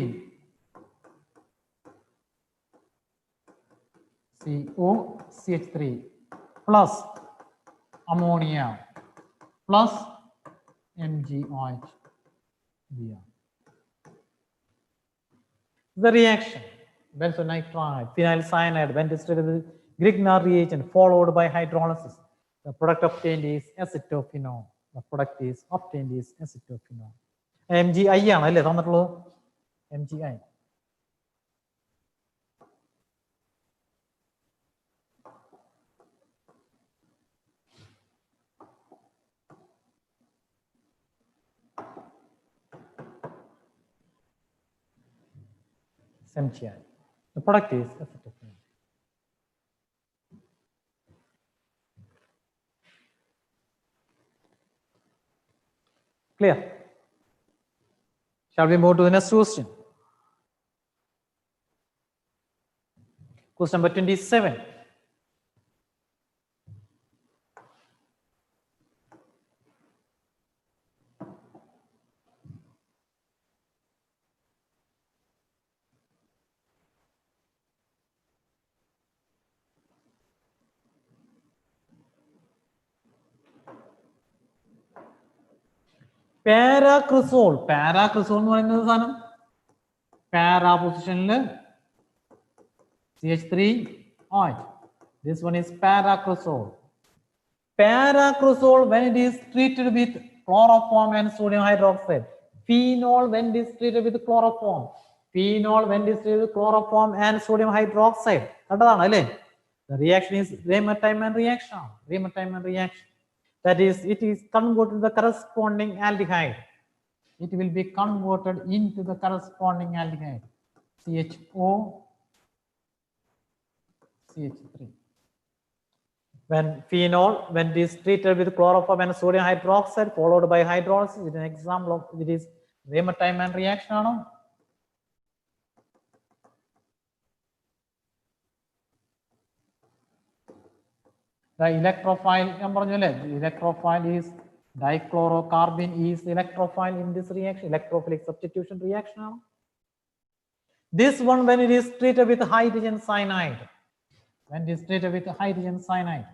COCH3 plus ammonia plus MgOH. The reaction benzonitrile, phenyl cyanide, when distilled with Grignard reagent followed by hydrolysis, the product obtained is acetophenone. The product is obtained is acetophenone. MgI ആണ് അല്ലേ തന്നിട്ടുള്ളത്? MgI. MgI. The product is acetophenone. Clear? Shall we move to the next question? Question number 27. പാരാക്രിസോൾ. പാരാക്രിസോൾ എന്ന് പറയുന്നത് സാധനം para പൊസിഷനിൽ CH3OH. This one is paracrosol. Paracrosol when it is treated with chloroform and sodium hydroxide. Phenol when it is treated with chloroform. Phenol when it is treated with chloroform and sodium hydroxide. കണ്ടതാണ് അല്ലേ? The reaction is Raymond-Tyman reaction. Raymond-Tyman reaction. That is, it is converted to the corresponding aldehyde. It will be converted into the corresponding aldehyde. CHO, CH3. When phenol, when it is treated with chloroform and sodium hydroxide followed by hydrolysis, it is an example of it is Raymond-Tyman reaction. The electrophile, electrophile is dichlorocarbon is electrophile in this reaction, electrophilic substitution reaction. This one when it is treated with hydrogen cyanide, when it is treated with hydrogen cyanide,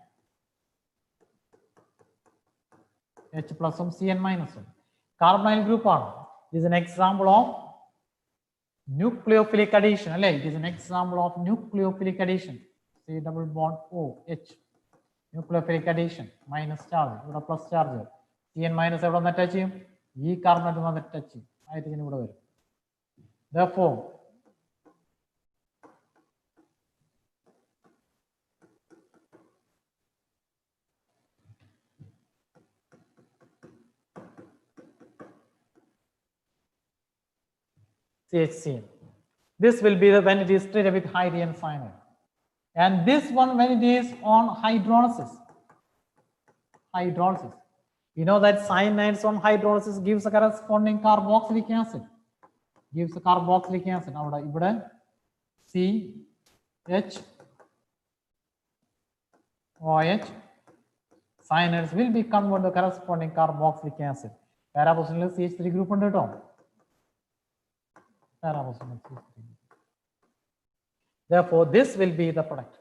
H plus Cn minus. Carbonyl group is an example of nucleophilic addition. It is an example of nucleophilic addition. C double bond OH. Nucleophilic addition, minus charge, plus charge. Cn minus ever on the touch him, E carbon on the touch hydrogen would over. Therefore, CHCN. This will be the when it is treated with hydrogen cyanide. And this one when it is on hydrolysis. Hydrolysis. You know that cyanides on hydrolysis gives a corresponding carboxylic acid. Gives a carboxylic acid. Now, CHOH. Cyanides will be converted to corresponding carboxylic acid. Parapositional CH3 group under top. Parapositional CH3. Therefore, this will be the product.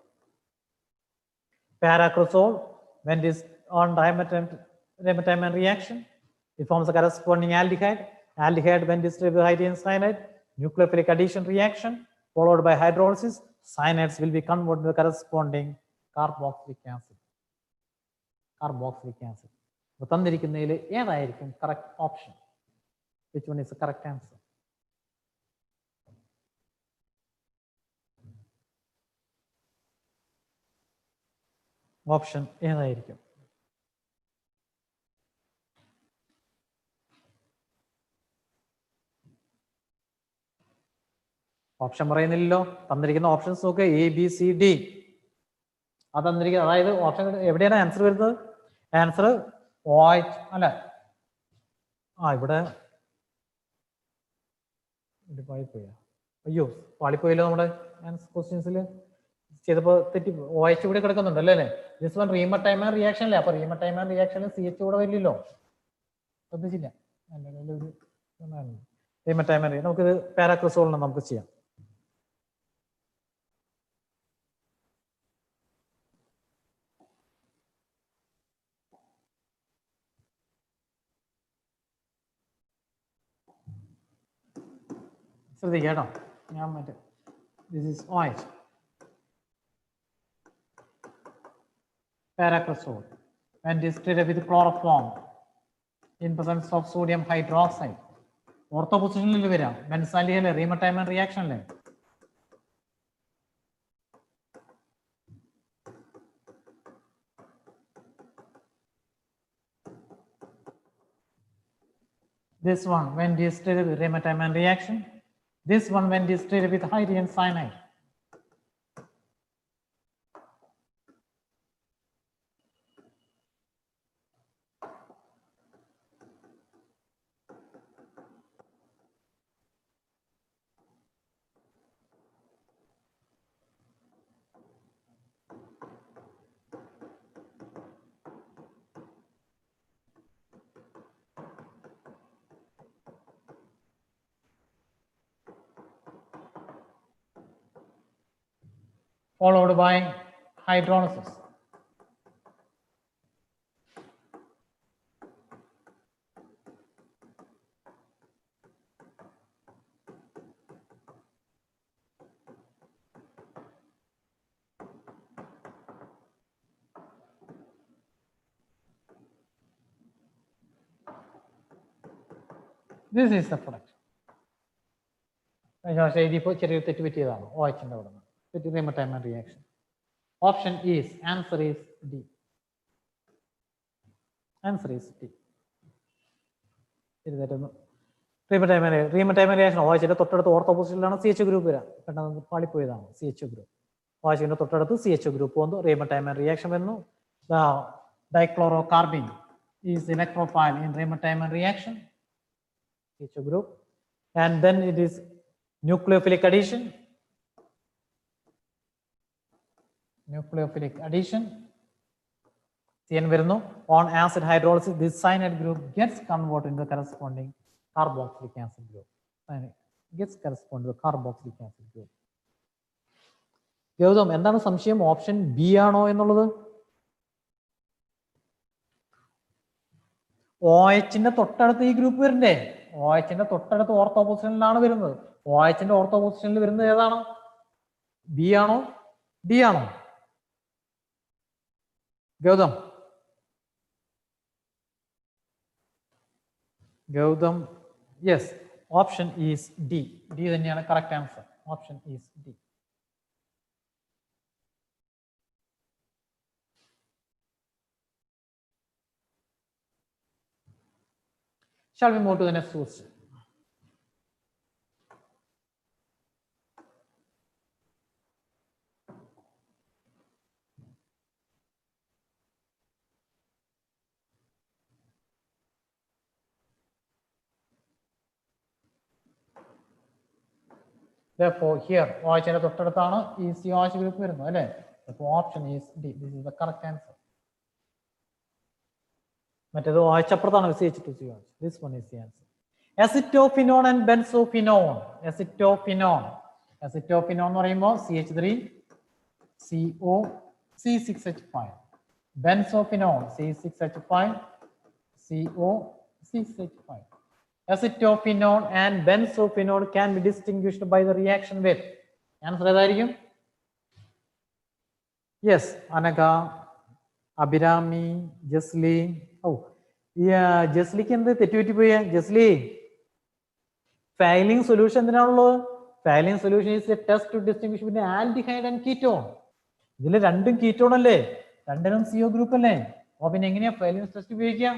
Paracrosol, when it is on dimethylamine reaction, it forms a corresponding aldehyde. Aldehyde, when disturbed with hydrogen cyanide, nucleophilic addition reaction, followed by hydrolysis, cyanides will be converted to the corresponding carboxylic acid. Carboxylic acid. So, correct option. Which one is the correct answer? Option ഏതായിരിക്കും? Option പറയുന്നില്ലല്ലോ. തന്നിരിക്കുന്ന options നോക്കുക, A B C D. അത് തന്നിരിക്കുന്നത്, അതായത് option എവിടെയാണ് answer വരുന്നത്? Answer അല്ല, ഇവിടെ പാളിപ്പോയ, അയ്യോ പാളിപ്പോയല്ലോ. നമ്മുടെ ആൻസർ ക്വസ്റ്റ്യൻസിൽ ചെയ്തപ്പോൾ തെറ്റി. OH ഇവിടെ കിടക്കുന്നുണ്ട് അല്ലേ? ദിസ് വൺ റീമറ്റൈമൻ റിയാക്ഷൻ അല്ലേ? അപ്പൊ റീമറ്റൈമൻ റിയാക്ഷനിൽ CH കൂടെ വരില്ലല്ലോ. ശ്രദ്ധിച്ചില്ല. റീമറ്റൈമൻ നമുക്കിത് പാരാക്രിസോളിന് നമുക്ക് ചെയ്യാം. ശ്രദ്ധിക്കുക കേട്ടോ. ഞാൻ മറ്റേ this is OH. Paracrosol, when treated with chloroform in presence of sodium hydroxide. Ortho position വരാം. ബെൻസാലിയല്ലേ, റീമറ്റൈമൻ റിയാക്ഷൻ അല്ലേ? This one when treated with rheumatoid reaction. This one when treated with hydrogen cyanide. Followed by hydrolysis. This is the product. ചെറിയ തെറ്റ് പറ്റിയതാണ്. OH-ന്റെ അവിടെ നിന്ന് rheumatoid reaction. Option is, answer is D. Answer is D. Reimer Tiemann reaction OH-ന്റെ തൊട്ടടുത്ത് ortho പൊസിഷനിലാണ് CH group വരാം. പെട്ടെന്ന് പാളിപ്പോയതാണ് CH group. OH-ന്റെ തൊട്ടടുത്ത് CH ഗ്രൂപ്പ് വന്നു, റീമറ്റൈമൻ റിയാക്ഷൻ വന്നു. Dichlorocarbene is electrophile in rheumatoid reaction, CH group, and then it is nucleophilic addition. Nucleophilic addition. CN വരുന്നു. On acid hydrolysis, this cyanide group gets converted into the corresponding carboxylic acid group. Gets corresponding to the carboxylic acid group. Gautham, എന്താണ് സംശയം? Option B ആണോ എന്നുള്ളത്? OH-ന്റെ തൊട്ടടുത്ത് ഈ group വരണ്ടേ? OH-ന്റെ തൊട്ടടുത്ത് ortho പൊസിഷനിലാണ് വരുന്നത്. OH-ന്റെ ഓർത്തോ പൊസിഷനിൽ വരുന്നത് ഏതാണ്? ബി ആണോ ഡി ആണോ? Gautham, yes, Option is D. D തന്നെയാണ് correct answer. Option is D. Shall we move to the next question? Therefore, here OH തൊട്ടടുത്താണ് ഈ COH ഗ്രൂപ്പ് വരുന്നത് അല്ലേ? Therefore, option is D. This is the correct answer. മറ്റേത് OH അപ്പുറത്താണ് CH2COH. This one is the answer. Acetophenone and benzophenone. Acetophenone എന്ന് പറയുമ്പോൾ CH3 CO C6H5. Benzophenone C6H5 CO C6H5. Acetophenone and benzophenone can be distinguished by the reaction with. Answer ഏതായിരിക്കും? Yes, Anaga, Abirami, Jesli. Oh, yeah, Jesli can the തെറ്റുപറ്റി Jesli. Failing solution എന്തിനാണുള്ളൂ? Failing solution is a test to distinguish between aldehyde and ketone. ഇതിൽ രണ്ടും ketone അല്ലേ? രണ്ടിനും CO group അല്ലേ? അപ്പോൾ പിന്നെ എങ്ങനെയാ ഫൈലിംഗ് ടെസ്റ്റ് ഉപയോഗിക്കുക?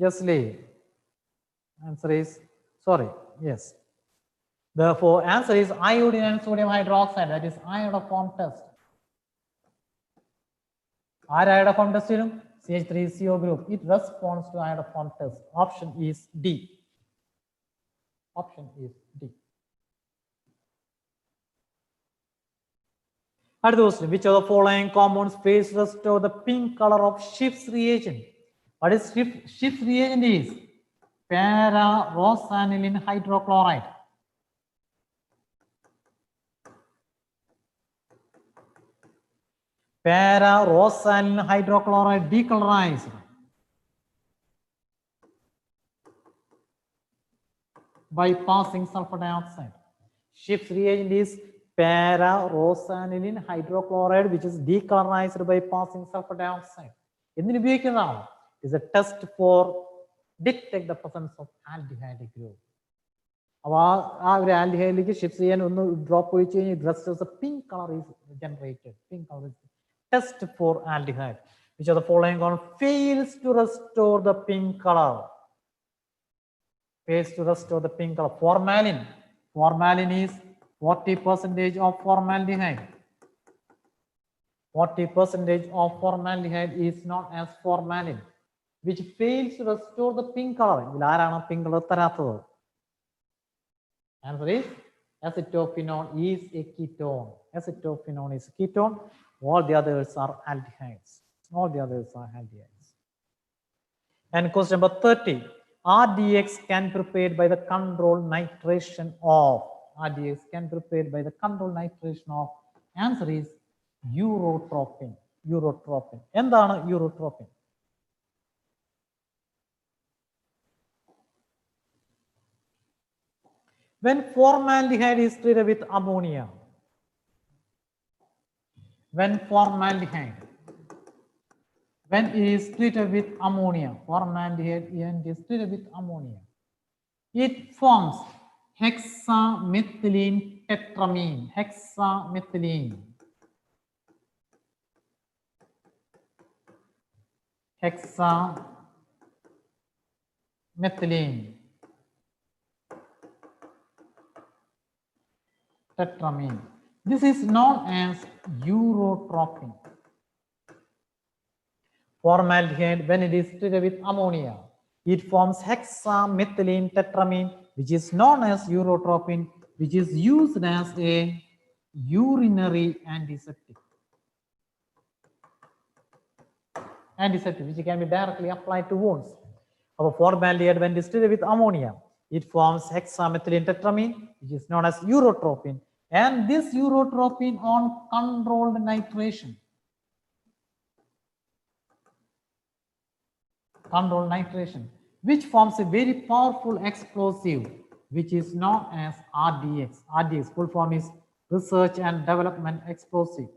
Justly. Answer is sorry. Yes. Therefore, answer is iodine and sodium hydroxide. That is iodoform test. Iodoform test CH3CO group. It responds to iodoform test. Option is D. Option is D. Which of the following compounds fails to restore the pink color of Schiff's reagent? What is Schiff's reagent is? Para-rosanilin hydrochloride. Para-rosanilin hydrochloride decolorized by passing sulfur dioxide. Schiff's reagent is para-rosanilin hydrochloride, which is decolorized by passing sulfur dioxide. എന്തിനു ഉപയോഗിക്കുന്നതാണ്? Is a test for detect the presence of aldehyde group. അപ്പോൾ ആ ഒരു ആൽഡിഹൈഡിലേക്ക് shift ചെയ്യാൻ ഒന്ന് drop ഒഴിച്ച് കഴിഞ്ഞാൽ dress pink colour is generated. Pink colour is test for aldehyde. Which of the following fails to restore the pink color? Fails to restore the pink color. Formalin. Formalin is 40% of formaldehyde. 40% of formaldehyde is known as formalin, which fails to restore the pink color. ഇതിൽ ആരാണ് pink color തരാത്തത്? Answer is acetophenone is a ketone. Acetophenone is a ketone. All the others are aldehydes. All the others are aldehydes. And question number 30. RDX can be prepared by the controlled nitration of. RDX can be prepared by the controlled nitration of. Answer is urotropin. Urotropin. എന്താണ് urotropin? When formaldehyde is treated with ammonia, when it is treated with ammonia, formaldehyde is treated with ammonia, it forms hexamethylene tetramine. Hexamethylene tetramine. This is known as urotropin. Formaldehyde, when it is treated with ammonia, it forms hexamethylene tetramine, which is known as urotropin, which is used as a urinary antiseptic. Which can be directly applied to wounds. Our formaldehyde, when it is treated with ammonia, it forms hexamethylene tetramine, which is known as urotropin, and this urotropin on controlled nitration. Controlled nitration, which forms a very powerful explosive, which is known as RDX. RDX full form is Research and Development Explosive.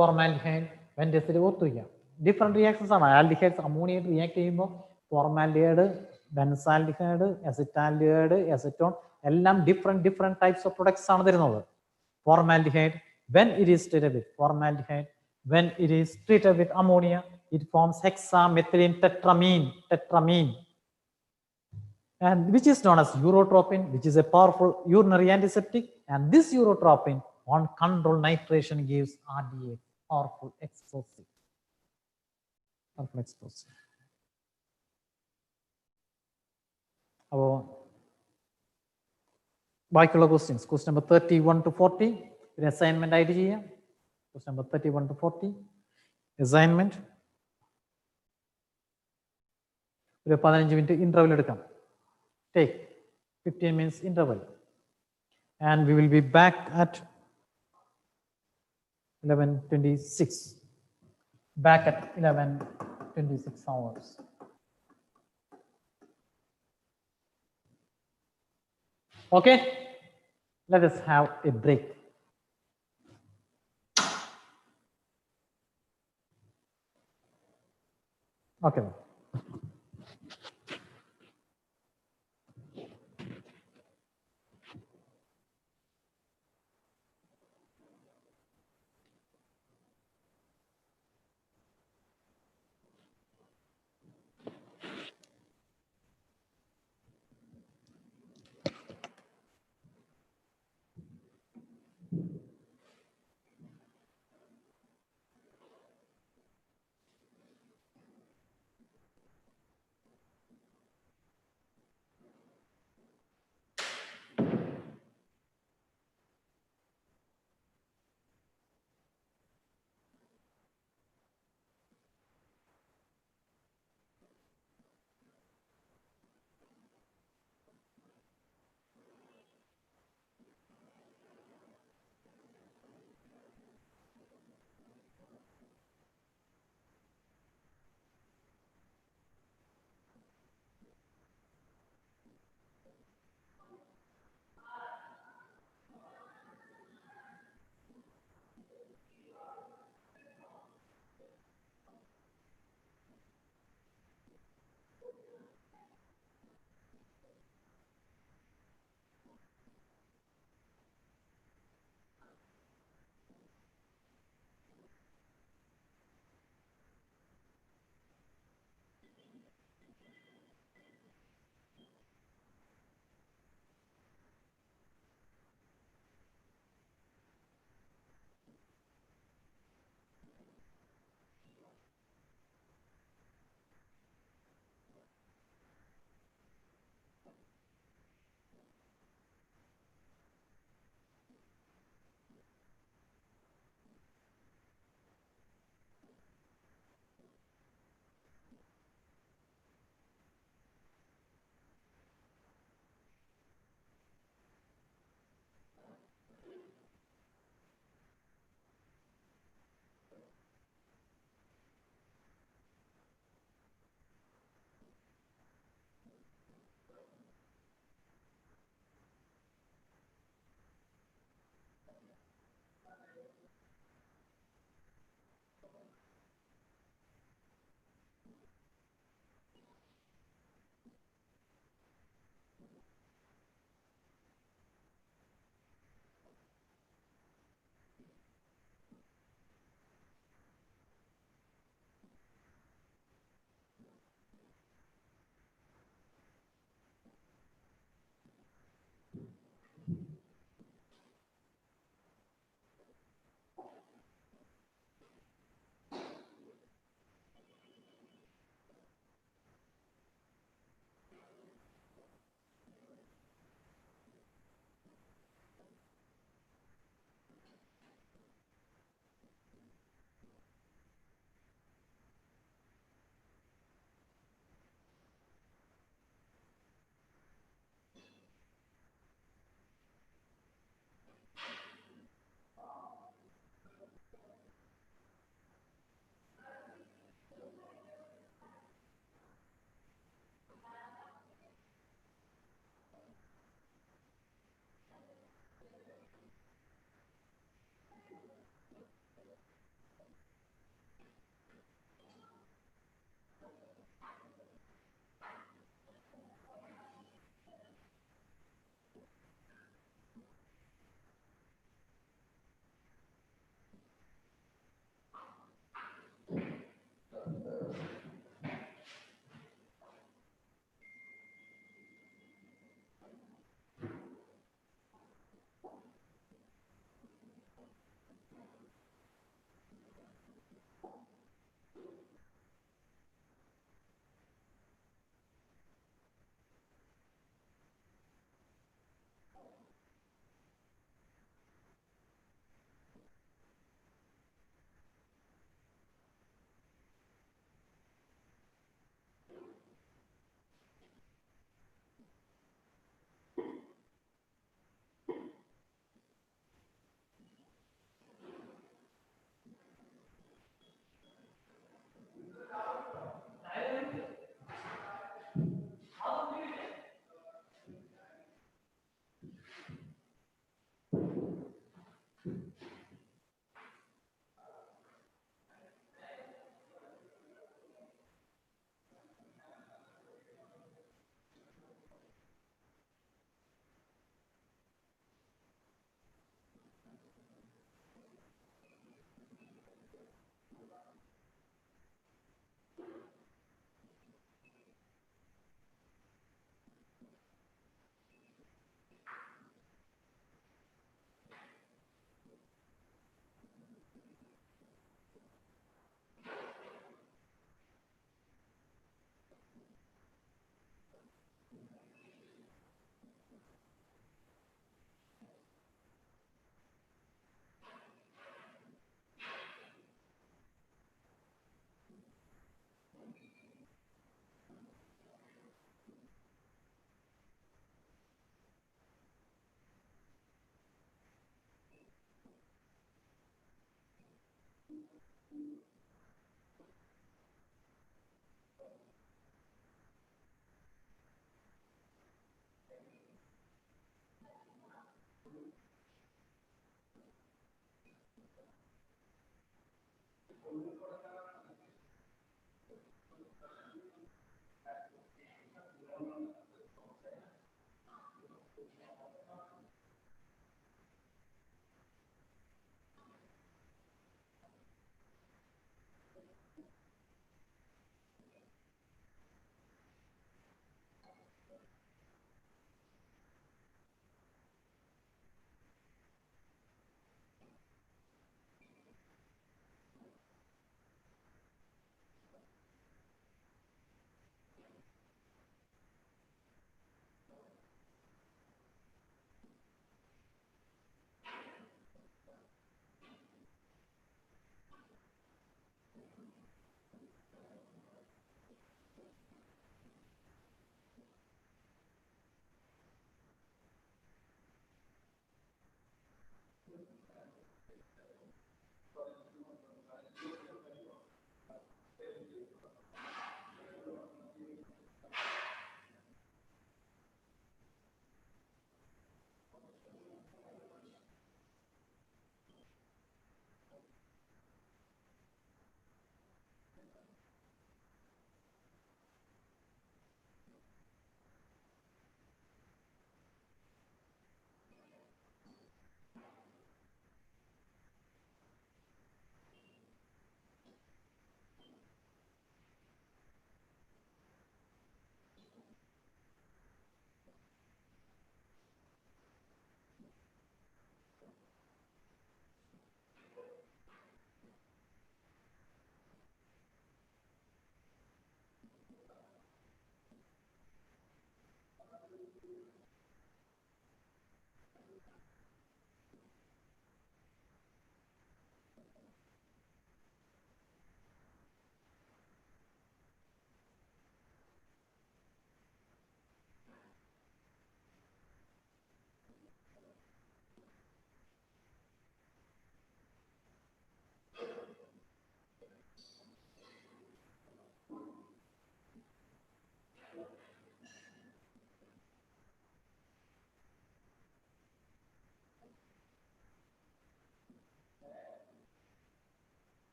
formaldehyde, when does it ഓർത്തിരിക്കാം. Different reactions ആണ്. Aldehydes അമോണിയായിട്ട് react ചെയ്യുമ്പോൾ formaldehyde, benzaldehyde, acetaldehyde, acetone എല്ലാം different types of products ആണ് തരുന്നത്. Formaldehyde, when it is treated with formaldehyde, when it is treated with ammonia, it forms hexamethylene tetramine, and which is known as urotropin, which is a powerful urinary antiseptic. And this urotropin on controlled nitration gives RDA, powerful explosive. ബാക്കിയുള്ള questions, question number 31 to 40 ഒരു assignment ആയിട്ട് ചെയ്യാം. Question number 31 to 40 assignment. ഒരു 15 minute interval എടുക്കാം. Take 15 minutes interval and we will be back at 11:26. Back at 11:26 hours. Okay, let us have a break. Okay.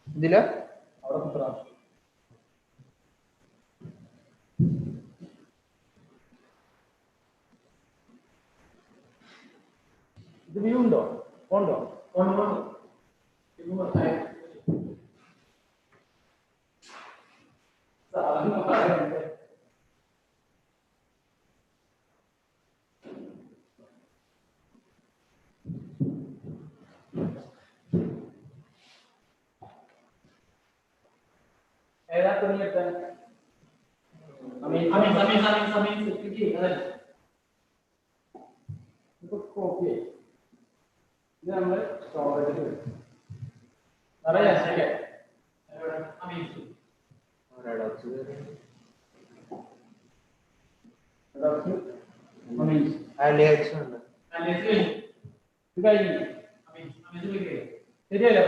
ഇതില് ഇത് view ഉണ്ടോ? ഉണ്ടോ? ഏതാ തുണിയിട്ട് കോപ്പി ഇത് നമ്മൾ സ്റ്റോറേജിൽ ശരിയല്ലേ?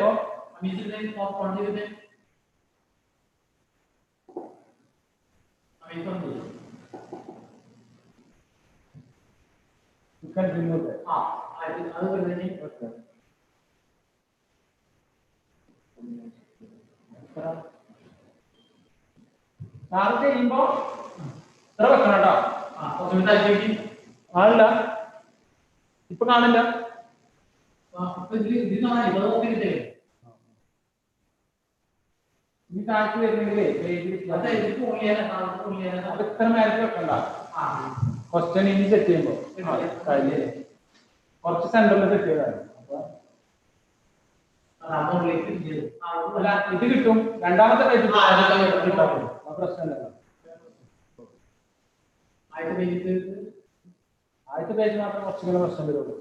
ചാർജ് ചെയ്യുമ്പോ ഇത്ര വെക്കണം കേട്ടോ. ആളില്ല, ഇപ്പൊ കാണില്ല. ഈ കാറ്റ് വരുന്നെങ്കിലേ ഇത്ര നേരത്തെ വെക്കണ്ട. ക്വസ്റ്റ്യൻ ഇനി സെറ്റ് ചെയ്യുമ്പോ കുറച്ച് സെന്ററിൽ സെറ്റ് ചെയ്താണ്. അല്ല, ഇത് കിട്ടും. രണ്ടാമത്തെ പേജ് പ്രശ്നമില്ല. ആദ്യത്തെ പേജ് മാത്രം കുറച്ചിങ്ങനെ പ്രശ്നം വരുള്ളൂ.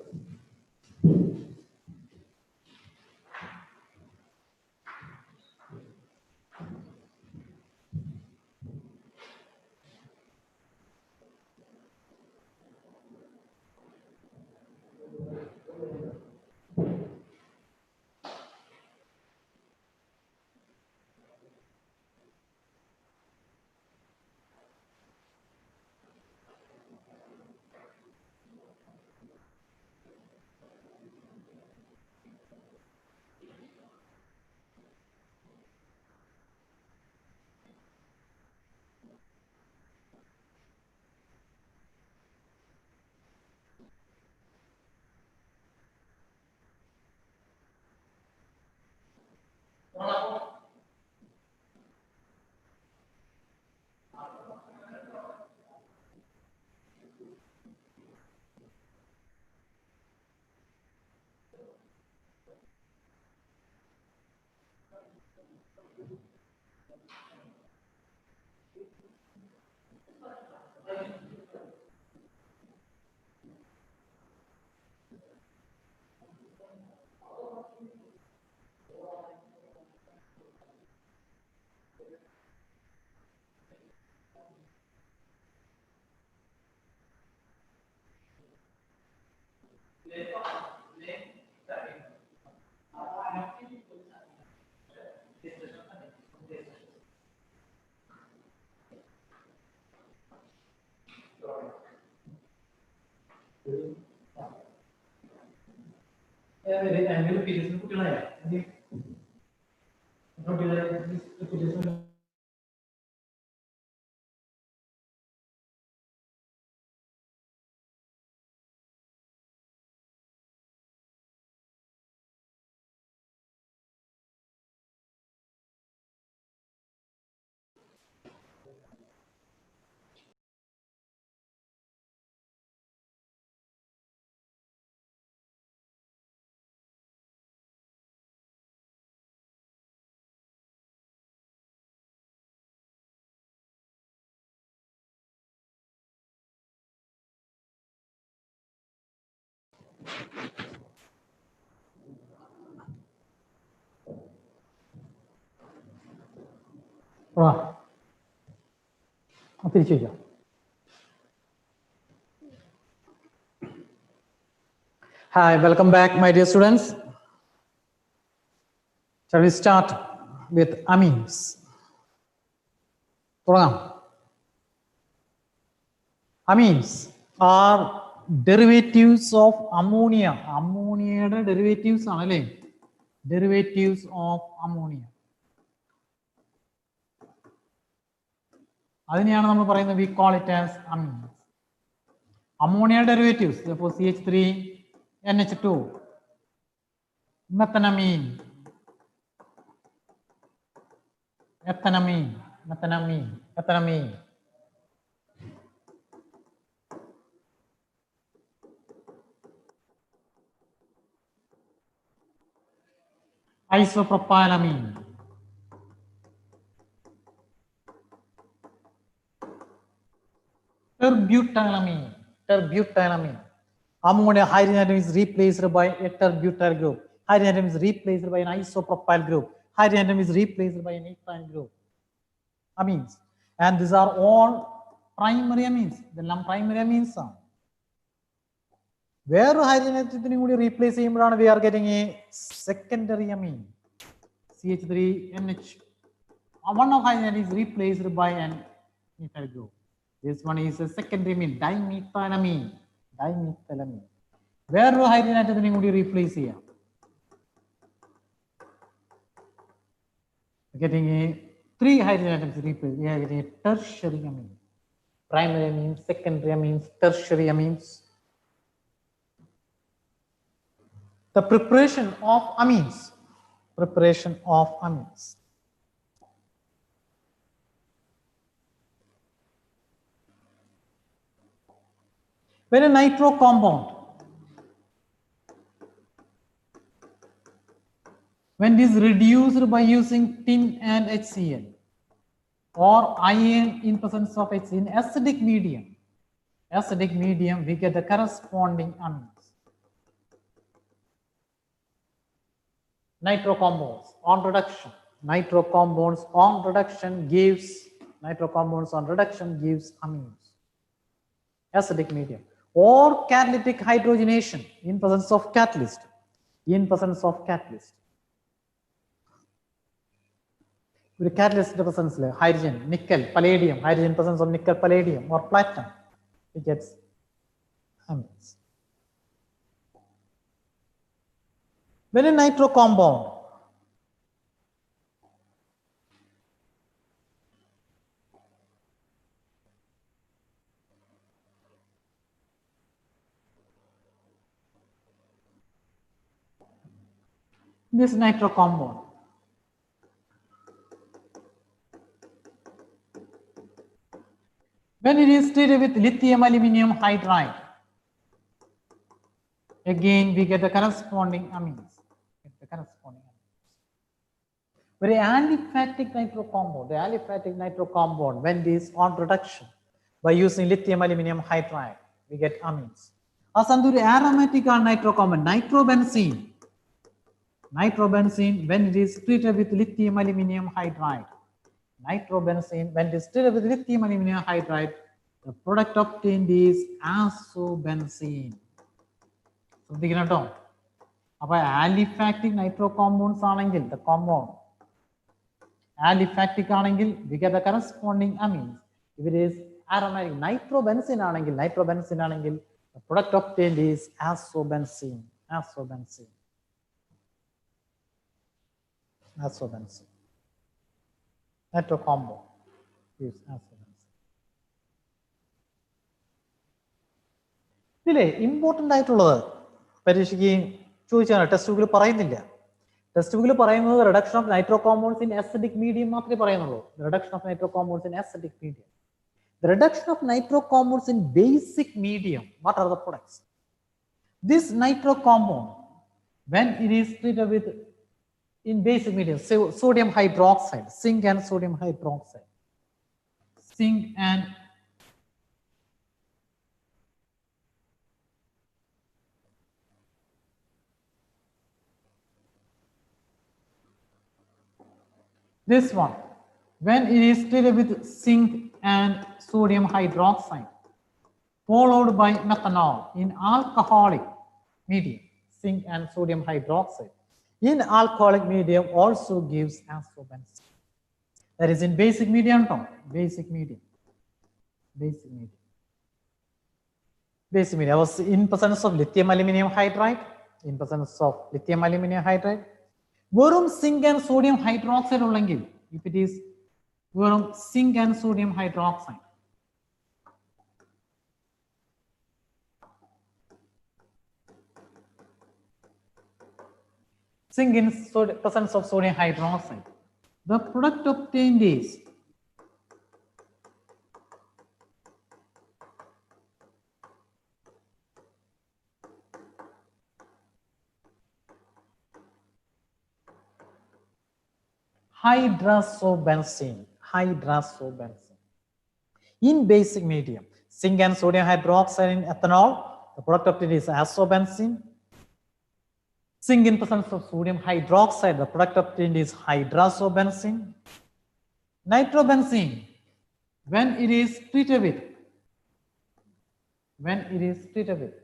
തിരിച്ചു വയ്ക്കാം. Hi, welcome back, my dear students. Shall we start with amines? Amines are derivatives of ammonia. Ammonia derivatives are derivatives of ammonia. We call it as amines. Ammonia derivatives, therefore CH3, NH2, methanamine, ethanamine, methanamine, ethanamine. Isopropylamine, terbutylamine, terbutylamine. Ammonia hydrogen atom is replaced by a terbutyl group. Hydrogen atom is replaced by an isopropyl group. Hydrogen atom is replaced by an ethyl group. Amines, and these are all primary amines. The primary amines are. Where hydrogen atom replace we are getting a secondary amine, CH3NH. One of hydrogen is replaced by an ethyl group. This one is a secondary amine, dimethylamine. Dimethylamine. Where hydrogen atom replace here? Getting a 3 hydrogen atoms replaced. We are getting a tertiary amine. Primary amines, secondary amines, tertiary amines. The preparation of amines. Preparation of amines. When a nitro compound, when it is reduced by using tin and HCl or iron in presence of HCl in acidic medium, we get the corresponding amines. Nitro compounds on reduction. Nitro compounds on reduction gives amines. Acidic medium. Or catalytic hydrogenation in presence of catalyst. With catalyst presence hydrogen, nickel, palladium, hydrogen presence of nickel, palladium, or platinum, it gets amines. When a nitro compound this nitro compound when it is treated with lithium aluminum hydride, again we get the corresponding amines. Very aliphatic nitro compound, the aliphatic nitro compound, when it is on reduction by using lithium aluminum hydride, we get amines. Asanduri aromatic nitro compound, nitrobenzene, when it is treated with lithium aluminum hydride, when it is treated with lithium aluminum hydride, the product obtained is azobenzene. Aliphatic nitro compounds the compound aliphatic we get the corresponding amines. If it is aromatic nitrobenzene, the product obtained is azobenzene. Nitro compound is azobenzene. Important പരീക്ഷയ്ക്ക് ചോദിച്ചാണ് test ബുക്കിൽ പറയുന്നില്ല. Test ബുക്കിൽ പറയുന്നത് reduction of nitro compounds in acidic medium മാത്രമേ പറയുന്നുള്ളൂ. Reduction of nitro compounds in acidic medium. The reduction of nitro compounds in basic medium, what are the products? This nitro compound, when it is treated with in basic medium, sodium hydroxide, zinc and sodium hydroxide, this one, when it is treated with zinc and sodium hydroxide, followed by methanol in alcoholic medium, zinc and sodium hydroxide, In alcoholic medium also gives adsorbents. That is in basic medium, basic medium. Basic medium. Basic medium was in presence of lithium aluminum hydride. In presence of lithium aluminum hydride. Verum zinc and sodium hydroxide ullengi. If it is verum zinc and sodium hydroxide. Zinc in presence of sodium hydroxide. The product obtained is hydrazobenzene. In basic medium, zinc and sodium hydroxide in ethanol, the product obtained is azobenzene. Zinc in presence of sodium hydroxide, the product obtained is hydrazobenzene. Nitrobenzene, when it is treated with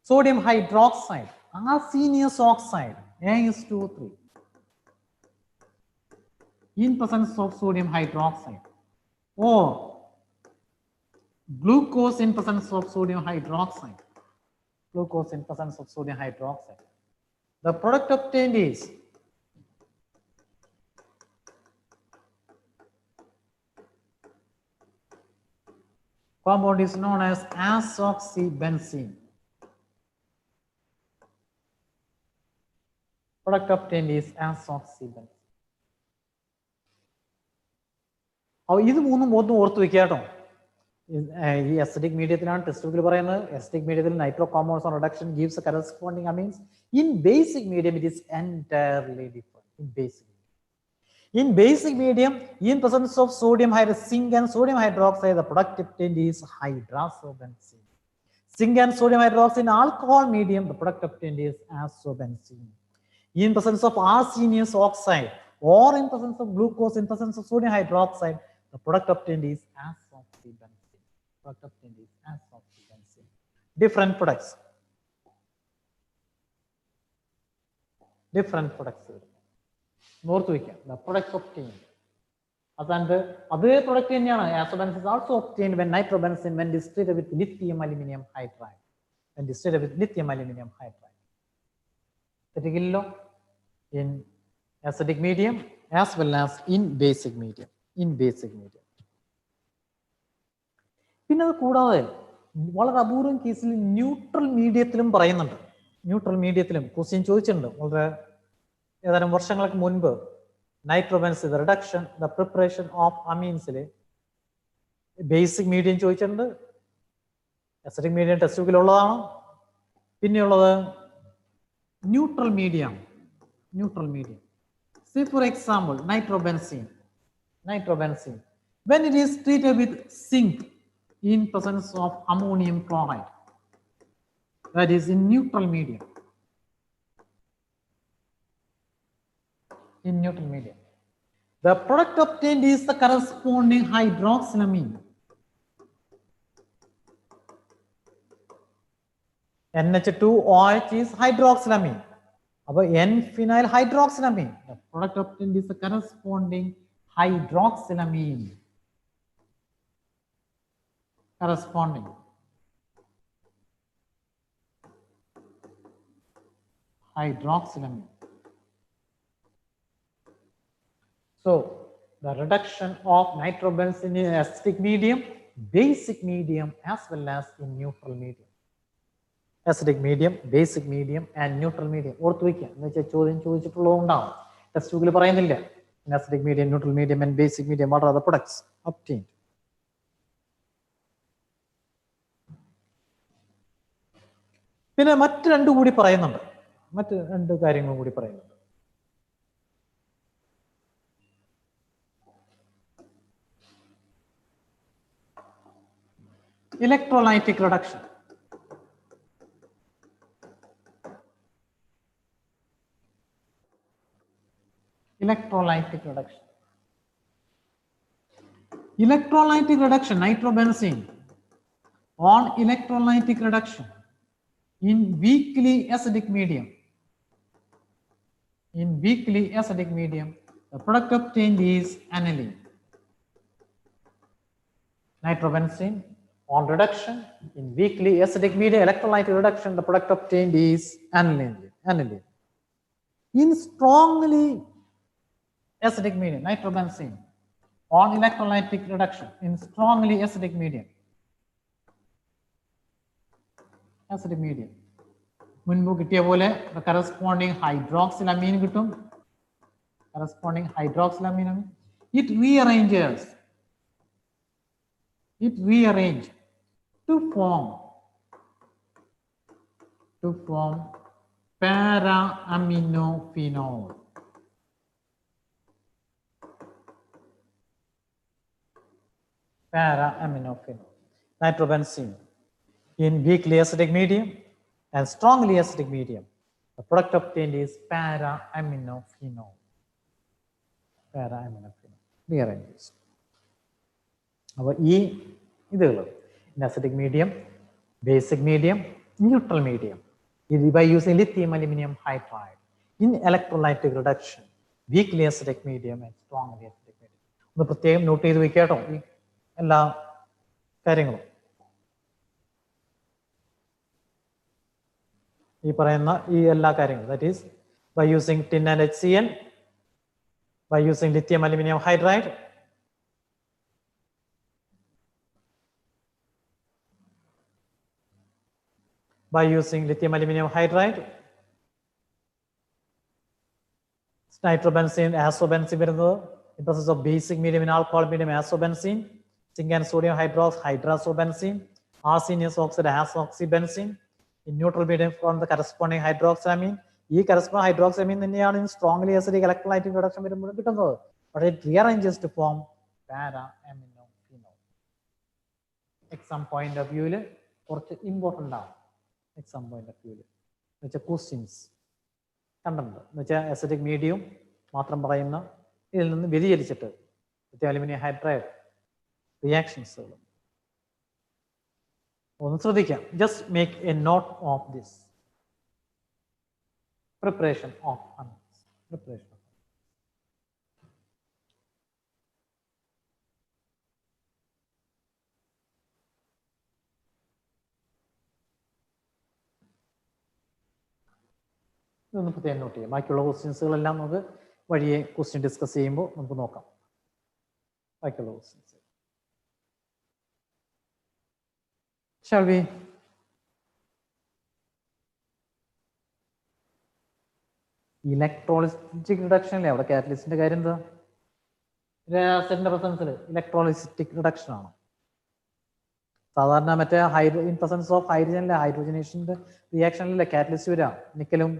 sodium hydroxide, arsenious oxide, AS2O3, in presence of sodium hydroxide, or glucose in presence of sodium hydroxide, the product obtained is compound is known as azoxybenzene. Product obtained is azoxybenzene. ഇത് മൂന്നും ഓർത്ത് വെക്കുക കേട്ടോ. ഈ acidic മീഡിയത്തിലാണ് test ബുക്കിൽ പറയുന്നത്. Acidic മീഡിയത്തിൽ nitro compounds on reduction gives corresponding amines. In basic medium it is entirely different. In basic medium, in presence of zinc and sodium hydroxide, the product obtained is hydrazobenzene. Zinc and sodium hydroxide in alcohol medium, the product obtained is azobenzene. In presence of arsenious oxide or in presence of glucose, in presence of sodium hydroxide, the product obtained is azoxybenzene. Different products. North Wicca, the products obtained. Other product azobenzene is also obtained when nitrobenzene when distilled with lithium aluminum hydride. In acidic medium as well as in basic medium. പിന്നെ അത് കൂടാതെ വളരെ അപൂർവം കേസിൽ neutral മീഡിയത്തിലും പറയുന്നുണ്ട്. Question ചോദിച്ചിട്ടുണ്ട് വളരെ ഏതാനും വർഷങ്ങൾക്ക് മുൻപ്. Nitrobenzene reduction the preparation of അമീൻസിൽ ബേസിക് മീഡിയം ചോദിച്ചിട്ടുണ്ട്. അസിഡിക് മീഡിയം ടെക്സ്റ്റ് ബുക്കിലുള്ളതാണ്. പിന്നെയുള്ളത് neutral medium. See for example, nitrobenzene. When it is treated with zinc in presence of ammonium chloride, that is in neutral medium. The product obtained is the corresponding hydroxylamine. NH2OH is hydroxylamine. N-phenyl hydroxylamine. The product obtained is the corresponding hydroxylamine. So the reduction of nitrobenzene in acidic medium, basic medium as well as in neutral medium. Acidic medium, basic medium and neutral medium. ഓർത്ത് വയ്ക്കുക എന്ന് വെച്ചാൽ ചോദ്യം ചോദിച്ചിട്ടുള്ളതുകൊണ്ടാണ്. Text ബുക്കിൽ പറയുന്നില്ല. Acidic medium, neutral medium and basic medium, what are the products obtained? പിന്നെ മറ്റു രണ്ട് കാര്യങ്ങളും കൂടി പറയുന്നുണ്ട്. Electrolytic reduction. Electrolytic reduction, nitrobenzene on electrolytic reduction in weakly acidic medium. In weakly acidic medium, the product obtained is aniline. Nitrobenzene on reduction in weakly acidic medium, electrolyte reduction, the product obtained is aniline. In strongly acidic medium, nitrobenzene on electrolytic reduction in strongly acidic medium. Acidic medium. മുൻപ് കിട്ടിയ പോലെ corresponding ഹൈഡ്രോക്സിലമീൻ കിട്ടും. Corresponding hydroxylamine. It rearranges to form para-aminophenol. Para-aminophenol. Nitrobenzene in weakly acidic medium and strongly acidic medium. The product obtained is para-aminophenol. Para-aminophenol. Rearranges. Our in acidic medium, basic medium, neutral medium. By using lithium aluminum hydride in electrolytic reduction, weakly acidic medium and strongly acidic medium. ഒന്ന് പ്രത്യേകം not ചെയ്ത് വെക്കാട്ടോ ഈ എല്ലാ കാര്യങ്ങളും. ഈ പറയുന്ന ഈ എല്ലാ കാര്യങ്ങളും, that is by using tin and HCl, by using lithium aluminum hydride, by using lithium aluminum hydride, nitrobenzene, azobenzene വരുന്നത് in process of basic medium in alcohol medium, azobenzene, zinc and sodium hydrazobenzene, arsenious oxide azoxybenzene, in neutral medium from the corresponding hydroxylamine. ഈ corresponding hydroxylamine തന്നെയാണ് in strongly acidic electrolytic reduction വരുമ്പോൾ കിട്ടുന്നത്, but it rearranges to form para-aminophenol. Exam point of view കുറച്ച് important ആണ്. Exam point of വ്യൂവിൽ എന്ന് വെച്ചാൽ questions കണ്ടിട്ടുണ്ട്. എന്ന് വെച്ചാൽ അസിഡിക് മീഡിയം മാത്രം പറയുന്ന ഇതിൽ നിന്ന് വ്യതിചലിച്ചിട്ട് അലുമിനിയം ഹൈഡ്രൈഡ് റിയാക്ഷൻസുകൾ ഒന്ന് ശ്രദ്ധിക്കാം. Just make a note of this preparation of preparation. ഇതൊന്ന് പ്രത്യേകം നോട്ട് ചെയ്യാം. ബാക്കിയുള്ള ക്വസ്റ്റ്യൻസുകളെല്ലാം നമുക്ക് വഴിയെ ക്വസ്റ്റ്യൻ ഡിസ്കസ് ചെയ്യുമ്പോൾ നമുക്ക് നോക്കാം ബാക്കിയുള്ള ക്വസ്റ്റ്യൻസ്. Shall we? ഇലക്ട്രോളിസിറ്റിക് റിഡക്ഷൻ അല്ലേ അവിടെ കാറ്റലിസ്റ്റിന്റെ കാര്യം എന്താ? ആസിഡിന്റെ പ്രസൻസിൽ ഇലക്ട്രോളിസിറ്റിക് റിഡക്ഷൻ ആണ്. സാധാരണ മറ്റേ ഇൻ പ്രസൻസ് ഓഫ് ഹൈഡ്രജനിലെ ഹൈഡ്രോജനേഷന്റെ റിയാക്ഷനിലെ കാറ്റലിസ്റ്റ് വരാം, നിക്കലും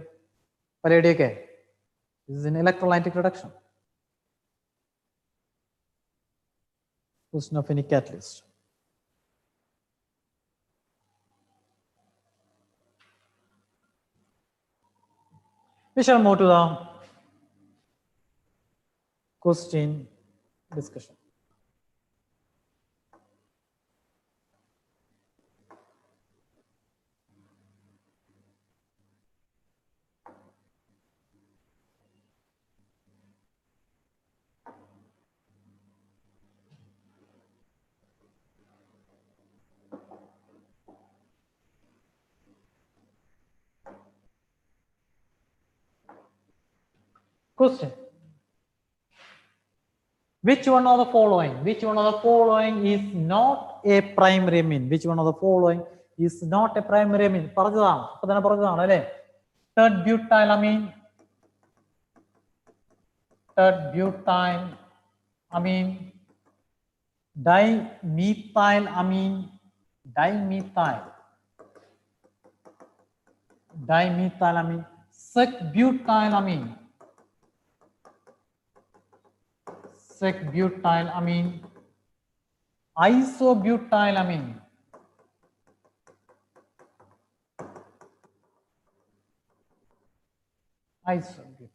പലേഡിയൊക്കെ. This is an electrolytic reduction. Question of any catalyst. We shall move to the question discussion. Question: which one of the following is not a primary amine? Which one of the following is not a primary amine? പറഞ്ഞതാണ്, അപ്പൊ തന്നെ പറഞ്ഞതാണ് അല്ലേ? Third butyl amine, dimethyl amine, sec-butyl amine, isobutyl amine, isobutyl,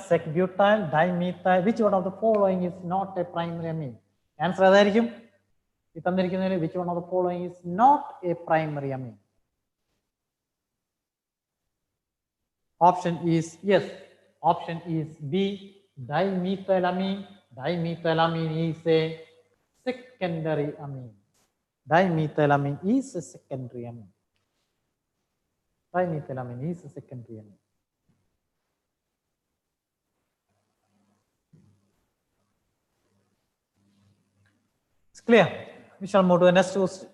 sec-butyl, dimethyl. Which one of the following is not a primary amine? Answer അതായിരിക്കും ഈ തന്നിരിക്കുന്നതിൽ. which one of the following is not a primary amine? Option is yes. Option is B. Dimethylamine. Dimethylamine is a secondary amine. Dimethylamine is a secondary amine. Dimethylamine is a secondary amine. It's clear. We shall move to the next question.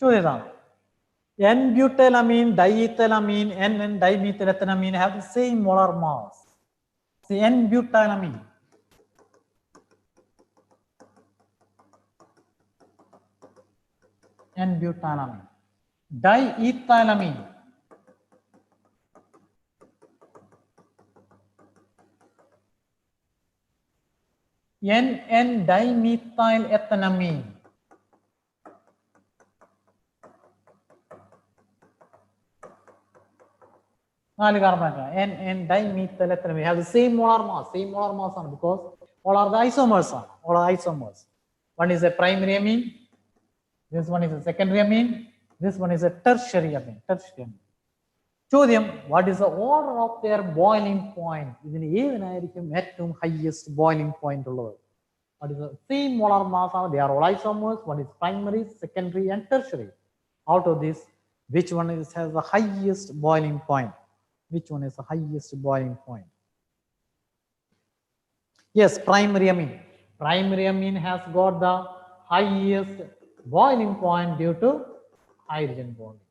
ചോദ്യം N-butylamine, diethylamine, and dimethylethanamine have the same molar mass. See, N-butylamine. N-butylamine. Diethylamine. N-dimethylethanamine. N-dimethylethanamine. We have the same molar mass. Same molar mass because all are the isomers. All are isomers. One is a primary amine. This one is a secondary amine. This one is a tertiary amine. Tertiary amine. ചോദ്യം, what is the order of their boiling point? ഇതിന് ഏതിനായിരിക്കും ഏറ്റവും highest boiling point ഉള്ളത്? What is the same molar mass? They are all isomers. One is primary, secondary, and tertiary. Out of this, which one has the highest boiling point? Which one is the highest boiling point? Yes, primary amine. Primary amine has got the highest boiling point due to hydrogen bonding.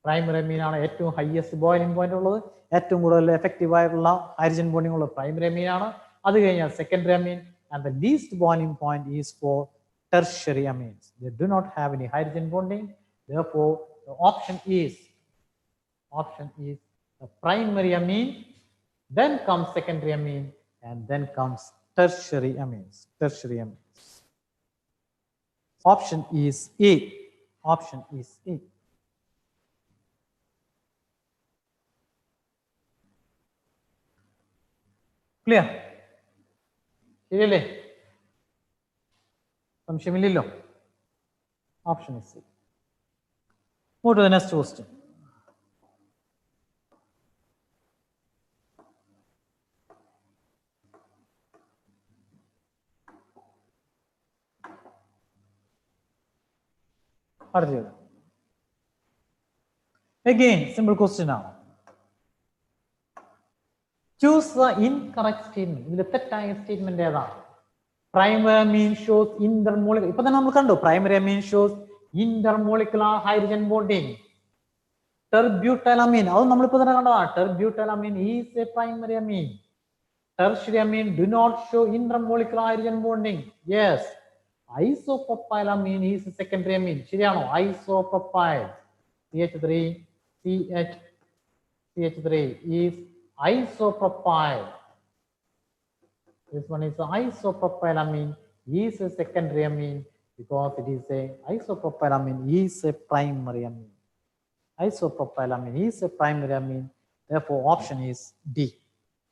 Primary amine ആണ് ഏറ്റവും highest boiling point ഉള്ളത്. ഏറ്റവും കൂടുതൽ effective ആയിട്ടുള്ള hydrogen bonding ഉള്ള primary amine ആണ്. അത് കഴിഞ്ഞാൽ secondary amine, and the least boiling point is for tertiary amines. They do not have any hydrogen bonding. Therefore, the option is the primary amine, then comes secondary amine, and then comes tertiary amines. Tertiary amines. Option is A. Option is A. Clear? ശരിയല്ലേ? സംശയമില്ലല്ലോ? Option is C. Move to the next question. Again, simple question now. Choose the incorrect statement. ഇതിലെ തെറ്റായ statement ഏതാണ്? Primary amine shows intermolecular. ഇപ്പൊ തന്നെ നമ്മൾ കണ്ടു. Primary amine shows intermolecular hydrogen bonding. Terbutylamine. അത് നമ്മളിപ്പോ തന്നെ കണ്ടതാണ്. Terbutylamine is a primary amine. Tertiary amine do not show intermolecular hydrogen bonding. Yes. Isopropylamine is a secondary amine. ശരിയാണോ? Isopropyl. CH3 is isopropyl. This one is isopropylamine is a secondary amine because it is a isopropylamine is a primary amine. Isopropylamine is a primary amine. Therefore, option is D.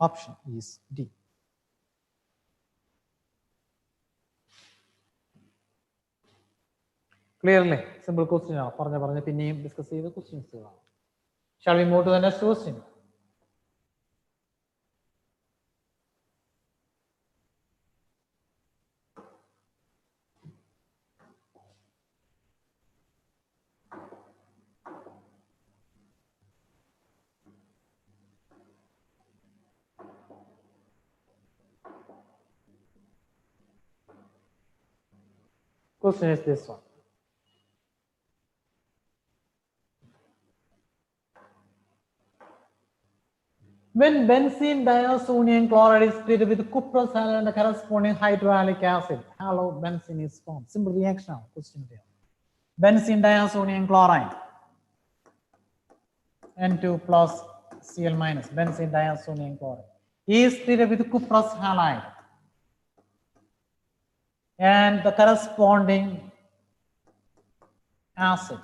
Option is D. Clearly, simple question. Discuss the questions. Shall we move to the next question? Question is this one. When benzene diazonium chloride is treated with cuprous halide and the corresponding hydroallylic acid, halobenzene is formed. Simple reaction. Question here. Benzene diazonium chloride, N2 plus Cl minus, benzene diazonium chloride. is treated with cuprous halide, and the corresponding acid.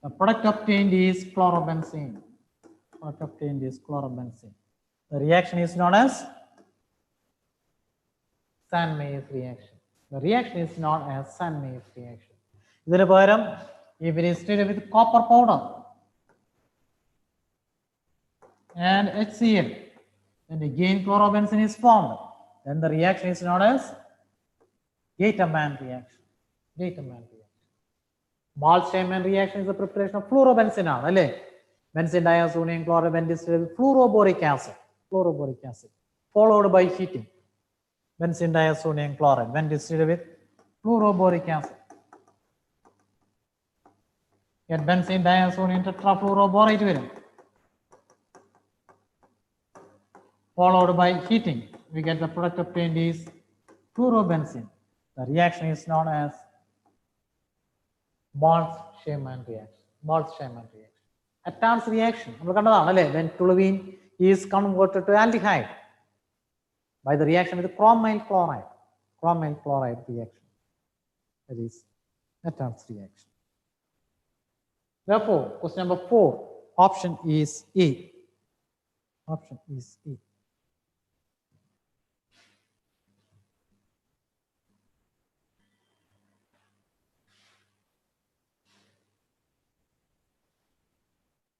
The product obtained is chlorobenzene. Product obtained is chlorobenzene. The reaction is known as Sandmeier's reaction. The reaction is known as Sandmeier's reaction. If it is treated with copper powder and HCl, then again chlorobenzene is formed. Then the reaction is known as Gateman reaction. Gateman reaction. Waldsteinman reaction is the preparation of fluorobenzene. Benzene diazonium chloride distilled with fluoroboric acid. Fluoroboric acid. Followed by heating. Benzene diazonium chloride when distilled with fluoroboric acid. Get benzene diazonium tetrafluoroborate. Followed by heating, we get the product obtained is fluorobenzene. The reaction is known as Waldsteinman reaction. Waldsteinman reaction. Attans reaction. When toluene is converted to aldehyde by the reaction with chromyl chloride. Chromyl chloride reaction. That is Attans reaction. Therefore, question number 4, option is A. Option is A.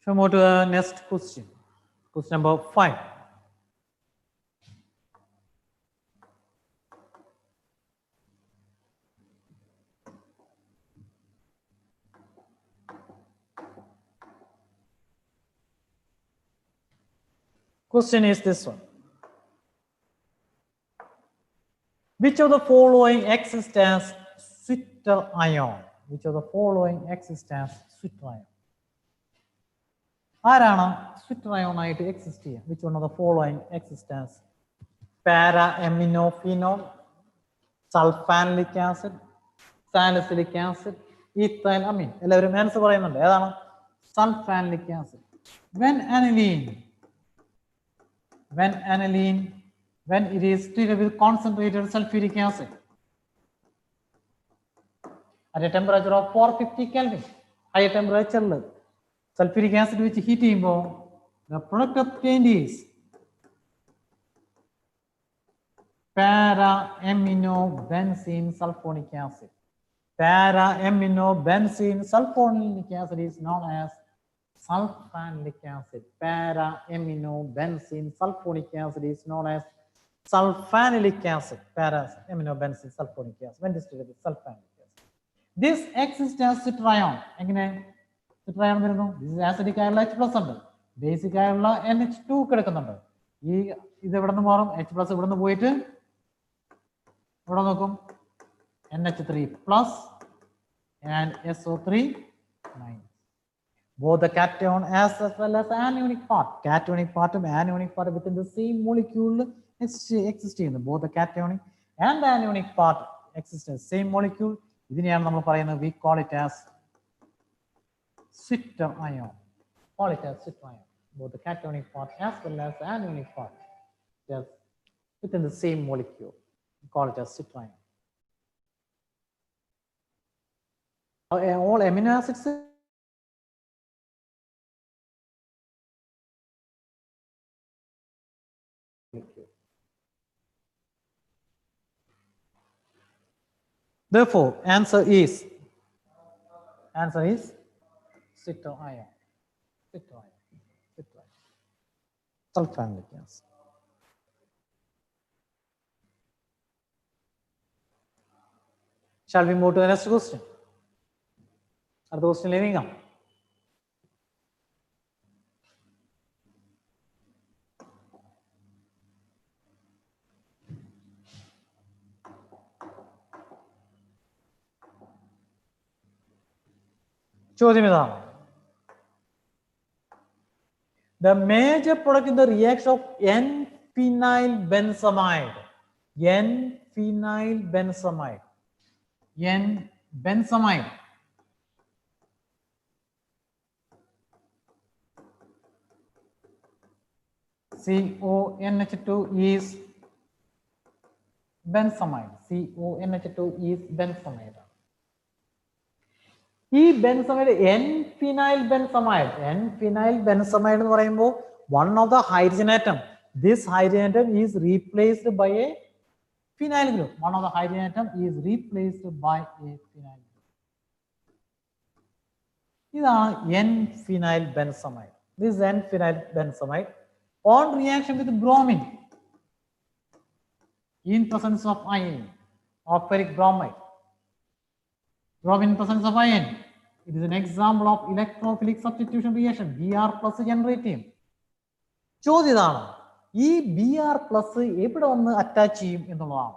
So move to the next question. Question number 5. Question is this one. Which of the following exists as sweeter ion? Which of the following exists as sweeter ion? ആരാണ് sweeter ion ആയിട്ട് exist ചെയ്യുക? Which one of the following exists as para-aminophenol, sulfanic acid, salicylic acid, ethyl amine? എല്ലാവരും answer പറയുന്നുണ്ട്. ഏതാണ്? Sulfanic acid. When it is treated with concentrated sulfuric acid at a temperature of 450 Kelvin, high temperature, sulfuric acid which heat the product obtained is para-aminobenzene sulfonic acid. Para-aminobenzene sulfonic acid is known as sulfanic acid. Para-aminobenzene sulfonic acid is known as sulfanylic acid. Para-aminobenzene sulfonic acid. When distilled with sulfanylic acid. This exists as sweeter ion. Sweeter ion this is acidic H plus ഉണ്ട്. Basic ആയുള്ള NH2 കിടക്കുന്നുണ്ട്. ഈ ഇത് ഇവിടെ നിന്ന് മാറും. H plus ഇവിടെ നിന്ന് പോയിട്ട് ഇവിടെ നോക്കും NH3 plus and SO3 minus. Both the cation as well as anionic part. Cationic part and anionic part within the same molecule exist. Both the cationic and the anionic part exist in the same molecule. We call it as sweeter ion. Call it as sweeter ion. Both the cationic part as well as the anionic part just within the same molecule. We call it as sweeter ion. All amino acids therefore answer is sweeter ion. Sulfanic acid. Shall we move to the next question? Are the question living up? The major product in the reaction of N-phenylbenzamide. N-phenylbenzamide. N-benzamide. CONH2 is benzamide. CONH2 is benzamide. ഈ ബെൻസമൈഡ് N-phenyl benzamide. N-phenyl benzamide എന്ന് പറയുമ്പോൾ one of the hydrogen atom. This hydrogen atom is replaced by a phenyl group. One of the hydrogen atom is replaced by a phenyl group. ഇതാണ് N-phenyl benzamide. This is N-phenyl benzamide on reaction with bromine in presence of iron of ferric bromide. Bromine in presence of iron. It is an example of electrophilic substitution reaction. Br plus generating. ചോദ്യം ഇതാണ്, ഈ Br plus എവിടെ വന്ന് attach ചെയ്യും എന്നുള്ളതാണ്.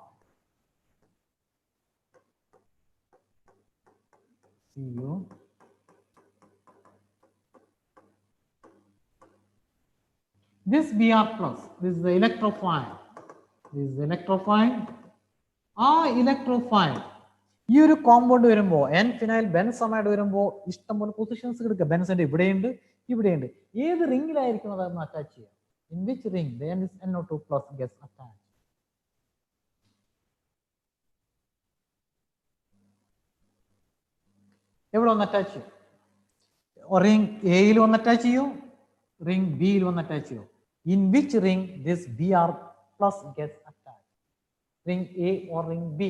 This Br plus, this is the electrophile. This is the electrophile. Electrophile. ഈ ഒരു compound വരുമ്പോൾ N-phenyl benzamide വരുമ്പോൾ ഇഷ്ടംപോലെ പൊസിഷൻസ് കിടക്കുക. ബെൻസിന്റെ ഇവിടെയുണ്ട്, ഇവിടെയുണ്ട്. ഏത് റിംഗിലായിരിക്കും അതൊന്ന് അറ്റാച്ച് ചെയ്യുക? In which ring the NO2 plus gets attached? എവിടെ ഒന്ന് അറ്റാച്ച് ചെയ്യും? റിംഗ് എയിൽ വന്ന് അറ്റാച്ച് ചെയ്യും, റിംഗ് ബിയിൽ വന്ന് അറ്റാച്ച് ചെയ്യും. In which ring this Br plus gets attached? Ring A or ring B?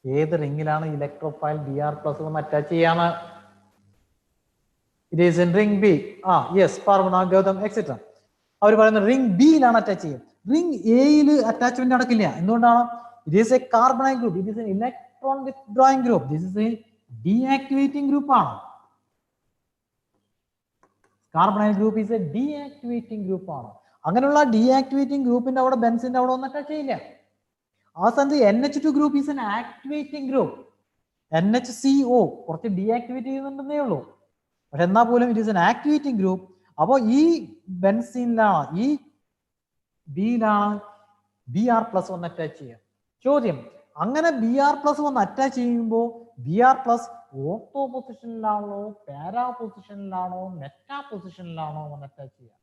ഏത് റിംഗിലാണ് ഇലക്ട്രോഫൈൽ Br പ്ലസ് വന്ന് അറ്റാച്ച് ചെയ്യാന്ന്? It is in ring B. Yes, Parvana, Gautam et cetera. അവർ പറയുന്നത് റിംഗ് ബിയിലാണ് അറ്റാച്ച് ചെയ്യും. റിംഗ് എയിൽ അറ്റാച്ച്മെന്റ് നടക്കില്ല. എന്തുകൊണ്ടാണ്? It is a carbonyl group. It is an electron withdrawing group. This is a deactivating group ആണ്. Carbonyl group is a deactivating group ആണ്. അങ്ങനെയുള്ള ഡീആക്ടിവേറ്റിംഗ് ഗ്രൂപ്പിന്റെ അവിടെ ബെൻസിന്റെ അവിടെ ഒന്നും അറ്റാച്ച് ചെയ്യില്ല. ആ സ്ഥാനത്ത് NH2 group is an activating group. NHCO കുറച്ച് ഡീആക്ടിവേറ്റ് ചെയ്യുന്നുണ്ടെന്നേ ഉള്ളൂ, പക്ഷെ എന്നാൽ പോലും it is an activating group. അപ്പോൾ ഈ ബെൻസീനിലാണ്, ഈ ബിയിലാണ് Br പ്ലസ് വന്ന് അറ്റാച്ച് ചെയ്യുക. ചോദ്യം, അങ്ങനെ Br പ്ലസ് വന്ന് അറ്റാച്ച് ചെയ്യുമ്പോൾ Br പ്ലസ് ഓർത്തോ പൊസിഷനിലാണോ, പാരാ പൊസിഷനിലാണോ, മെറ്റാ പൊസിഷനിലാണോ വന്ന് അറ്റാച്ച് ചെയ്യുക?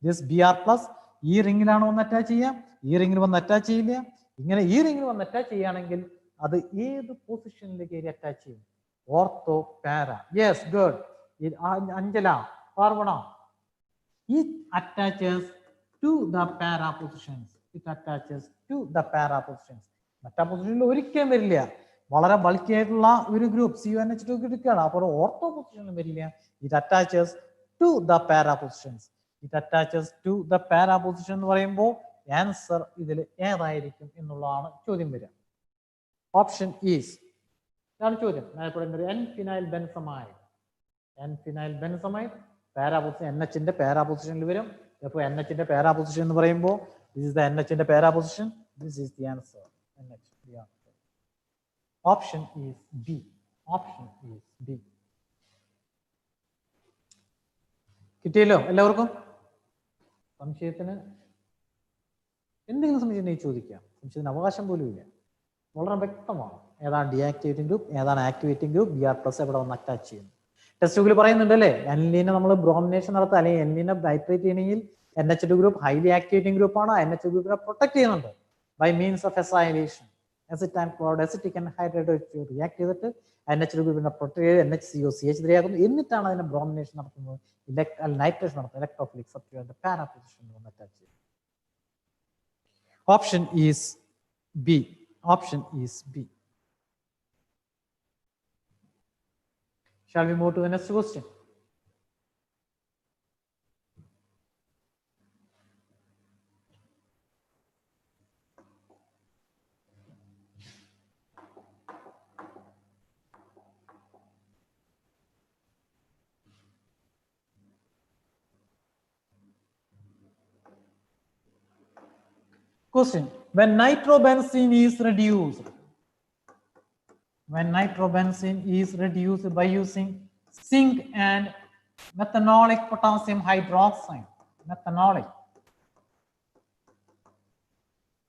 ദിസ് Br പ്ലസ് ഈ റിംഗിലാണോ വന്ന് അറ്റാച്ച് ചെയ്യുക? ഈ റിംഗിൽ വന്ന് അറ്റാച്ച് ചെയ്യില്ല. ഇങ്ങനെ ഈ റിംഗിൽ വന്ന് അറ്റാച്ച് ചെയ്യുകയാണെങ്കിൽ അത് ഏത് പൊസിഷനിലേക്ക് അറ്റാച്ച് ചെയ്യും? Ortho, para. Yes, good. Anjala, Parvana. It attaches to the para positions. It attaches to the para positions. Meta പൊസിഷനിൽ ഒരിക്കലും വരില്ല. വളരെ ബൾക്കി ആയിട്ടുള്ള ഒരു ഗ്രൂപ്പ് CONH2 എടുക്കുകയാണ്, അപ്പോൾ ഓർത്തോ പൊസിഷനിലും വരില്ല. It attaches to the para positions. It attaches to the para position എന്ന് പറയുമ്പോൾ ആൻസർ ഇതിൽ ഏതായിരിക്കും എന്നുള്ളതാണ് ചോദ്യം വരിക. ഓപ്ഷൻ ഈസ്, ഇതാണ് ചോദ്യം. N-phenyl benzamide. N-phenyl benzamide para position, NH-ന്റെ പാരാ പൊസിഷനിൽ വരും. അപ്പോൾ NH-ന്റെ പാരാ പൊസിഷൻ എന്ന് പറയുമ്പോൾ this is the NH-ന്റെ para position. This is the answer. NH, the answer. Option is B. Option is B. കിട്ടിയല്ലോ എല്ലാവർക്കും? സംശയത്തിന് എന്തെങ്കിലും സംശയം ചോദിക്കാം. സംശയത്തിന് അവകാശം പോലും ഇല്ല. വളരെ വ്യക്തമാണ് ഏതാണ് ഡീആക്ടിവേറ്റിംഗ് ഗ്രൂപ്പ്, ഏതാണ് ആക്ടിവേറ്റിംഗ് ഗ്രൂപ്പ്. Br പ്ലസ് എവിടെ വന്ന് അറ്റാച്ച് ചെയ്യുന്നു. ടെസ്റ്റ് ബുക്കിൽ പറയുന്നുണ്ട് അല്ലേ, അനിലിനെ നമ്മൾ ബ്രോമിനേഷൻ നടത്തുക അല്ലെങ്കിൽ അനിലിനെ നൈട്രേറ്റ് ചെയ്യണമെങ്കിൽ NH2 ഗ്രൂപ്പ് ഹൈലി ആക്ടിവേറ്റിംഗ് ഗ്രൂപ്പാണ്. NH2 ഗ്രൂപ്പിനെ പ്രൊട്ടക്ട് ചെയ്യുന്നുണ്ട് by means of acylation. Acetyl chloride, acetic anhydride react ചെയ്തിട്ട് NH2 ഗ്രൂപ്പിനെ പ്രൊട്ടക്ട് ചെയ്ത് NHCO CH3 ആക്കുന്നു. എന്നിട്ടാണ് അതിനെ ബ്രോമിനേഷൻ നടത്തുന്നത്, നൈട്രേഷൻ നടത്തുന്നത്. ഇലക്ട്രോഫിലിക് സബ്സ്റ്റിറ്റ്യൂട്ട് പാരാ പൊസിഷനിൽ വന്ന് അറ്റാച്ച് ചെയ്യും. Option is B. Option is B. Shall we move to the next question? Question: when nitrobenzene is reduced, when nitrobenzene is reduced by using zinc and methanolic potassium hydroxide, methanolic,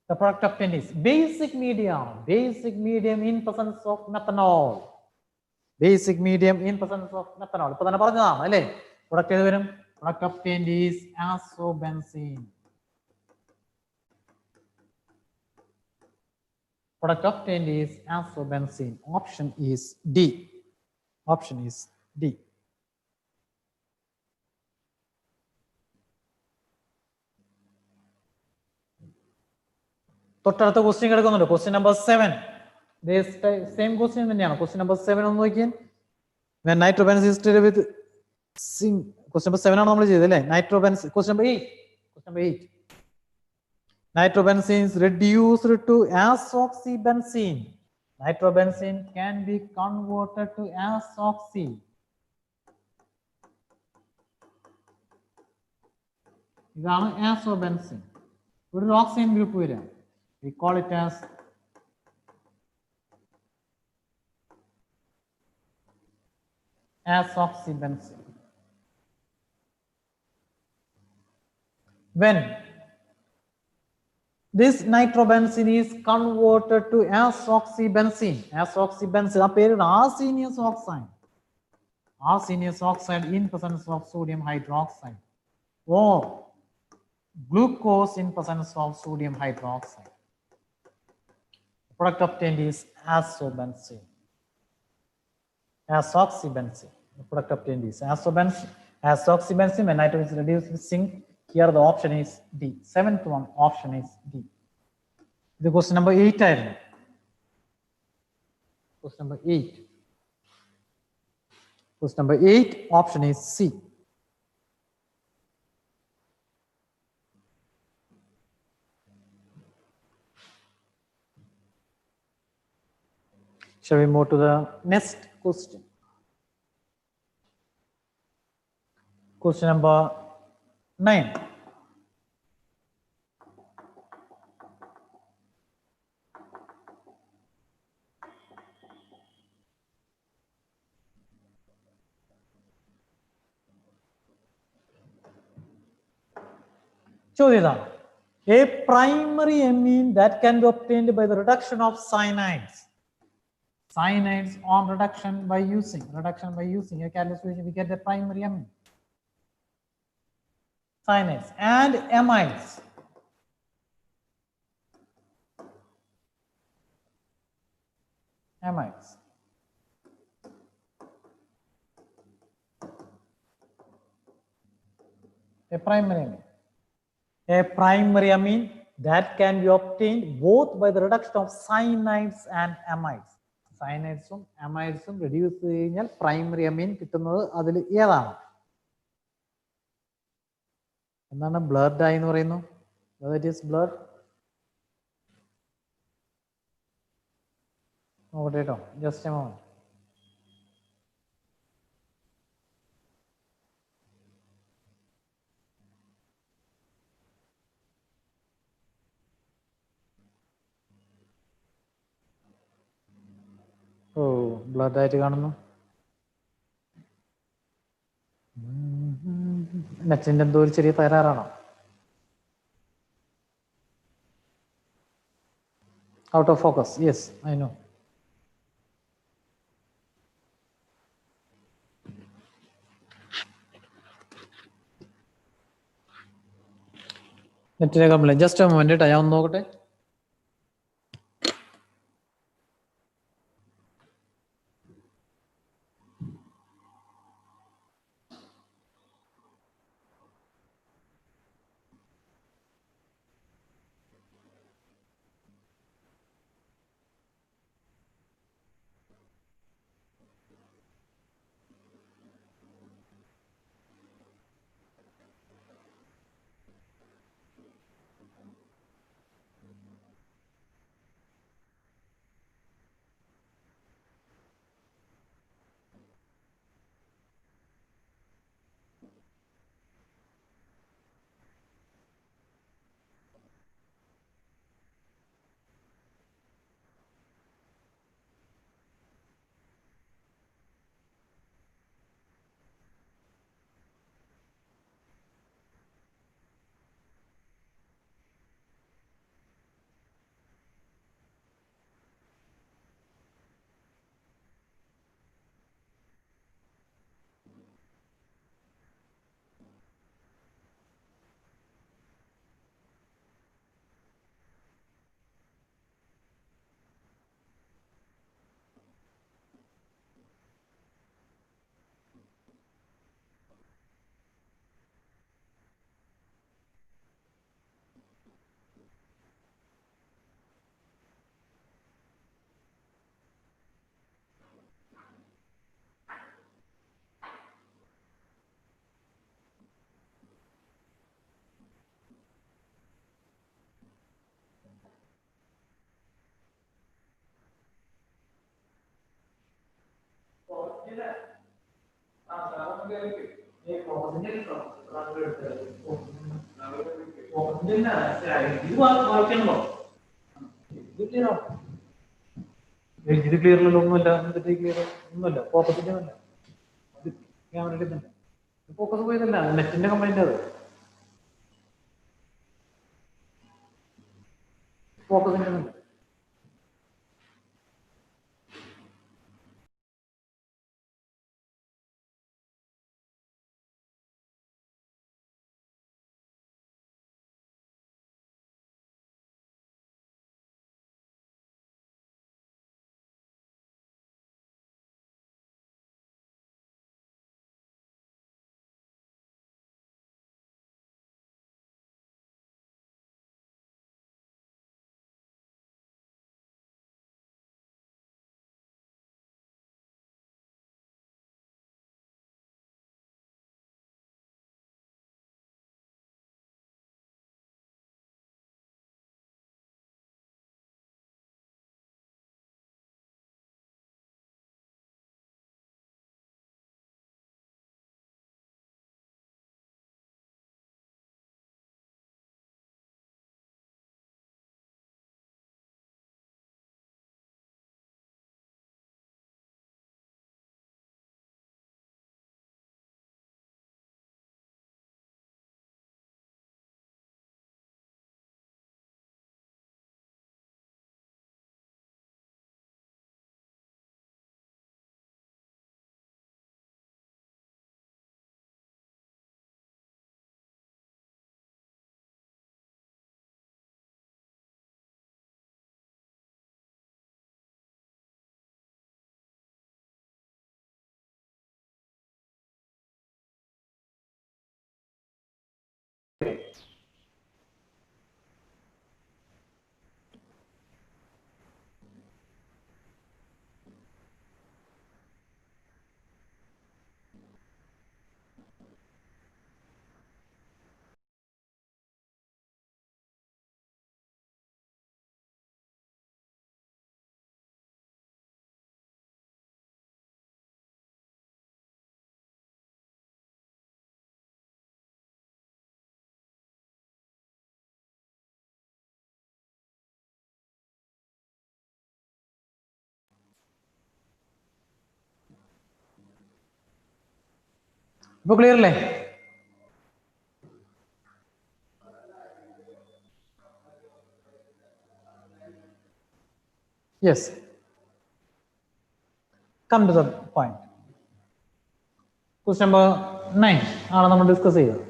the product of 10 is basic medium in presence of methanol, basic medium in presence of methanol. ഇപ്പൊ തന്നെ പറഞ്ഞതാണ് അല്ലേ, product ഏത് വരും? Product obtained is azobenzene. Product obtained is azobenzene. Option is D. Option is D. തൊട്ടടുത്ത question കിടക്കുന്നുണ്ട്. Question number 7. Same question തന്നെയാണ്. Question number 7 ഒന്ന് നോക്കിയാൽ. When nitrobenzene is treated with zinc. Question number 7 ആണ് നമ്മൾ ചെയ്തല്ലേ. Nitrobenzene. Question number 8. Question number 8. Nitrobenzene is reduced to azoxybenzene. Nitrobenzene can be converted to azoxy. ഇതാണ് azobenzene. ഇവിടെ ഒരു oxygen group വരിക. We call it as azoxybenzene. When this nitrobenzene is converted to azoxybenzene, azoxybenzene, a pair arsenious oxide, arsenious oxide in presence of sodium hydroxide, or glucose in presence of sodium hydroxide. The product obtained is azobenzene. Azoxybenzene. The product obtained is azobenzene. Azoxybenzene when nitrogen is reduced with zinc. Here the option is D. 7th one option is D. The question number 8 ആയിരുന്നു. Question number 8. Question number 8 option is C. Shall we move to the next question? Question number 9. ചോദ്യം a primary amine that can be obtained by the reduction of cyanides. Cyanides on reduction by using a catalyst solution, we get the primary amine. Cyanides and amides. Amides. A primary amine. A primary amine that can be obtained both by the reduction of cyanides and amides. Cyanides amides reduce cheyinjal primary amine kittunnathu adil edana എന്താണ് blurred ആയി എന്ന് പറയുന്നു. Whether it is blurred നോക്കട്ടെ കേട്ടോ, just a moment. ഓ blurred ആയിട്ട് കാണുന്നു. നെറ്റിന്റെ എന്തോ ഒരു ചെറിയ തകരാറാണോ? Out of focus. Yes, I know. നെറ്റിലെ കംപ്ലൈന്റ്. ജസ്റ്റ് എ മൊമെന്റ് കേട്ടോ, ഞാൻ ഒന്ന് നോക്കട്ടെ. ഇത് ക്ലിയറിലൊന്നും ഒന്നുമില്ല. ക്ലിയർ ഒന്നുമില്ല. ഫോക്കസിന്റെ അല്ല, ക്യാമറ എടുക്കുന്നുണ്ട്. ഫോക്കസ് പോയതല്ല, നെറ്റിന്റെ കംപ്ലൈന്റ് അത്. ഫോക്കസിന്റെ ഒന്നുമില്ല. ഇപ്പൊ ക്ലിയർ അല്ലേ? Yes, come to the point. Question number 9 ആണ് നമ്മൾ ഡിസ്കസ് ചെയ്തത്.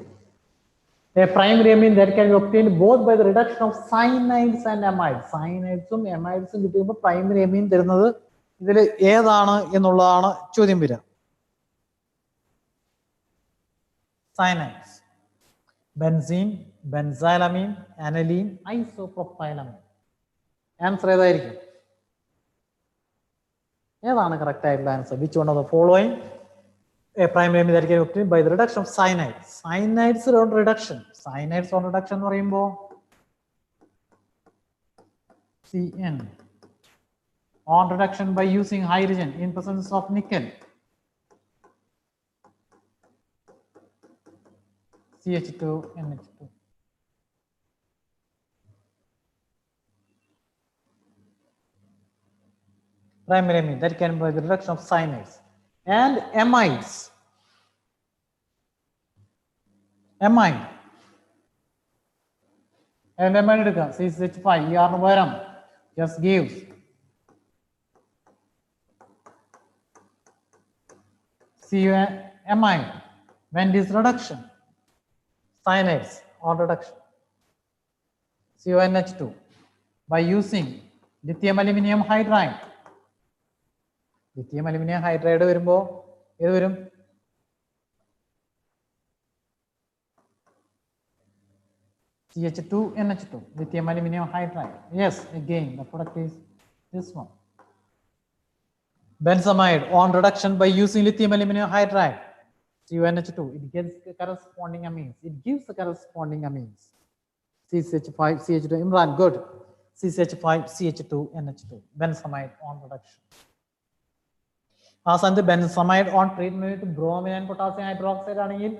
A primary amine that can be obtained both by the reduction of cyanides and amides. Cyanides ഉം amides ഉം കിട്ടുമ്പോൾ primary amine തരുന്നത് ഇതിൽ ഏതാണ് എന്നുള്ളതാണ് ചോദ്യം വരിക. Cyanides, benzene, benzylamine, aniline, isopropylamine. Answer ഏതായിരിക്കും? ഏതാണ് കറക്റ്റ് ആയിട്ടുള്ള answer? Which one of the following a primary amine that can be obtained by the reduction of cyanides? Cyanides on reduction. Cyanides on reduction എന്ന് പറയുമ്പോൾ Cn on reduction by using hydrogen in presence of nickel. CH2NH2. Primary amine that can be by the reduction of cyanides and amides. Amide and amide എടുക്കുക. CH5 ER ന് പകരം just gives amide when this reduction cyanides on reduction CONH2 by using lithium aluminum hydride. lithium aluminum hydride വരുമ്പോൾ ഏത് വരും? CH2NH2, lithium aluminum hydride. Yes, again the product is this one. Benzamide on reduction by using lithium aluminum hydride, CONH2, it gives the corresponding amines. It gives the corresponding amines. CH5, CH2, Imran, good. CH5, CH2, NH2, benzamide on reduction. ആ സ്ഥാനത്ത് benzamide on treatment with bromine and potassium hydroxide ആണെങ്കിൽ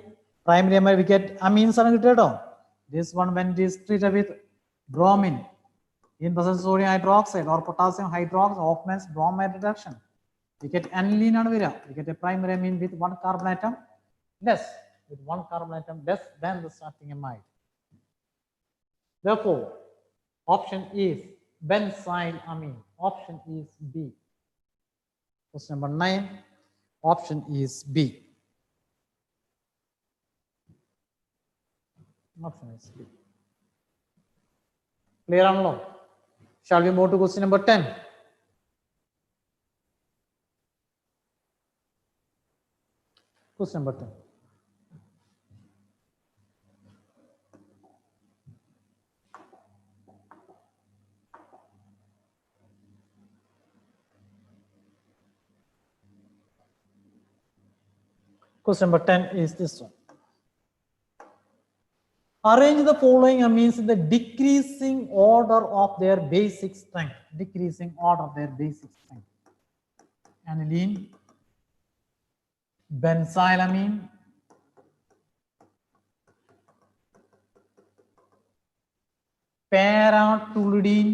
primary amine we get amines ആണ് കിട്ടുക കേട്ടോ. This one when it is treated with bromine in presence of sodium hydroxide or potassium hydroxide augments bromide reduction. We get aniline and vira. We get a primary amine with one carbon atom less, with one carbon atom less than the starting amide. Therefore, option is benzyl amine. Option is B. Question number 9. Option is B. Option is B. Clear or no? Shall we move to question number 10? Question number 10. Question number 10 is this one. Arrange the following amines in the decreasing order of their basic strength. Decreasing order of their basic strength. Aniline, benzylamine, paratoluidine,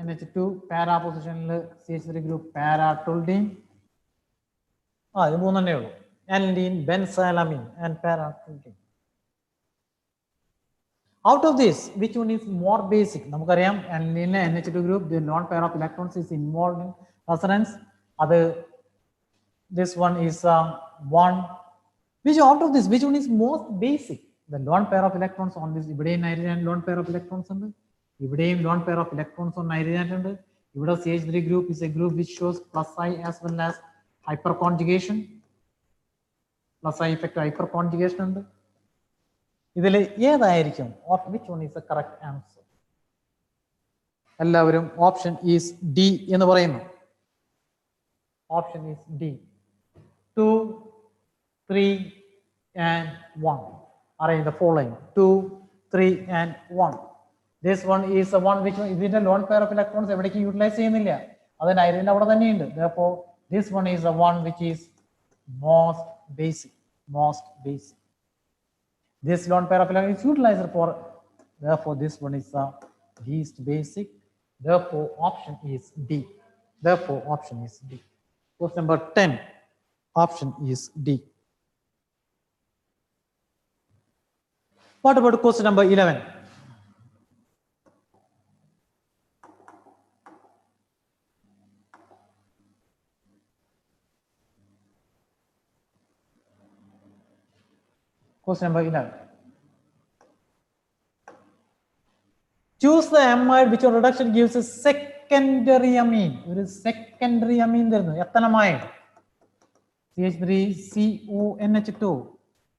NH2 para position CH3 group paratoluidine. ഇത് മൂന്നെണ്ണേ ഉള്ളൂ. Aniline, benzylamine and paratoluidine. Out of this, which one is more basic? നമുക്കറിയാം aniline NH2 group, the lone pair of electrons is involved in resonance. This one is one. Which out of this, which one is most basic? The lone pair of electrons on this. ഇവിടെയും nitrogen lone pair of electrons ഉണ്ട്. ഇവിടെയും lone pair of electrons on nitrogen ഉണ്ട്. ഇവിടെ CH3 group is a group which shows plus I as well as hyperconjugation. Plus I effect hyperconjugation ഉണ്ട്. ഇതിൽ ഏതായിരിക്കും? Of which one is the correct answer? എല്ലാവരും option is D എന്ന് പറയുന്നു. Option is D. 2, 3 and 1. Arrange the following. 2, 3 and 1. This one is the one which ഇതിന്റെ lone pair of electrons എവിടേക്ക് utilise ചെയ്യുന്നില്ല. അത് നൈട്രജൻ അവിടെ തന്നെയുണ്ട്. Therefore, this one is the one which is most basic. Most basic. This lone pair of electrons is utilized for. Therefore, this one is the least basic. Therefore, option is D. Therefore, option is D. Question number 10. Option is D. What about question number 11? Question number 11. Choose the amide which on reduction gives a secondary amine. ഒരു secondary amine തരുന്നു. എത്തനമൈഡ് CH3CONH2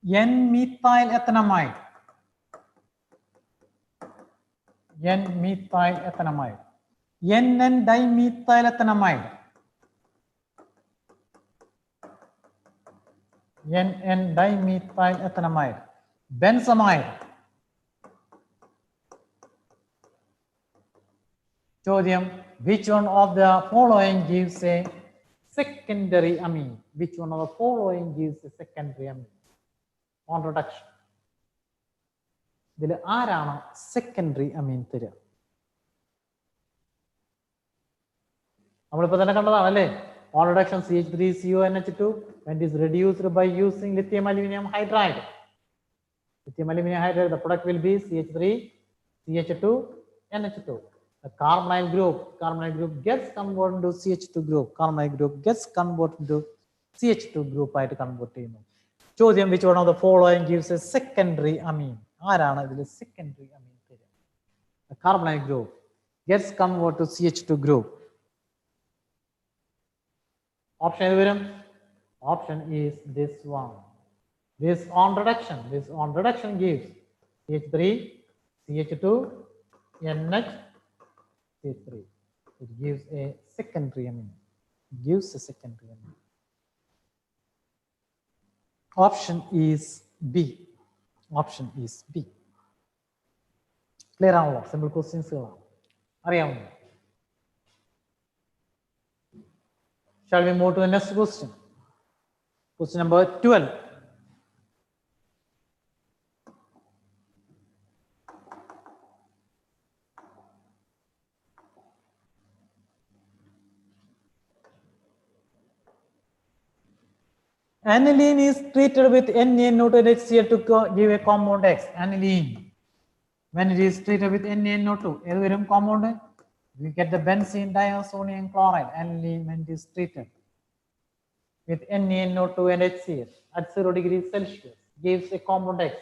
N-methyl ethanamide. N-methyl ethanamide. NN-dimethyl ethanamide. NN-dimethyl ethanamide. Benzamide. Sodium, which one of the following gives a secondary amine? Which one of the following gives a secondary amine on reduction? ഇതിൽ ആരാണ് secondary അമീൻ തരിക? നമ്മളിപ്പോൾ തന്നെ കണ്ടതാണ് അല്ലേ? On reduction CH3CONH2 when it is reduced by using lithium aluminum hydride. Lithium aluminum hydride, the product will be CH3CH2NH2. The carbonyl group gets converted into CH2 group. Carbonyl group gets converted into CH2 group ആയിട്ട് convert ചെയ്യുന്നു. ചോദ്യം, which one of the following gives a secondary amine? ആരാണ് ഇതിൽ secondary അമീൻ തരിക? The carbonyl group gets converted to CH2 group. Option ഏത് വരും? Option is this one. This on reduction gives CH3, CH2, NH, CH3. It gives a secondary amine. Option is B. Clear ആണല്ലോ? Simple ക്വസ്റ്റ്യൻസുകളാണ്, അറിയാമല്ലോ. Shall we move to the next question? Question number 12. Aniline is treated with NaNO2HCl to give a compound X. Aniline, when it is treated with NaNO2, compound, we get the benzene diazonium chloride. Aniline, when it is treated with NaNO2 and HCl at 0 degrees Celsius, gives a compound X.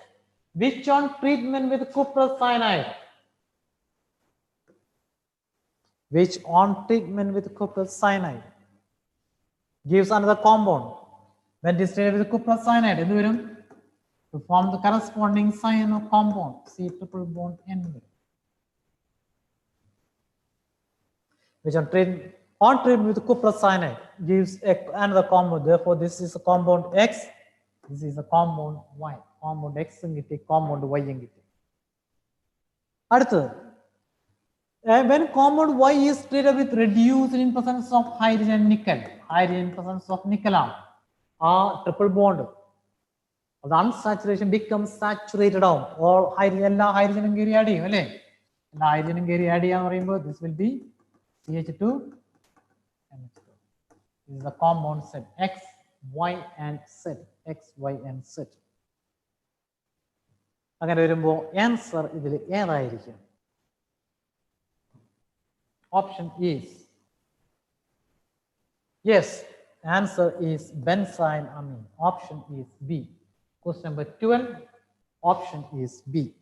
Which on treatment with cuprous cyanide? Which on treatment with cuprous cyanide gives another compound? When it is treated with cuprous cyanide, to form the corresponding cyano compound, C triple bond N. Which on treatment with cuprous cyanide gives another compound. Therefore, this is a compound X. This is a compound Y. Compound X and compound Y. When compound Y is treated with reduced in presence of hydrogen and nickel, hydrogen in presence of nickel, triple bond, the unsaturation becomes saturated down. All hydrogen hydrogen this will be CH2 and H2. This is the compound set X, Y, and Z. X, Y, and Z. Answer is option is yes. Answer is benzyl amine. Option is B. Question number 12. Option is B.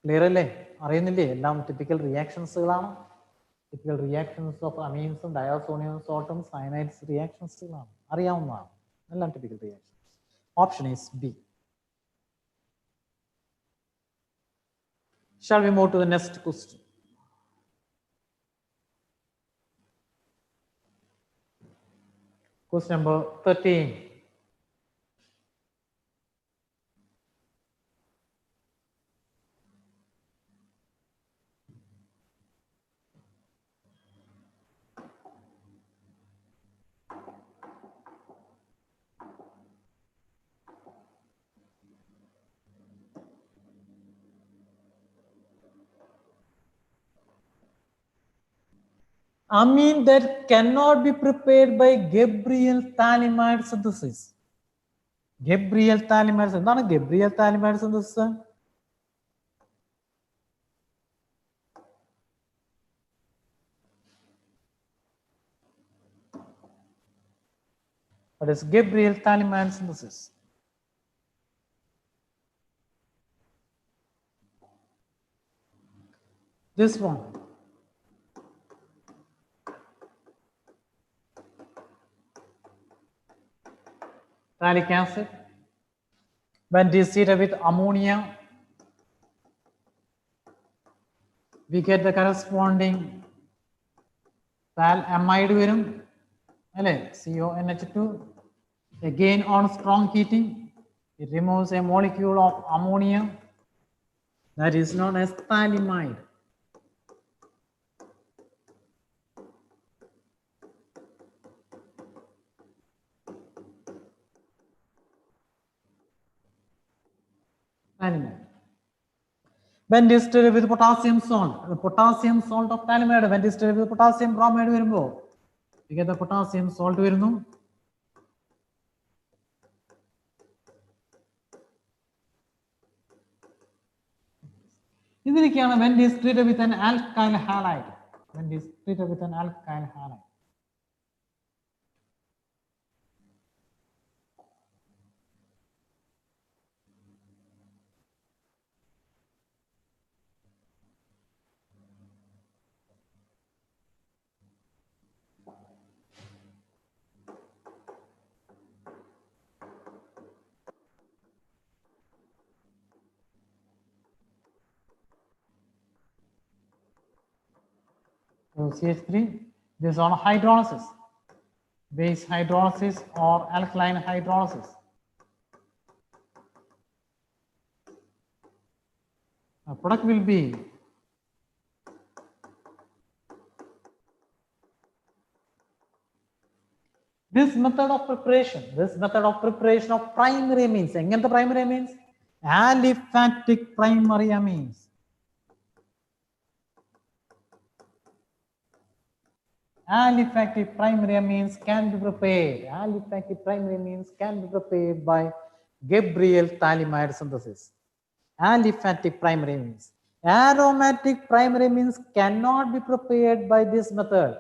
Clear alle? Arayunnille? Typical reactions. Typical reactions of amines and diazonium saltum cyanides reactions. Ariyavunna. Typical reactions. Option is B. Shall we move to the next question? Question number 13. Amine that cannot be prepared by Gabriel phthalimide synthesis. Gabriel phthalimide synthesis. What is Gabriel phthalimide synthesis? What is Gabriel phthalimide synthesis? This one. Phthalic acid. When it is treated with ammonia, we get the corresponding phthalamide CONH2. Again, on strong heating, it removes a molecule of ammonia that is known as phthalimide. When distilled with potassium salt, the potassium salt of phthalimide, when distilled with potassium bromide, we get the potassium salt. When it is treated with an alkyl halide, when it is treated with an alkyl halide. So CH3, this is on hydrolysis, base hydrolysis or alkaline hydrolysis. The product will be This method of preparation of primary amines, the primary amines, aliphatic primary amines. Aliphatic primary amines can be prepared. Aliphatic primary amines can be prepared by Gabriel Thalamide synthesis. Aliphatic primary amines. Aromatic primary amines cannot be prepared by this method.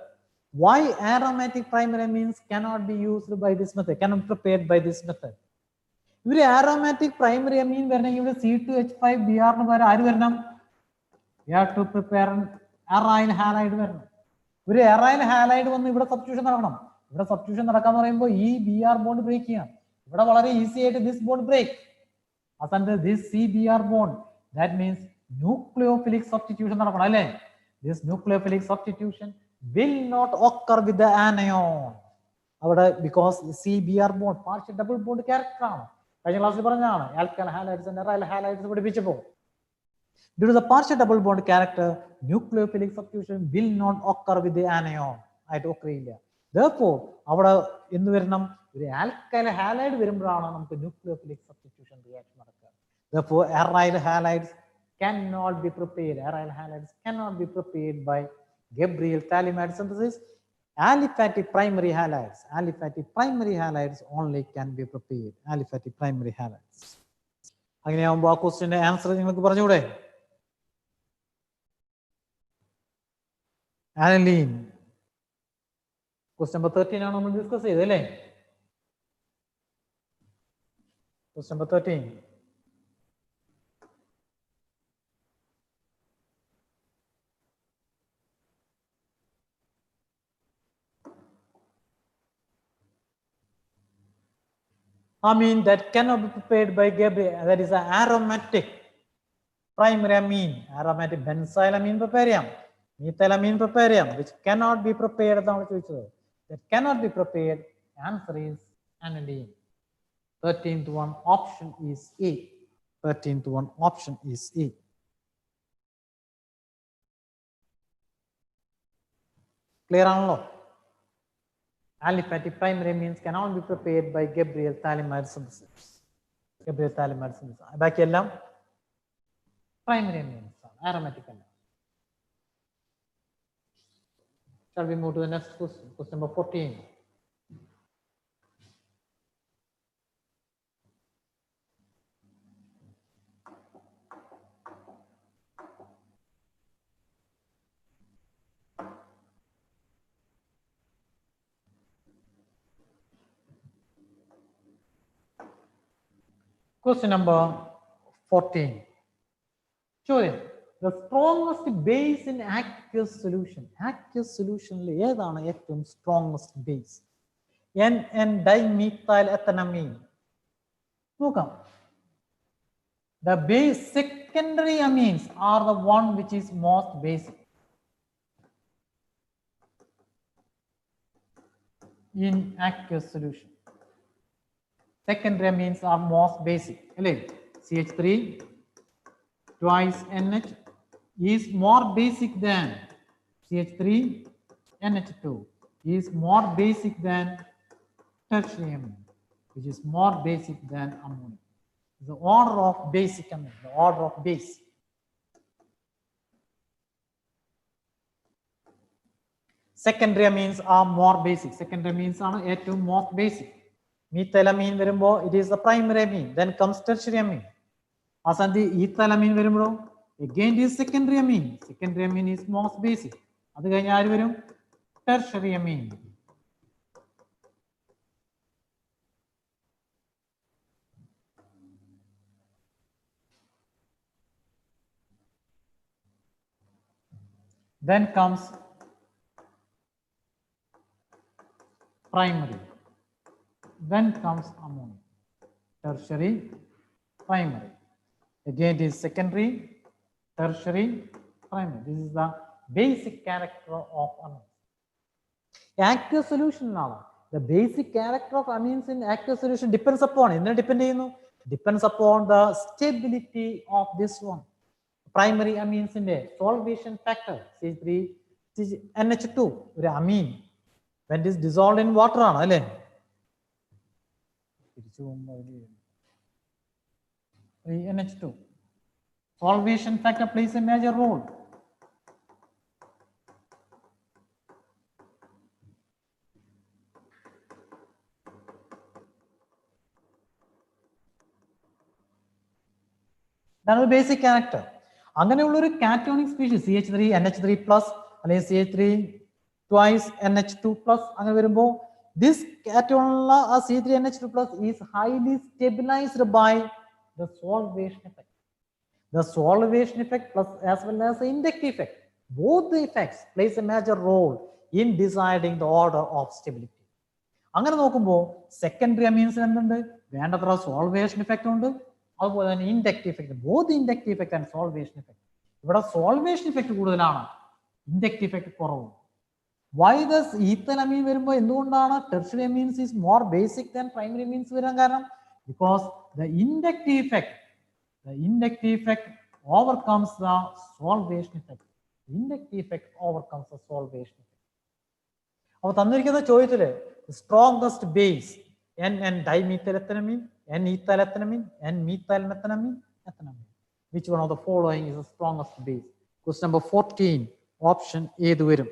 Why aromatic primary amines cannot be used by this method, cannot be prepared by this method? If aromatic primary amine C2H5Br, you have to prepare aryl halide. Aryl halide substitution. Substitution Br bond break here. Easy this bond break. As under this CBr bond, that means nucleophilic substitution. This nucleophilic substitution will not occur with the anion. Because the CBr bond, partial double bond character. Alkyl halides and aryl halides. Due to the partial double bond character, nucleophilic substitution will not occur with the anion. Therefore, in the alkyl halide nucleophilic substitution reaction. Therefore, aryl halides cannot be prepared. Aryl halides cannot be prepared by Gabriel Thalamide synthesis. Aliphatic primary halides only can be prepared. Aliphatic primary halides. Again, question answer. Aniline. Question number 13 ആണ് നമ്മൾ discuss ചെയ്തത് അല്ലേ? Question number 13. Amine that cannot be prepared by Gabriel, that is an aromatic primary amine, aromatic benzylamine preparium, methylamine preparium, which cannot be prepared. That cannot be prepared. Answer is aniline. 13th one option is A. 13th one option is A. Clear on law? Aliphatic primary amines cannot be prepared by Gabriel Thalamide synthesis. Gabriel Thalamide synthesis. ബാക്കി എല്ലാം primary amines ആണ്, aromatic അല്ല. Shall we move to the next question? Question number 14. Question number 14. Choose the strongest base in aqueous solution. Aqueous solution is strongest base. N-dimethylethanamine. Look up. The base secondary amines are the one which is most basic in aqueous solution. Secondary amines are most basic. CH3 twice NH is more basic than CH3 NH2 is more basic than tertiary amine, which is more basic than ammonia. The order of basic amine, the order of base. Secondary amines are more basic. Secondary amines are A2 most basic. Methylamine വരുമ്പോൾ it is the primary amine, then comes tertiary amine. Asandi ethylamine വരുമ്പോൾ again it is secondary amine. Secondary amine is most basic. അത് കഴിഞ്ഞാൽ ആര് വരും? Tertiary amine. Then comes primary. Then comes ammonia. Tertiary, primary. Again it is secondary, tertiary, primary. This is the basic character of amines. Aqueous solution now. The basic character of amines in aqueous solution depends upon depends upon the stability of this one. Primary amines in the solvation factor CH3 NH2 amine when it is dissolved in water 3NH2. Solvation factor plays a major role. That is the basic character. അങ്ങനെയുള്ള ഒരു cationic species CH3 NH3 plus അല്ലെങ്കിൽ CH3 twice NH2 plus അങ്ങനെ വരുമ്പോൾ this കാറ്റോണുള്ള ആ CH3 NH2 plus is highly stabilised by the solvation effect. The solvation effect plus as well as the inductive effect. Both the effects plays a major role in deciding the order of stability. അങ്ങനെ നോക്കുമ്പോൾ secondary അമീൻസിന് എന്തുണ്ട്? വേണ്ടത്ര solvation effect ഉണ്ട്, അതുപോലെ തന്നെ inductive effect. Both inductive effect and solvation effect. ഇവിടെ solvation effect കൂടുതലാണ്, inductive effect കുറവ്. വൈ ദസ് ഈത്തൽ അമീൻ വരുമ്പോൾ എന്തുകൊണ്ടാണ് tertiary amines is more basic than primary amines വരാൻ കാരണം? Because the inductive effect overcomes the solvation effect. The inductive effect overcomes the solvation effect. അപ്പോൾ തന്നിരിക്കുന്ന ചോദ്യത്തില് strongest base N dimethylethanamine, N-ethylethanamine, N-methylmethanamine, ethanamine. Which one of the following is the strongest base? Question number 14, option ഏത് വരും?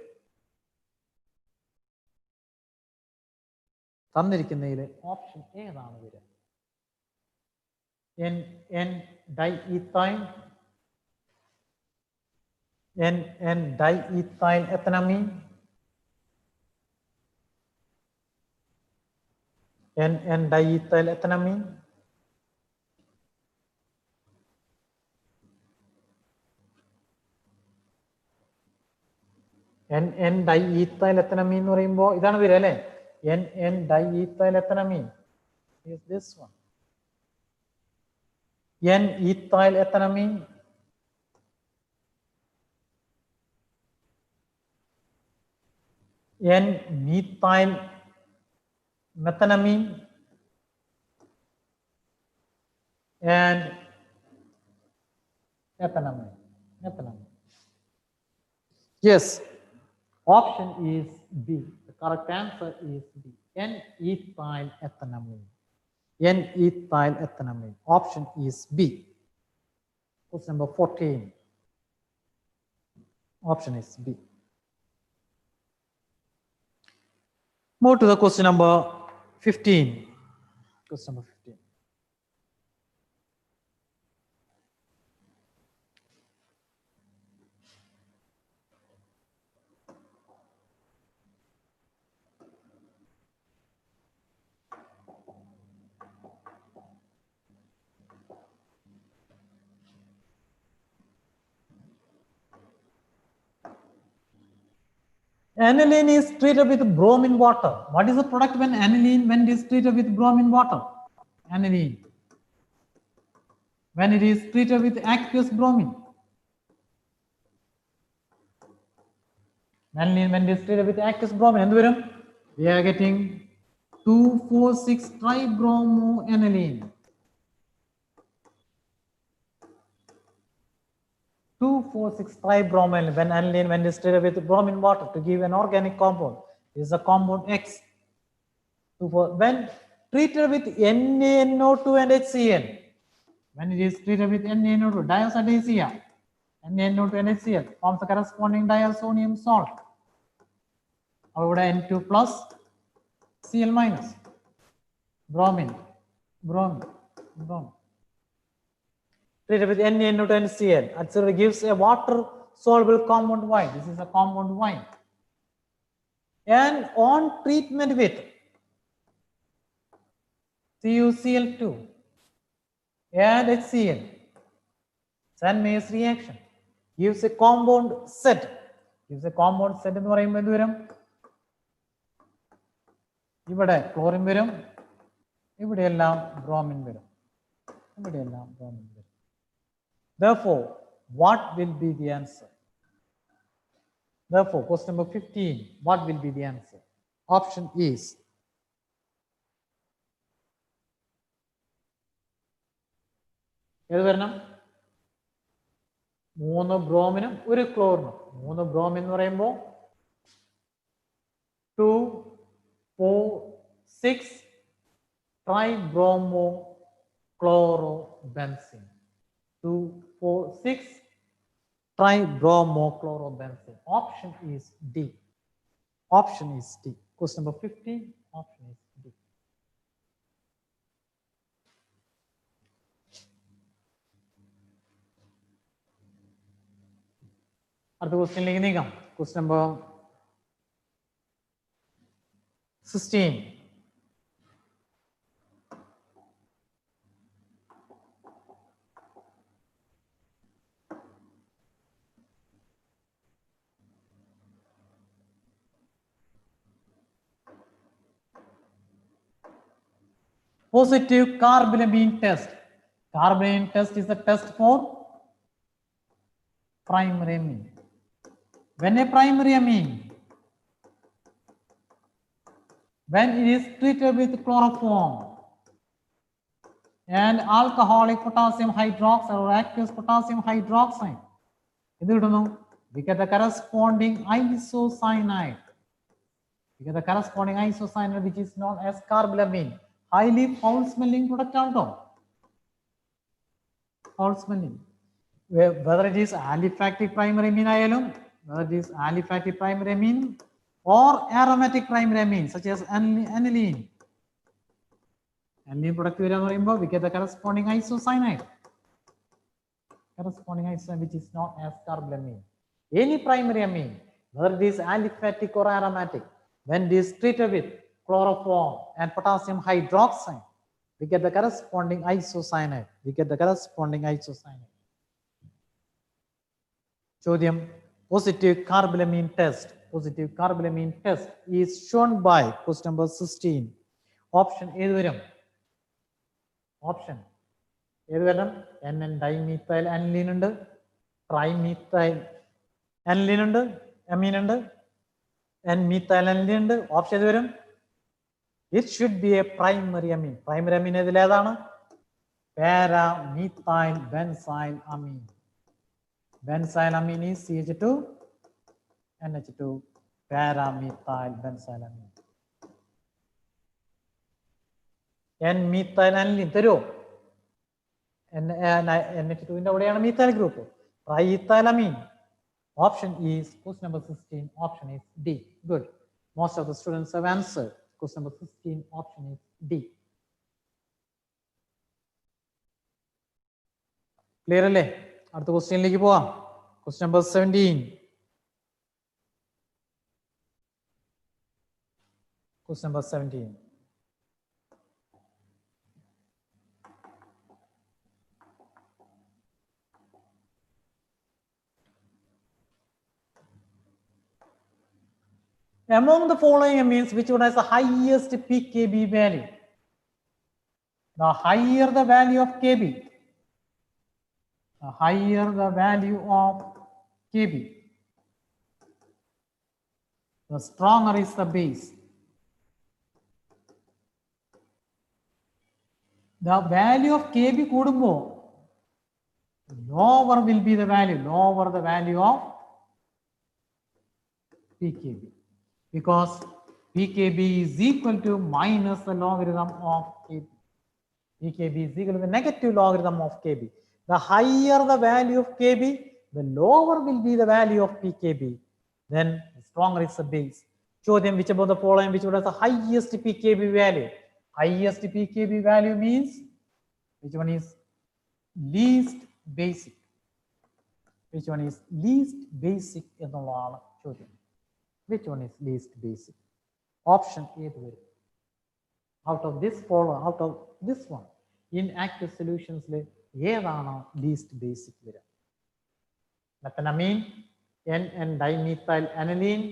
തന്നിരിക്കുന്നതിൽ option ഏതാണ് വരിക? N-diethyl, N-diethyl ethanamine, N-diethyl ethanamine, N-diethyl ethanamine എന്ന് പറയുമ്പോൾ ഇതാണ് വരിക അല്ലേ? N-diethyl ethanamine is this one. N-ethyl ethanamine, N-methyl methanamine, and ethanamine. Yes, option is B. The correct answer is B. N-ethyl ethanamine. N-ethyl ethanamine. Option is B. Question number 14. Option is B. Move to the question number 15. Question number 15. Aniline is treated with bromine water. What is the product when aniline is treated with bromine water? Aniline, when it is treated with aqueous bromine. Aniline when it is treated with aqueous bromine, we are getting 2,4,6 tribromoaniline. 2,4,6 tribromoaniline when aniline when it is treated with bromine water to give an organic compound. This is a compound X. When treated with NaNO2 and HCl, when it is treated with NaNO2, diazodazia, NaNO2 and HCl forms the corresponding diazonium salt. However, N2 plus Cl minus, bromine. Treated with NaNO2 and Cl, actually gives a water-soluble compound Y. This is a compound Y. And on treatment with CuCl2 and HCl, Sand-Mayer's reaction gives a compound set. എന്ന് പറയുമ്പോൾ എന്ത് വരും? ഇവിടെ chlorine വരും, ഇവിടെയെല്ലാം bromine വരും. Therefore, what will be the answer? Therefore, question number 15, what will be the answer? Option is ഏത് വരണം? 3 ബ്രോമിനും 1 ക്ലോറിനും. 3 ബ്രോമിൻ എന്ന് പറയുമ്പോൾ 2, 4, 6 tribromochlorobenzene. 2, 4, 6. Tribromochlorobenzene. Option is D. Option is D. Question number 15. Option is D. അടുത്ത ക്വസ്റ്റ്യനിലേക്ക് നീങ്ങാം. Question number 16. Positive carbylamine test. Carbylamine test is a test for primary amine. When a primary amine, when it is treated with chloroform and alcoholic potassium hydroxide or aqueous potassium hydroxide, we get the corresponding isocyanide. We get the corresponding isocyanide which is known as carbylamine. Highly foul smelling product. Foul smelling. Whether it is aliphatic primary amine, whether it is aliphatic primary amine or aromatic primary amine such as aniline. Aniline product we get the corresponding isocyanide. Corresponding isocyanide which is known as carbylamine. Any primary amine, whether it is aliphatic or aromatic, when it is treated with chloroform and potassium hydroxide, we get the corresponding isocyanide. We get the corresponding isocyanide. Sodium positive carbylamine test. Positive carbylamine test is shown by question number 16. Option A. Option A. NN dimethyl aniline and trimethyl aniline and amine and N-methyl aniline. Option A. It should be a primary amine. Primary amine is para-methyl benzyl amine. Benzyl amine is CH2 NH2 para-methyl benzyl amine. N-methyl aniline തരുമോ? NH2 ന്റെ അവിടെയാണ് methyl group. Triethylamine. Option is question number 16. Option is D. Good. Most of the students have answered. Question number 16. Option is D. Clear അല്ലേ? അടുത്ത ക്വസ്റ്റ്യനിലേക്ക് പോവാം. Question number 17. Question number 17. Among the following amines, which one has the highest pKb value? The higher the value of Kb, the higher the value of Kb, the stronger is the base. The value of Kb കൂടുമ്പോ lower will be the value, lower the value of pKb, because pKb is equal to minus the logarithm of Kb. pKb is equal to the negative logarithm of Kb. The higher the value of Kb, the lower will be the value of pKb. Then the stronger is the base. Show them which about the following which one has the highest pKb value. Highest pKb value means which one is least basic. Which one is least basic എന്നുള്ളതാണ് ചോദ്യം. Which one is least basic? Option A. Out of this follow, out of this one, in active solutions, ഏതാണ് least basic വരിക? Methenamine, N dimethyl aniline,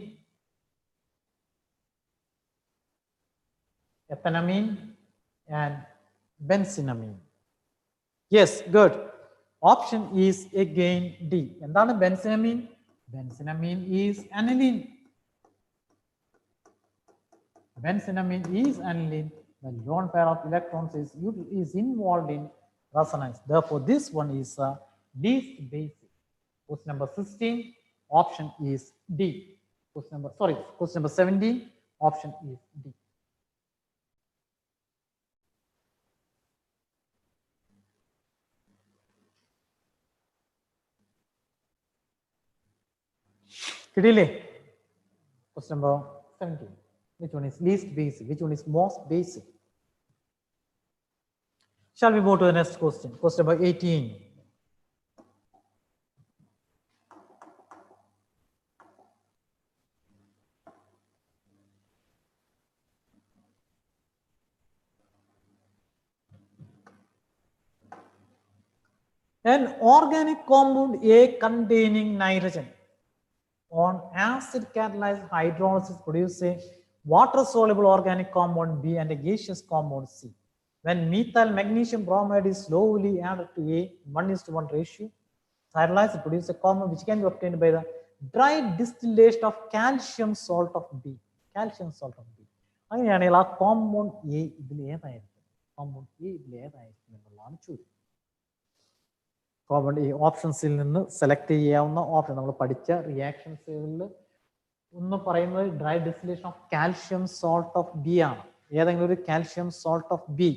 ethanamine, and benzenamine. Yes, good. Option is again D. എന്താണ് benzenamine? Benzenamine is aniline. Benzenamine is aniline. The lone pair of electrons is involved in resonance. Therefore, this one is least basic. Question number 16. Option is D. Question number 17. Option is D. കിട്ടിയില്ലേ? Question number 17. Which one is least basic? Which one is most basic? Shall we move to the next question? Question number 18. An organic compound A containing nitrogen on acid catalyzed hydrolysis produces a water soluble organic compound B and a gaseous compound C. When methyl magnesium bromide is slowly added to a 1:1 ratio, hydrolysis produces a compound which can be obtained by the dry distillation of calcium salt of B. Calcium salt of B. അങ്ങനെയാണെങ്കിൽ ആ compound A ഇതിൽ ഏതായിരിക്കും? Compound A ഇതിൽ ഏതായിരിക്കും എന്നുള്ളതാണ് ചോദ്യം. Compound ഈ ഓപ്ഷൻസിൽ നിന്ന് സെലക്ട് ചെയ്യാവുന്ന ഓപ്ഷൻ നമ്മൾ പഠിച്ച റിയാക്ഷൻസുകളിൽ ഒന്ന് പറയുന്നത് dry distillation of calcium salt of B ആണ്. ഏതെങ്കിലും ഒരു calcium salt of B.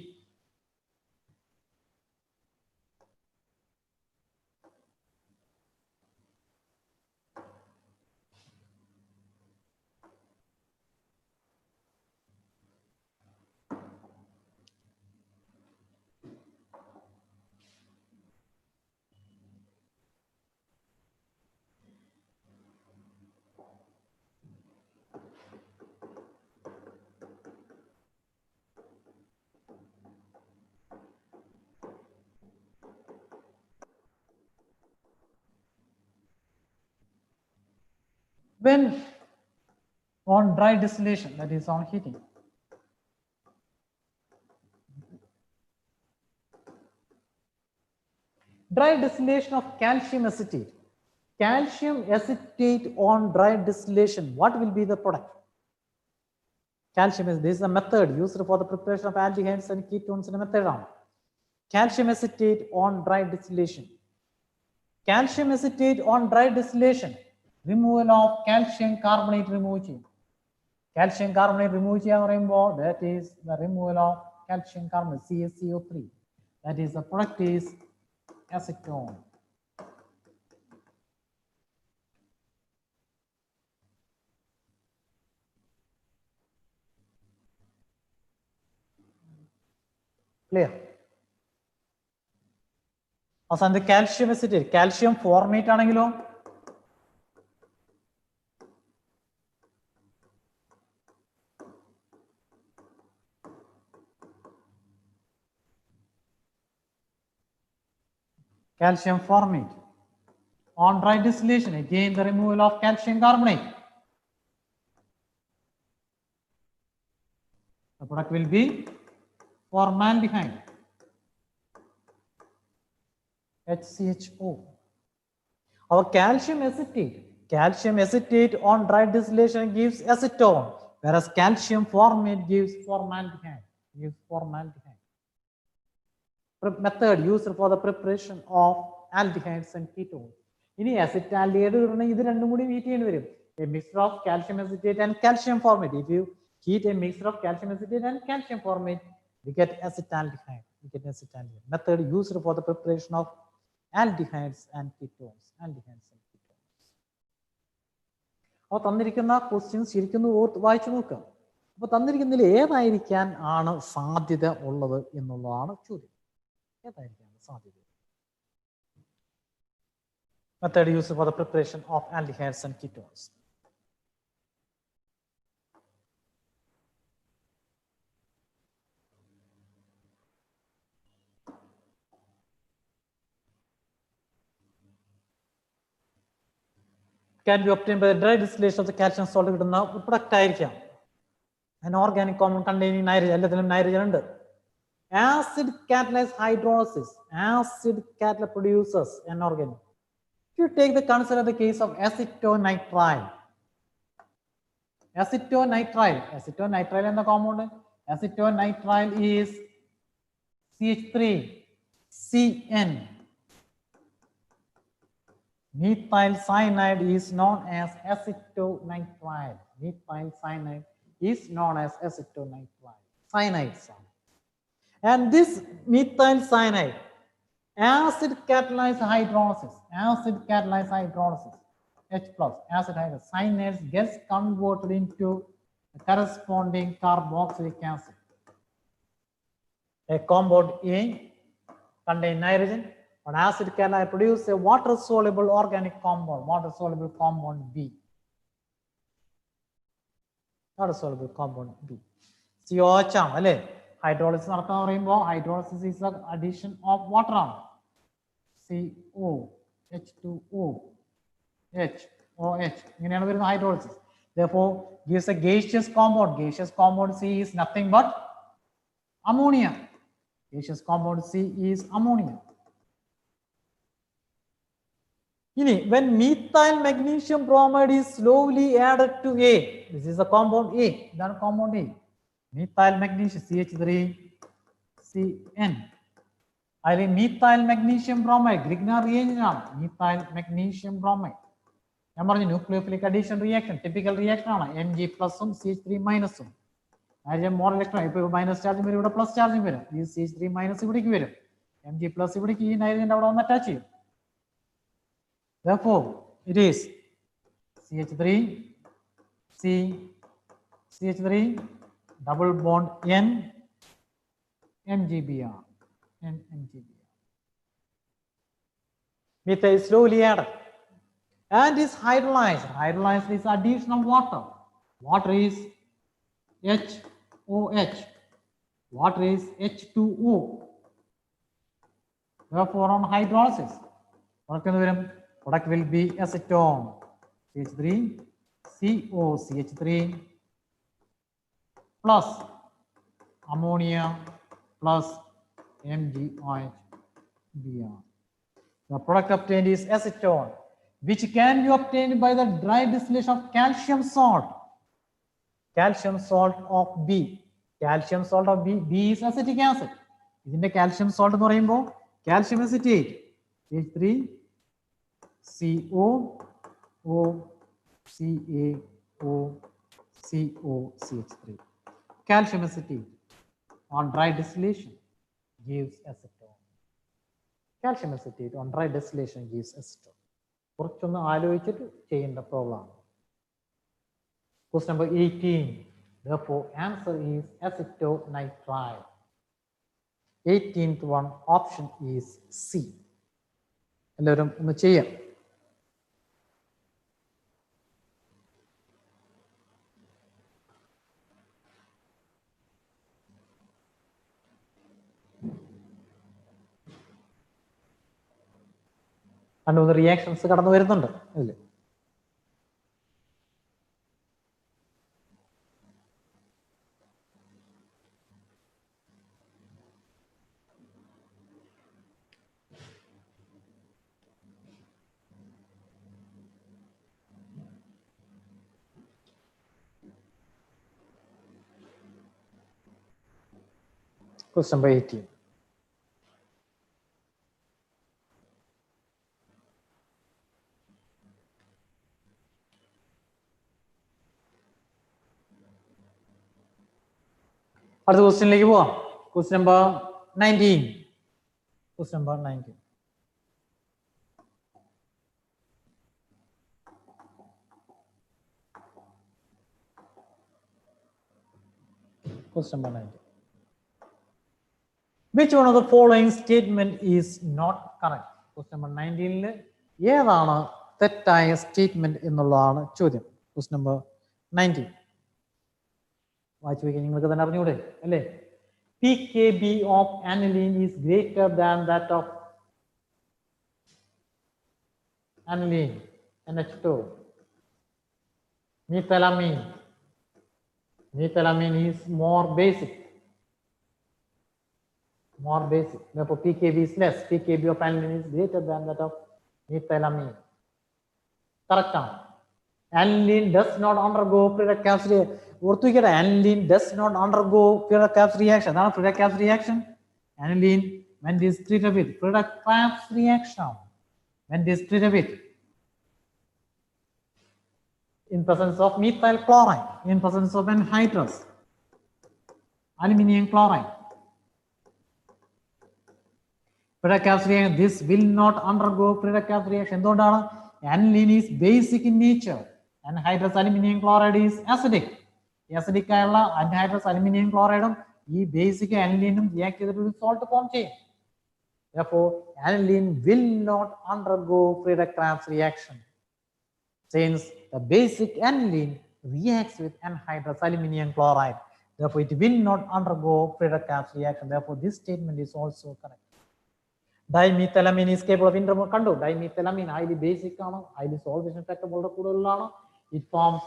When on dry distillation, that is on heating, dry distillation of calcium acetate. Calcium acetate on dry distillation, what will be the product? Calcium is, this is a method used for the preparation of aldehydes and ketones in a method round. Calcium acetate on dry distillation. Calcium acetate on dry distillation, removal of calcium carbonate remove ചെയ്യും. Calcium carbonate remove ചെയ്യാൻ പറയുമ്പോൾ that is the removal of calcium carbonate CaCO3. That is the product is acetone. Clear? അവസാനത്തെ calcium acetate, calcium format ആണെങ്കിലോ calcium formate. On dry distillation, again the removal of calcium carbonate. The product will be formaldehyde, HCHO. Our calcium acetate on dry distillation gives acetone, whereas calcium formate gives formaldehyde. Method used for the preparation of aldehydes and ketones. ഇനി അസിറ്റാൽഡിഹൈഡ് ഇടണമെങ്കിൽ ഇത് രണ്ടും കൂടി heat ചെയ്യേണ്ടി വരും. A mixture of calcium acetate and calcium formate. If you heat a mixture of calcium acetate and calcium formate, we get acetaldehyde. Method used for the preparation of aldehydes and ketones. അപ്പോൾ തന്നിരിക്കുന്ന questions ശരിക്കും വായിച്ചു നോക്കുക. അപ്പോൾ തന്നിരിക്കുന്നതിൽ ഏതായിരിക്കാൻ ആണ് സാധ്യത ഉള്ളത് എന്നുള്ളതാണ് ചോദ്യം. ഏതായിരിക്കാൻ സാധ്യത? Method used for the preparation of aldehydes and ketones. Can be obtained by the dry distillation of the calcium salt. കിട്ടുന്ന പ്രൊഡക്റ്റ് ആയിരിക്കാം. An organic compound containing nitrogen. എല്ലാത്തിലും നൈട്രജൻ ഉണ്ട്. Acid catalyzed hydrolysis. Acid catalyst produces an organic. If you take the consider the case of acetonitrile. Acetonitrile എന്ന compound. Acetonitrile is CH3CN. Methyl cyanide is known as acetonitrile. Cyanides. And this methyl cyanide, acid catalyzed hydrolysis. H plus. Acid hydride cyanide gets converted into the corresponding carboxylic acid. A compound A contains nitrogen, but acid can produce a water-soluble organic compound, water-soluble compound B. Water-soluble compound B. COH ആണ് അല്ലേ? Hydrolysis നടത്താന്ന് പറയുമ്പോൾ hydrolysis is the addition of water ആണ്. CO H2O H OH ഇങ്ങനെയാണ് വരുന്ന hydrolysis. Therefore gives a gaseous compound. Gaseous compound C is nothing but ammonia. Gaseous compound C is ammonia. When methyl magnesium bromide is slowly added to A, this is the compound A. Then compound A. Methyl magnesium CH3CN. I mean methyl magnesium bromide. Grignard reagent. Methyl magnesium bromide. Nucleophilic addition reaction. Typical reaction. Mg plus CH3 minus. More electron. If you minus charge, you will plus charge. This CH3 minus. Mg plus. Nitrogen attach. Therefore, it is CH3 C CH3 double bond N MgBr. Methyl is slowly added and is hydrolyzed. Hydrolyzed is addition of water. Water is HOH. Water is H2O. Therefore, on hydrolysis, product will be acetone. CH3 COCH3 plus ammonia plus MgOH-Br. The product obtained is acetone, which can be obtained by the dry distillation of calcium salt. Calcium salt of B. Calcium salt of B. B is acetic acid. In the calcium salt, calcium acetate. CH3 COCH3. Calcium acetate on dry distillation gives acetone. Calcium acetate on dry distillation gives acetone. കുറച്ചൊന്ന് ആലോചിച്ചിട്ട് ചെയ്യേണ്ട പ്രോബ്ലമാണ്. Question number 18. Therefore, answer is acetonitride. 18th one option is C. എല്ലാവരും ഒന്ന് ചെയ്യാം. കണ്ടുവന്ന reactions കടന്നു വരുന്നുണ്ട് അല്ലേ? Question number 18. അടുത്ത ക്വസ്റ്റ്യനിലേക്ക് പോവാം. Question number 19. Question number 19. Question number 19. Which one of the following statement is not correct? Question number 19. ഏതാണ് തെറ്റായ സ്റ്റേറ്റ്മെന്റ് എന്നുള്ളതാണ് ചോദ്യം. Question number 19. വായിച്ചു വയ്ക്കാൻ നിങ്ങൾക്ക് തന്നെ അറിഞ്ഞൂടെ അല്ലേ? PKB of aniline is greater than that of aniline NH2. Methylamine. Methylamine is more basic. More basic. Therefore, PKB is less. PKB of aniline is greater than that of methylamine. Correct. Aniline does not undergo Friedel-Crafts reaction. Aniline does not undergo Friedel-Crafts reaction. That's Friedel-Crafts reaction. Aniline, when it is treated with Friedel-Crafts reaction, when it is treated with in presence of methyl chloride, in presence of anhydrous aluminium chloride, Friedel-Crafts reaction, this will not undergo Friedel-Crafts reaction. എന്തുകൊണ്ടാണ്? Aniline is basic in nature. Anhydrous aluminium chloride is acidic. Acidic ആയുള്ള anhydrous aluminium chloride ഈ basic aniline react ചെയ്തിട്ട് salt form ചെയ്യും. Therefore, aniline will not undergo Friedel-Crafts reaction since the basic aniline reacts with anhydrous aluminium chloride. Therefore, it will not undergo Friedel-Crafts reaction. Therefore, this statement is also correct. Dimethylamine is capable of intermolekando. Dimethylamine highly basic, highly solvation factor. It forms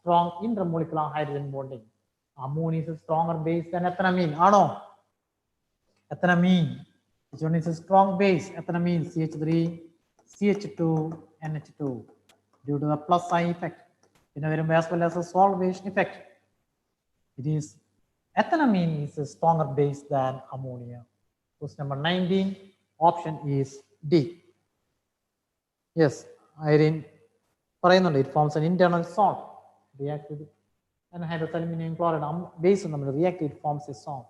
strong intermolecular hydrogen bonding. Ammonia is a stronger base than ethanamine. Ethanamine. Which one is a strong base? Ethanamine CH3, CH2, NH2 due to the plus I effect. As well as a solvation effect. It is ethanamine is a stronger base than ammonia. Question number 19. Option is D. Yes, iron. It forms an internal salt. React with anhydrous aluminium chloride base on the react, it forms a salt.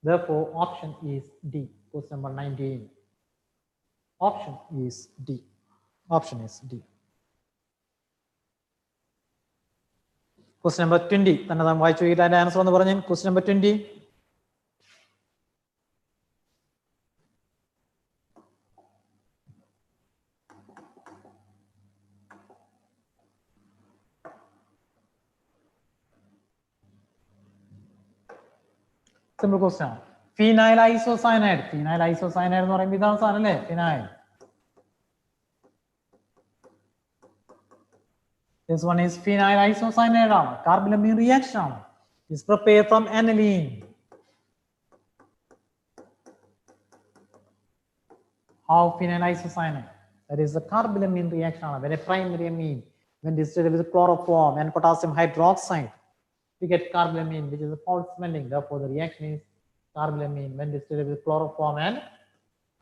Therefore, option is D. Question number 19. Option is D. Option is D. Question number 20. Answer on the question number 20. Simple question. Phenyl isocyanide. Phenyl isocyanide എന്ന് പറയുമ്പോൾ ഇതാണ് സാധനം അല്ലേ? Phenyl. This one is phenyl isocyanide. Carbolamine reaction is prepared from aniline. How phenyl isocyanide? That is the carbolamine reaction. When a primary amine, when distilled with chloroform and potassium hydroxide, we get carbolamine, which is a foul smelling. Therefore, the reaction is carbolamine when distilled with chloroform and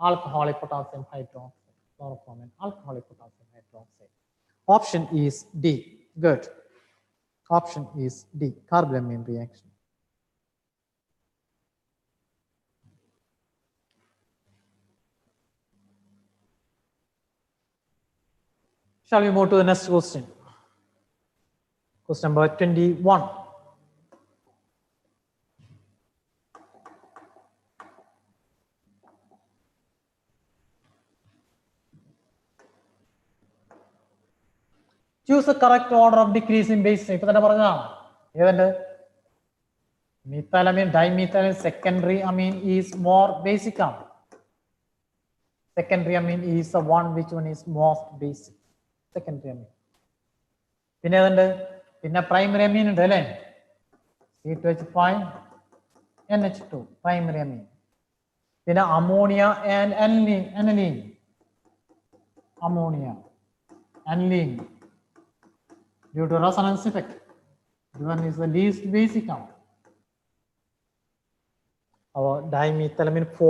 alcoholic potassium hydroxide. Chloroform and alcoholic potassium hydroxide. Option is D. Good. Option is D. Carbolamine reaction. Shall we move to the next question? Question number 21. Choose the correct order of decrease in base. Methylamine, dimethylamine, secondary amine is more basic. Secondary amine is the one which one is most basic. Secondary amine. Pinna primary amine ഉണ്ട് അല്ലേ? C2H5 NH2 primary amine. Pinna ammonia and aniline. Ammonia, aniline due to resonance effect. This one is the least basic. Our dimethylamine 4,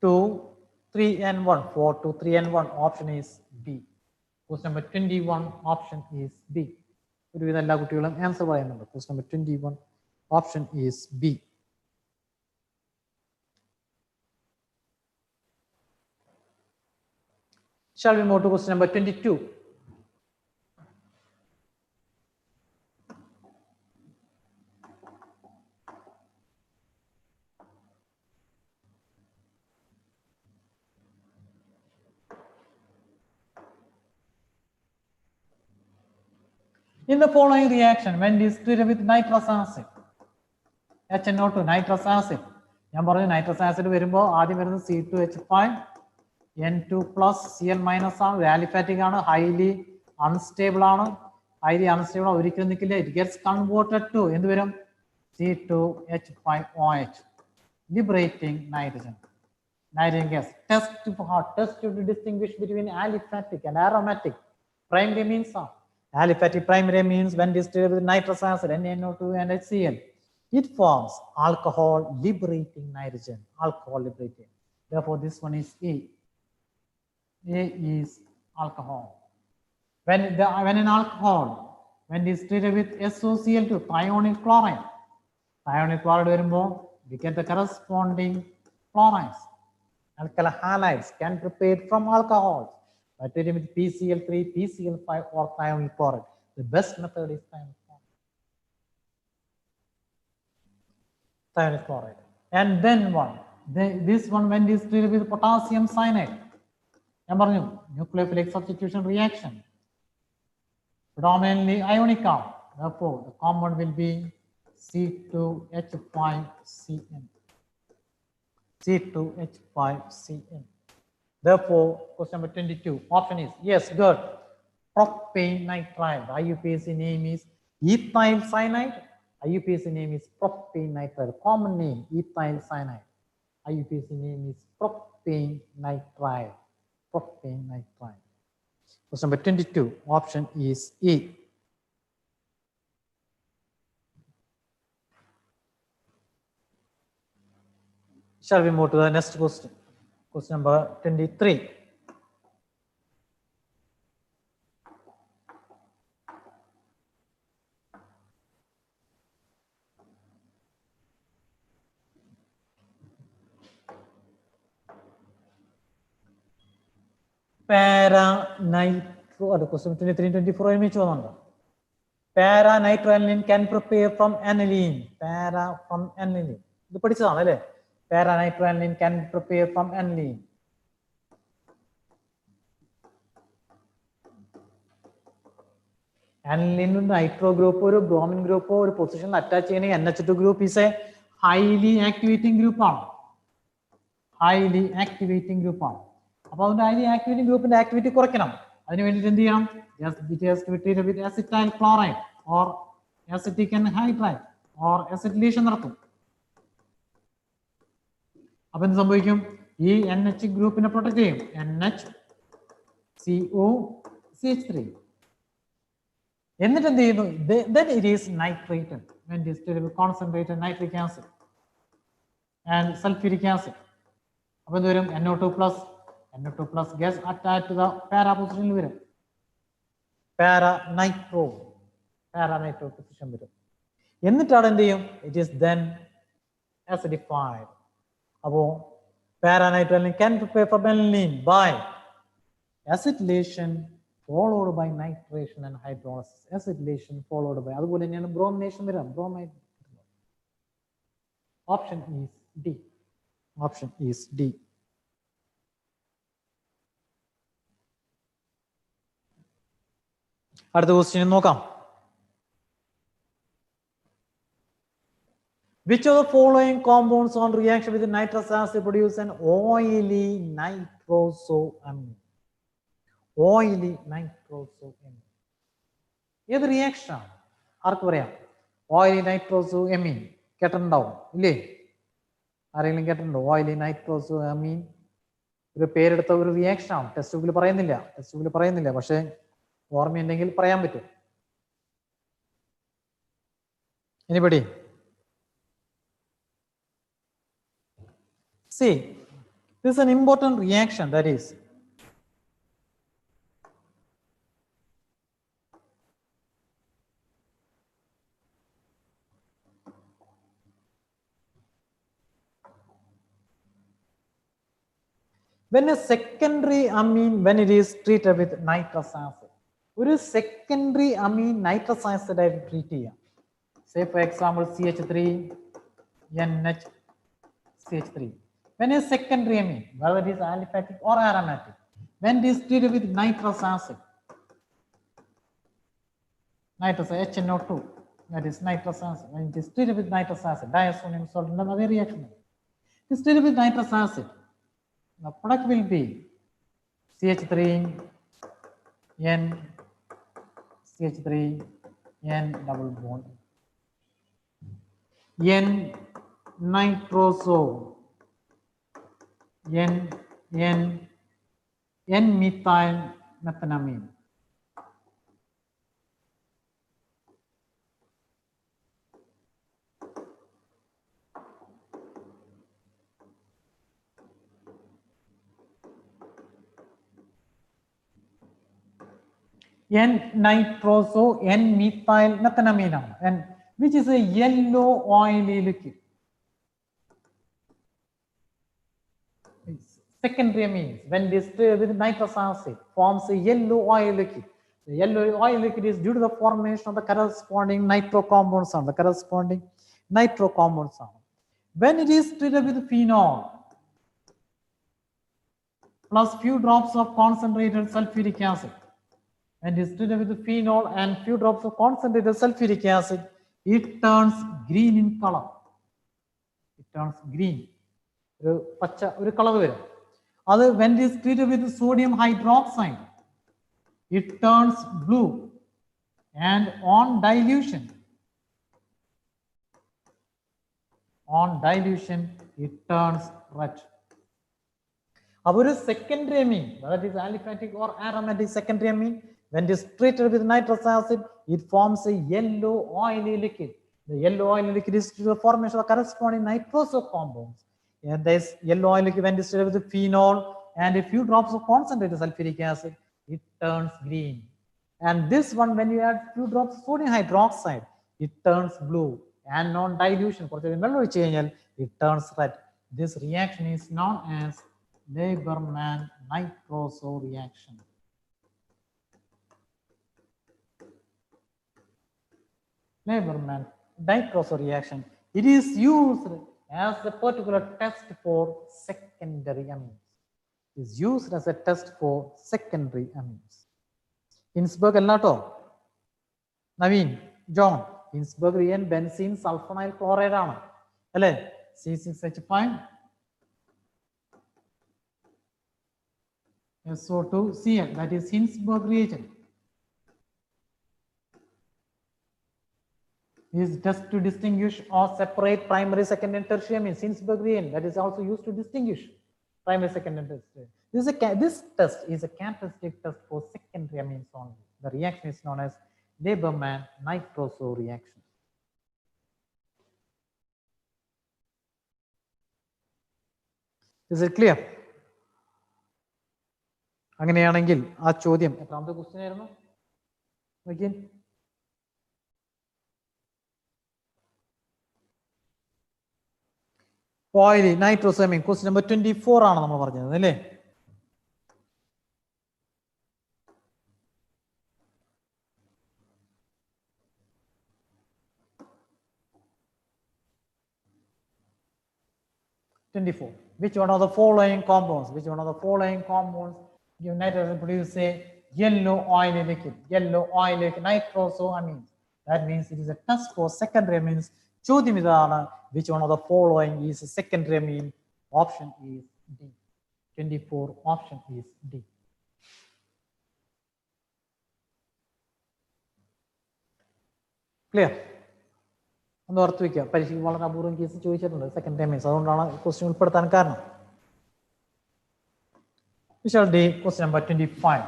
2, 3 and 1. 4, 2, 3 and 1. Option is B. Question number 21. Option is B. Answer question number 21. Option is B. Shall we move to question number 22? In the following reaction, when it is treated with nitrous acid, HNO2, nitrous acid, nitrous acid C2H5, N2 plus Cl minus, aliphatic, highly unstable, it gets converted to C2H5OH, liberating nitrogen. Nitrogen gas. Test to distinguish between aliphatic and aromatic primary amines. Aliphatic primary amines when distilled with nitrous acid, NaNO2 and HCl, it forms alcohol liberating nitrogen. Alcohol liberating. Therefore, this one is A. A is alcohol. When an alcohol, when distilled with SOCl2, thionic chloride, we get the corresponding chlorides. Alkyl halides can be prepared from alcohols by treating with PCl3, PCl5 or thionyl chloride. The best method is thionyl chloride. And then this one when it is treated with potassium cyanide. Nucleophilic substitution reaction. Predominantly ionic count. Therefore, the compound will be C2H5Cn. C2H5Cn. Therefore, question number 22. Option is yes, good. Propane nitride. The IUPAC name is ethyl cyanide. IUPAC name is propane nitride. Common name ethyl cyanide. IUPAC name is propane nitride. Propane nitride. Question number 22. Option is E. Shall we move to the next question? Question number 23. Question 23 and 24. Para-nitroaniline can prepare from aniline. Para from aniline. Para-nitroaniline can prepare from aniline. Aniline nitro group or bromine group or position attached NH2 group is a highly activating group. Highly activating group. About the highly activating group in the activity correction. It has to be treated with acetyl chloride or acetic anhydride or acetylation. Then NH group in a protective NHCOCH3. Then it is nitrated when it is treated with concentrated nitric acid and sulfuric acid. NO2 plus gas attached to the para position. Para-nitro position. It is then acidified. Para-nitroaniline can prepare for aniline by acetylation followed by nitration and hydrolysis. Acetylation followed by bromination. Bromide. Option is D. Option is D. അടുത്ത question നോക്കാം. Which of the following compounds on reaction with nitrous acid produce an oily nitrosoamine? Oily nitrosoamine. ഏത് reaction ആണ്? ആർക്ക് പറയാം? Oily നൈട്രോസോഅമീൻ കേട്ടിട്ടുണ്ടാവും ഇല്ലേ? ആരെങ്കിലും കേട്ടിട്ടുണ്ടോ? Oily നൈട്രോസോഅമീൻ ഒരു പേരെടുത്ത ഒരു റിയാക്ഷൻ ആണ്. ടെക്സ്റ്റ് ബുക്കിൽ പറയുന്നില്ല. പക്ഷേ ഓർമ്മയുണ്ടെങ്കിൽ പറയാൻ പറ്റും. Anybody? See, this is an important reaction, that is when a secondary amine, when it is treated with nitrous acid. ഒരു സെക്കൻഡറി അമീൻ നൈട്രസ് ആസിഡ് ആയിട്ട് ട്രീറ്റ് ചെയ്യാം. Say for example CH3NH3. When a secondary amine, whether it is aliphatic or aromatic, when it is treated with nitrous acid, nitrous HNO2, that is nitrous acid. When it is treated with nitrous acid, diazonium salt, another reaction. It is treated with nitrous acid. The product will be CH3N double bond N nitroso N methyl methanamine. N-nitroso N-methyl methanamine, and which is a yellow oily liquid. Secondary amines, when distilled with nitrous acid, forms a yellow oil liquid. The yellow oil liquid is due to the formation of the corresponding nitro compounds on the corresponding nitro compounds on. When it is treated with phenol plus few drops of concentrated sulfuric acid, and is treated with phenol and few drops of concentrated sulfuric acid, it turns green in color. It turns green. ഒരു colour വരും. അത് when it is treated with sodium hydroxide, it turns blue, and on dilution it turns red. Our secondary amine, whether it is aliphatic or aromatic secondary amine, when it is treated with nitrous acid, it forms a yellow oily liquid. The yellow oily liquid is to the formation of the corresponding nitrous compounds. And this yellow oil liquid, when it is treated with phenol and a few drops of concentrated sulfuric acid, it turns green. And this one, when you add few drops of sodium hydroxide, it turns blue. And on dilution, it turns red. This reaction is known as Lieberman-Nitroso reaction. Lieberman-Nitroso reaction. It is used as a particular test for secondary amines. It is used as a test for secondary amines. Hinsberg allato. Naveen, John, Hinsberg reagent benzene sulfonyl chloride aanu. Alle C6H5 SO2Cl, that is Hinsberg reagent. Is just to distinguish or separate primary, secondary, and tertiary amines. Hinsberg reagent, that is also used to distinguish primary, secondary, and tertiary. This test is a characteristic test for secondary amines only. The reaction is known as Lieberman-Nitroso reaction. Is it clear? അങ്ങനെയാണെങ്കിൽ ആ ചോദ്യം എത്രാമത്തെ question ആയിരുന്നു? നോക്കിയേ. Oily nitrosamine, question number 24 ആണ് നമ്മൾ പറഞ്ഞത് അല്ലേ? Which one of the following compounds? Which one of the following compounds give nitrogen produce a yellow oily liquid? Yellow oily liquid, nitrosamines. That means it is a test for secondary amines. ചോദ്യം ഇതാണ്, which one of the following is a secondary amine? Option is D. 24 option is D. Clear? ഒന്ന് ഓർത്ത് വയ്ക്കുക, പരീക്ഷയ്ക്ക് വളരെ അപൂർവം case ചോദിച്ചിട്ടുണ്ട് secondary amines, അതുകൊണ്ടാണ് ക്വസ്റ്റ്യൻ ഉൾപ്പെടുത്താൻ കാരണം. We shall do question number 25.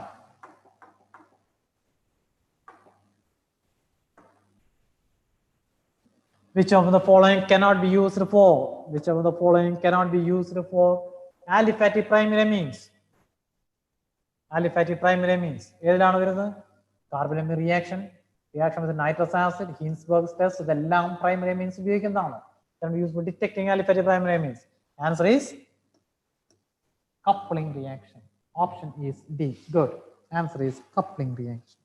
Which of the following cannot be used for? Which of the following cannot be used for aliphatic primary amines? Aliphatic primary amines. ഏതിലാണ് വരുന്നത്? Carbonyl reaction, reaction with nitrous acid, Hinsberg's test, ഇതെല്ലാം primary amines ഉപയോഗിക്കുന്നതാണ്. Can be used for detecting aliphatic primary amines. Answer is coupling reaction. Option is D. Good. Answer is coupling reaction.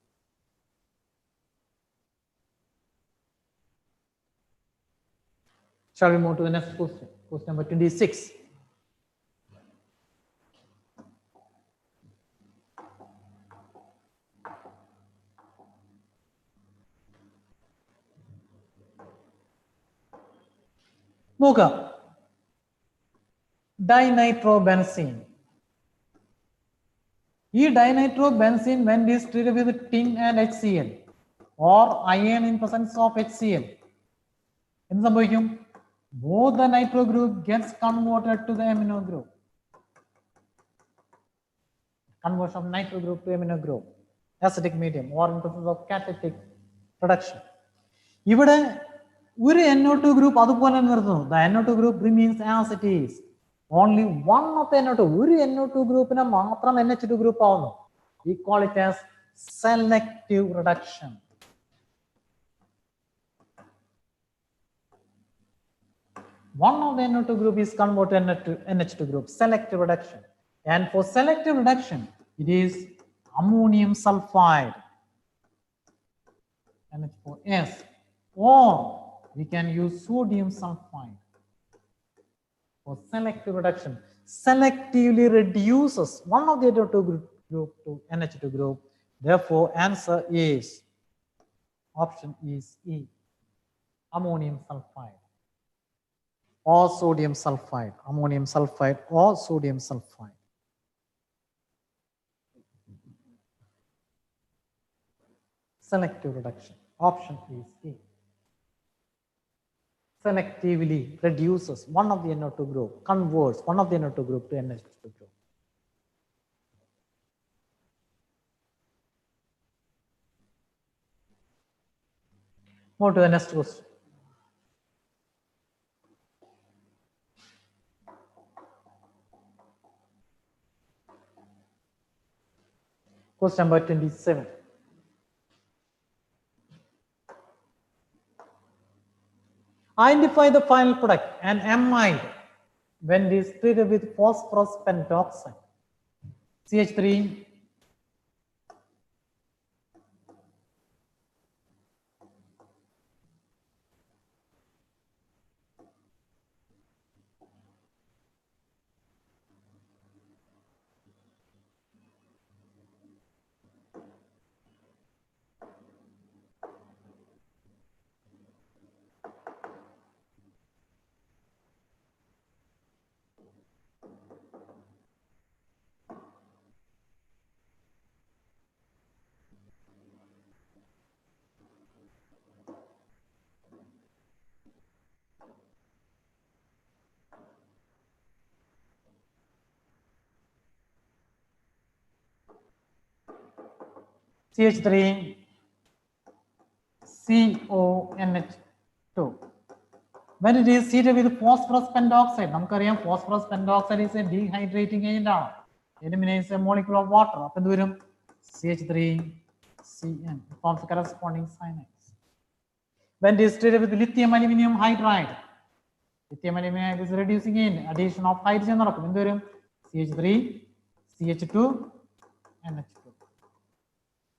Shall we move to the next question? Question number 26. നോക്കുക, ഡൈനൈട്രോബെൻസീൻ. ഈ ഡൈനൈട്രോബെൻസീൻ when it is treated with tin and HCl or iron in presence of HCl, എന്ത് സംഭവിക്കും? Both the nitro group gets converted to the amino group. Conversion of nitro group to amino group, acidic medium, or in presence of catalytic reduction. ഇവിടെ ഒരു NO2 group അതുപോലെ നിർത്തുന്നു. The NO2 group remains as it is. Only one of the NO2, ഒരു NO2 ഗ്രൂപ്പിനെ മാത്രം NH2 group ആവുന്നു. We call it as selective reduction. One of the NO2 group is converted to NH2 group, selective reduction. And for selective reduction, it is ammonium sulfide, NH4S, or we can use sodium sulfide for selective reduction. Selectively reduces one of the NO2 group to NH2 group. Therefore, answer is option is E, ammonium sulfide or sodium sulfide, ammonium sulfide or sodium sulfide. Selective reduction, option is E. Selectively reduces one of the NO2 group, converts one of the NO2 group to NH2 group. Move to the next question. Question number 27. Identify the final product, an amide, when it is treated with phosphorus pentoxide. CH3, CH3, CONH2. When it is treated with phosphorus pentoxide, നമുക്കറിയാം phosphorus pentoxide is a dehydrating agent. Eliminates a molecule of water. അപ്പം എന്ത് വരും? CH3CN forms the corresponding cyanides. When it is treated with lithium aluminum hydride, lithium aluminum hydride is reducing in addition of hydrogen നടക്കും. എന്ത് വരും? CH3, CH2, NH2.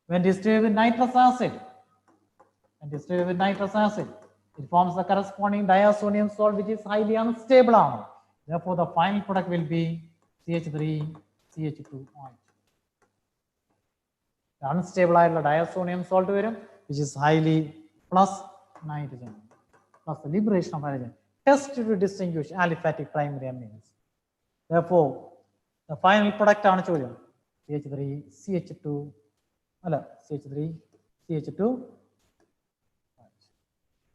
When it is treated with nitrous acid, it forms the corresponding diazonium salt, which is highly unstable. Therefore, the final product will be CH3, CH2OH. The unstable diazonium salt, which is highly plus nitrogen, plus the liberation of hydrogen. Test to distinguish aliphatic primary amines. Therefore, the final product is CH3, CH2, CH3, CH2.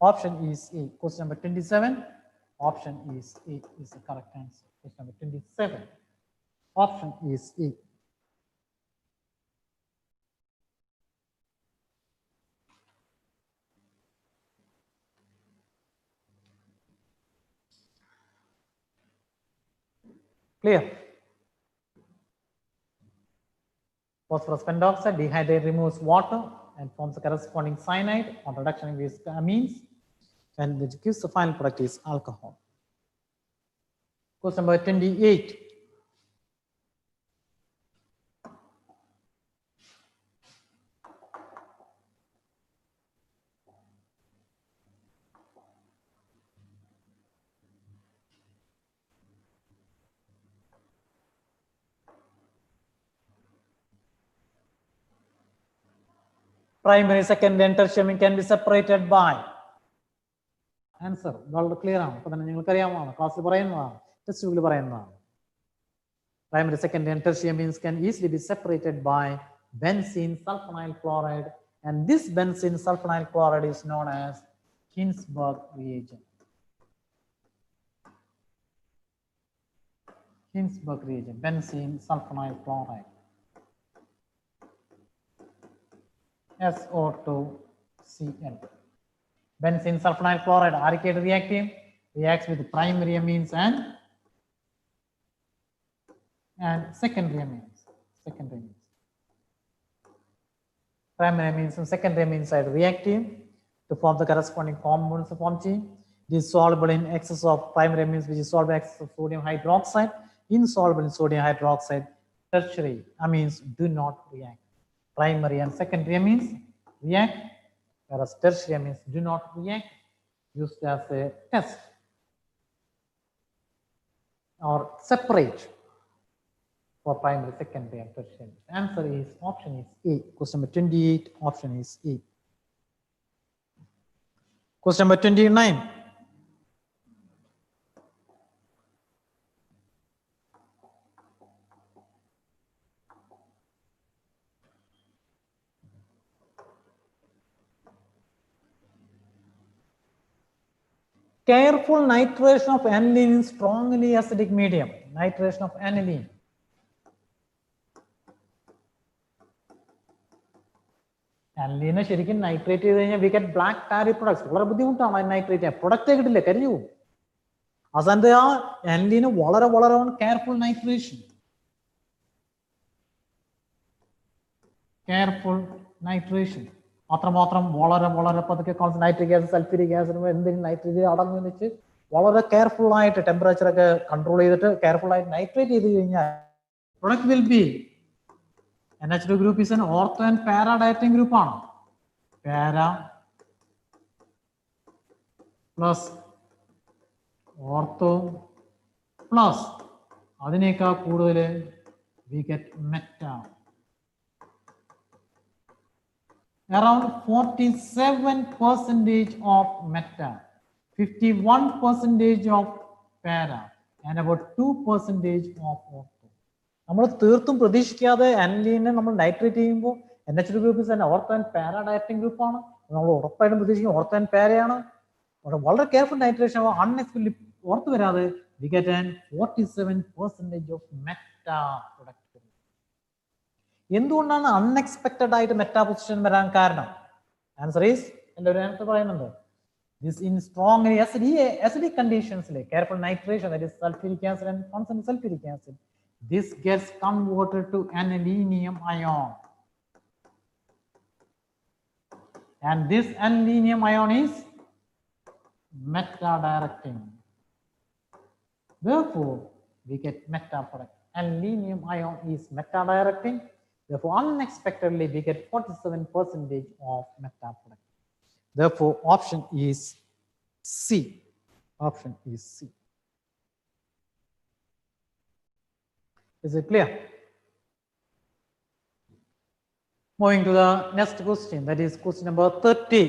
Option is A. Question number 27. Option is A is the correct answer. Question number 27. Option is A. Clear? Phosphorus pentoxide dehydrate removes water and forms the corresponding cyanide on reduction of these amines, and which gives the final product is alcohol. Question number 28. Primary, secondary, and tertiary can be separated by. Answer വളരെ clear ആണ്. അപ്പോൾ തന്നെ നിങ്ങൾക്ക് അറിയാവുന്നതാണ്, ക്ലാസ്സിൽ പറയുന്നതാണ്, ടെസ്റ്റുകളിൽ പറയുന്നതാണ്. Primary, secondary, and tertiary amines can easily be separated by benzene sulfonyl chloride, and this benzene sulfonyl chloride is known as Hinsberg reagent. Hinsberg reagent, benzene sulfonyl chloride. SO2Cl. Benzene sulfonyl chloride aricate reactive, reacts with primary amines and secondary amines. Primary amines and secondary amines are reactive to form the corresponding compounds of form chain. It is soluble in excess of primary amines, which is soluble in excess of sodium hydroxide. insoluble in sodium hydroxide. Tertiary amines do not react. Primary and secondary amines react, whereas tertiary amines do not react. Used as a test or separate for primary, secondary, and tertiary. Answer is option is A. Question number 28, option is A. Question number 29. Careful nitration of aniline in strongly acidic medium. Nitration of aniline. Aniline ശരിക്കും nitrate ചെയ്ത് കഴിഞ്ഞാൽ we get black tarry products. വളരെ ബുദ്ധിമുട്ടാണ് nitrate ചെയ്യാൻ. Product കിട്ടില്ല, കരിഞ്ഞു പോകും. അവസാനത്തെ ആ ആനിലീന് വളരെ വളരെ കെയർഫുൾ നൈട്രേഷൻ. കെയർഫുൾ നൈട്രേഷൻ മാത്രം വളരെ വളരെ പതുക്കെ നൈട്രിക് ആസിഡ്, സൾഫ്യൂരിക് ആസിഡ് എന്തെങ്കിലും നൈട്രേറ്റ് അടങ്ങി വെച്ച് വളരെ കെയർഫുൾ ആയിട്ട് ടെമ്പറേച്ചർ ഒക്കെ കൺട്രോൾ ചെയ്തിട്ട് കെയർഫുൾ ആയിട്ട് നൈട്രേറ്റ് ചെയ്ത് കഴിഞ്ഞാൽ product will be NH2 group is an ortho and para diating group ആണ്. Para plus ortho plus അതിനേക്കാൾ കൂടുതൽ we get meta. Around 47% of meta, 51% of para, and about 2% of ortho. നമ്മൾ തീർത്തും പ്രതീക്ഷിക്കാതെ ആനിലീനെ നമ്മൾ നൈട്രേറ്റ് ചെയ്യുമ്പോൾ NH2 ഗ്രൂപ്പ് തന്നെ ortho and പാര ഡയറ്റിംഗ് ഗ്രൂപ്പാണ്. നമ്മൾ ഉറപ്പായിട്ടും പ്രതീക്ഷിക്കും ഓർത്തോ ആൻഡ് പാരയാണ്. വളരെ കെയർഫുൾ നൈട്രേഷൻ അൺഎക്സ്പെക്ടഡ്ലി ഓർത്ത് വരാതെ we get an 47% of meta product. എന്തുകൊണ്ടാണ് അൺഎക്സ്പെക്ടഡ് ആയിട്ട് മെറ്റാ പൊസിഷൻ വരാൻ കാരണം? ആൻസർ ഈസ് എല്ലാവരും ആൻസർ പറയുന്നുണ്ട്. This in strong acidic conditions, like careful nitration, that is sulfuric acid and constant sulfuric acid, this gets converted to aniline ion, and this aniline ion is meta directing. Therefore, we get meta product. Aniline ion is meta directing. Therefore, unexpectedly, we get 47% of meta product. Therefore, option is C. Option is C. Is it clear? Moving to the next question, that is question number 30.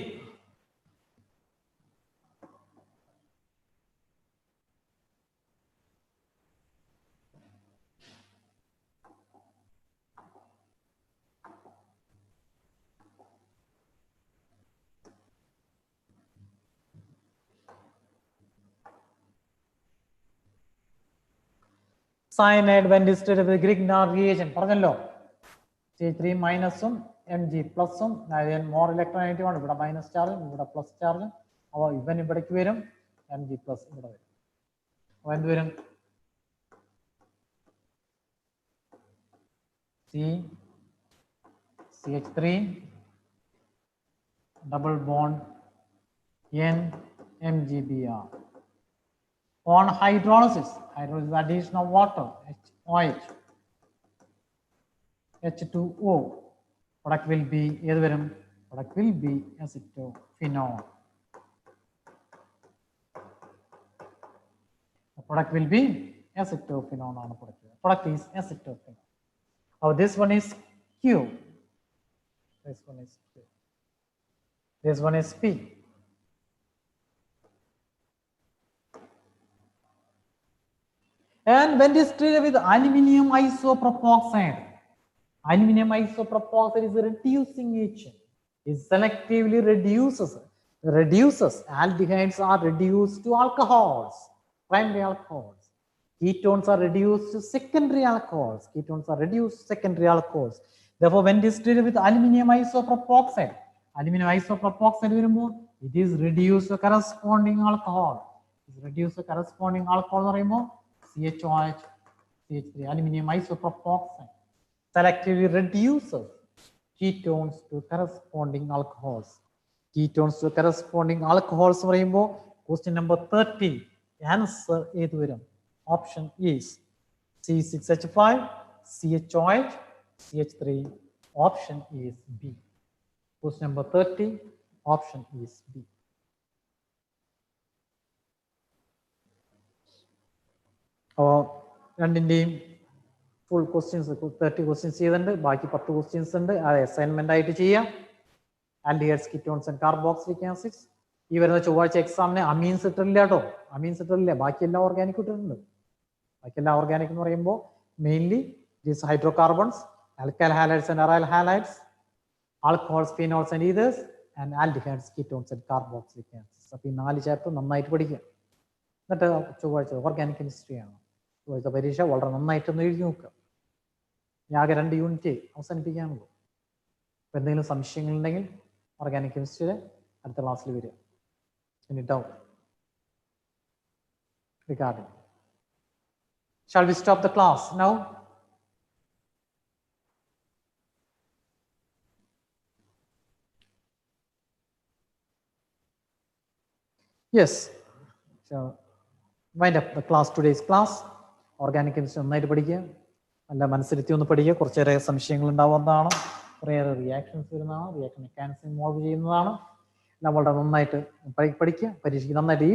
Cyanide when distilled with Grignard reagent. പറഞ്ഞല്ലോ C3 മൈനസും Mg പ്ലസും, അതായത് more electronegative ആണ്. ഇവിടെ minus ചാർജും ഇവിടെ plus ചാർജും. അപ്പോൾ ഇവൻ ഇവിടേക്ക് വരും, Mg പ്ലസ് ഇവിടെ വരും. അപ്പോൾ എന്ത് വരും? CH3 double bond N MgBr. On hydrolysis is addition of water, OH, H2O, product will be acetophenone. The product will be acetophenone on the product. Product is acetophenone. Oh, this one is Q. This one is Q. This one is P. And when it is treated with aluminum isopropoxide, aluminum isopropoxide is a reducing agent. It selectively reduces. Aldehydes are reduced to alcohols, primary alcohols. Ketones are reduced to secondary alcohols. Therefore, when it is treated with aluminum isopropoxide, it is reduced to corresponding alcohol. CHOH, CH3, aluminum isopropoxide selectively reduces ketones to corresponding alcohols. Question number 30. Answer is option is C6H5, CHOH, CH3. Option is B. Question number 30. Option is B. രണ്ടിൻ്റെയും full questions 30 questions ചെയ്തിട്ടുണ്ട്. ബാക്കി 10 questions ഉണ്ട്. അത് assignment ആയിട്ട് ചെയ്യാം. Aldehydes, ketones and carboxylic acids. ഈ വരുന്ന ചൊവ്വാഴ്ച എക്സാമിന് അമീൻസ് ഇട്ടില്ല കേട്ടോ. അമീൻസ് ഇട്ടില്ല. ബാക്കി എല്ലാ ഓർഗാനിക് ഇട്ടിട്ടുണ്ട്. ബാക്കി എല്ലാ ഓർഗാനിക് എന്ന് പറയുമ്പോൾ mainly these hydrocarbons, alkyl halides and aryl halides, alcohols, phenols and ethers, and aldehydes, ketones and carboxylic acids. അപ്പോൾ ഈ 4 ചാപ്റ്റർ നന്നായിട്ട് പഠിക്കുക. എന്നിട്ട് ചൊവ്വാഴ്ച ഓർഗാനിക് കെമിസ്ട്രിയാണ്. ചൊവ്വാഴ്ച പരീക്ഷ വളരെ നന്നായിട്ടൊന്ന് എഴുതി നോക്കുക. ആകെ 2 യൂണിറ്റ് അവസാനിപ്പിക്കാനുള്ളൂ. അപ്പോൾ എന്തെങ്കിലും സംശയങ്ങളുണ്ടെങ്കിൽ ഓർഗാനിക് കെമിസ്ട്രിയുടെ അടുത്ത ക്ലാസ്സിൽ വരിക. Any doubt regarding? Shall we stop the class now? Yes. So wind up the class, today's class. Organic chemistry നന്നായിട്ട് പഠിക്കുക. നല്ല മനസ്സിരുത്തി ഒന്ന് പഠിക്കുക. കുറച്ചേറെ സംശയങ്ങൾ ഉണ്ടാവുന്നതാണ്. കുറേയേറെ റിയാക്ഷൻസ് വരുന്നതാണ്. റിയാക്ഷൻ മെക്കാനിസം ഇൻവോൾവ് ചെയ്യുന്നതാണ്. എല്ലാം വളരെ നന്നായിട്ട് പഠിക്കുക. പരീക്ഷയ്ക്ക് നന്നായിട്ട്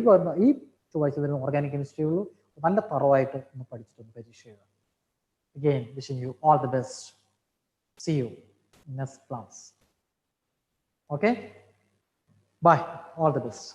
ഈ ചൊവ്വാഴ്ച വരുന്ന ഓർഗാനിക് കെമിസ്ട്രി ഉള്ളൂ. നല്ല തറവായിട്ട് ഒന്ന് പഠിച്ചിട്ടൊന്ന് പരീക്ഷ എഴുതുക. Again, wishing you all the best. See you in next class. Okay? Bye. All the best.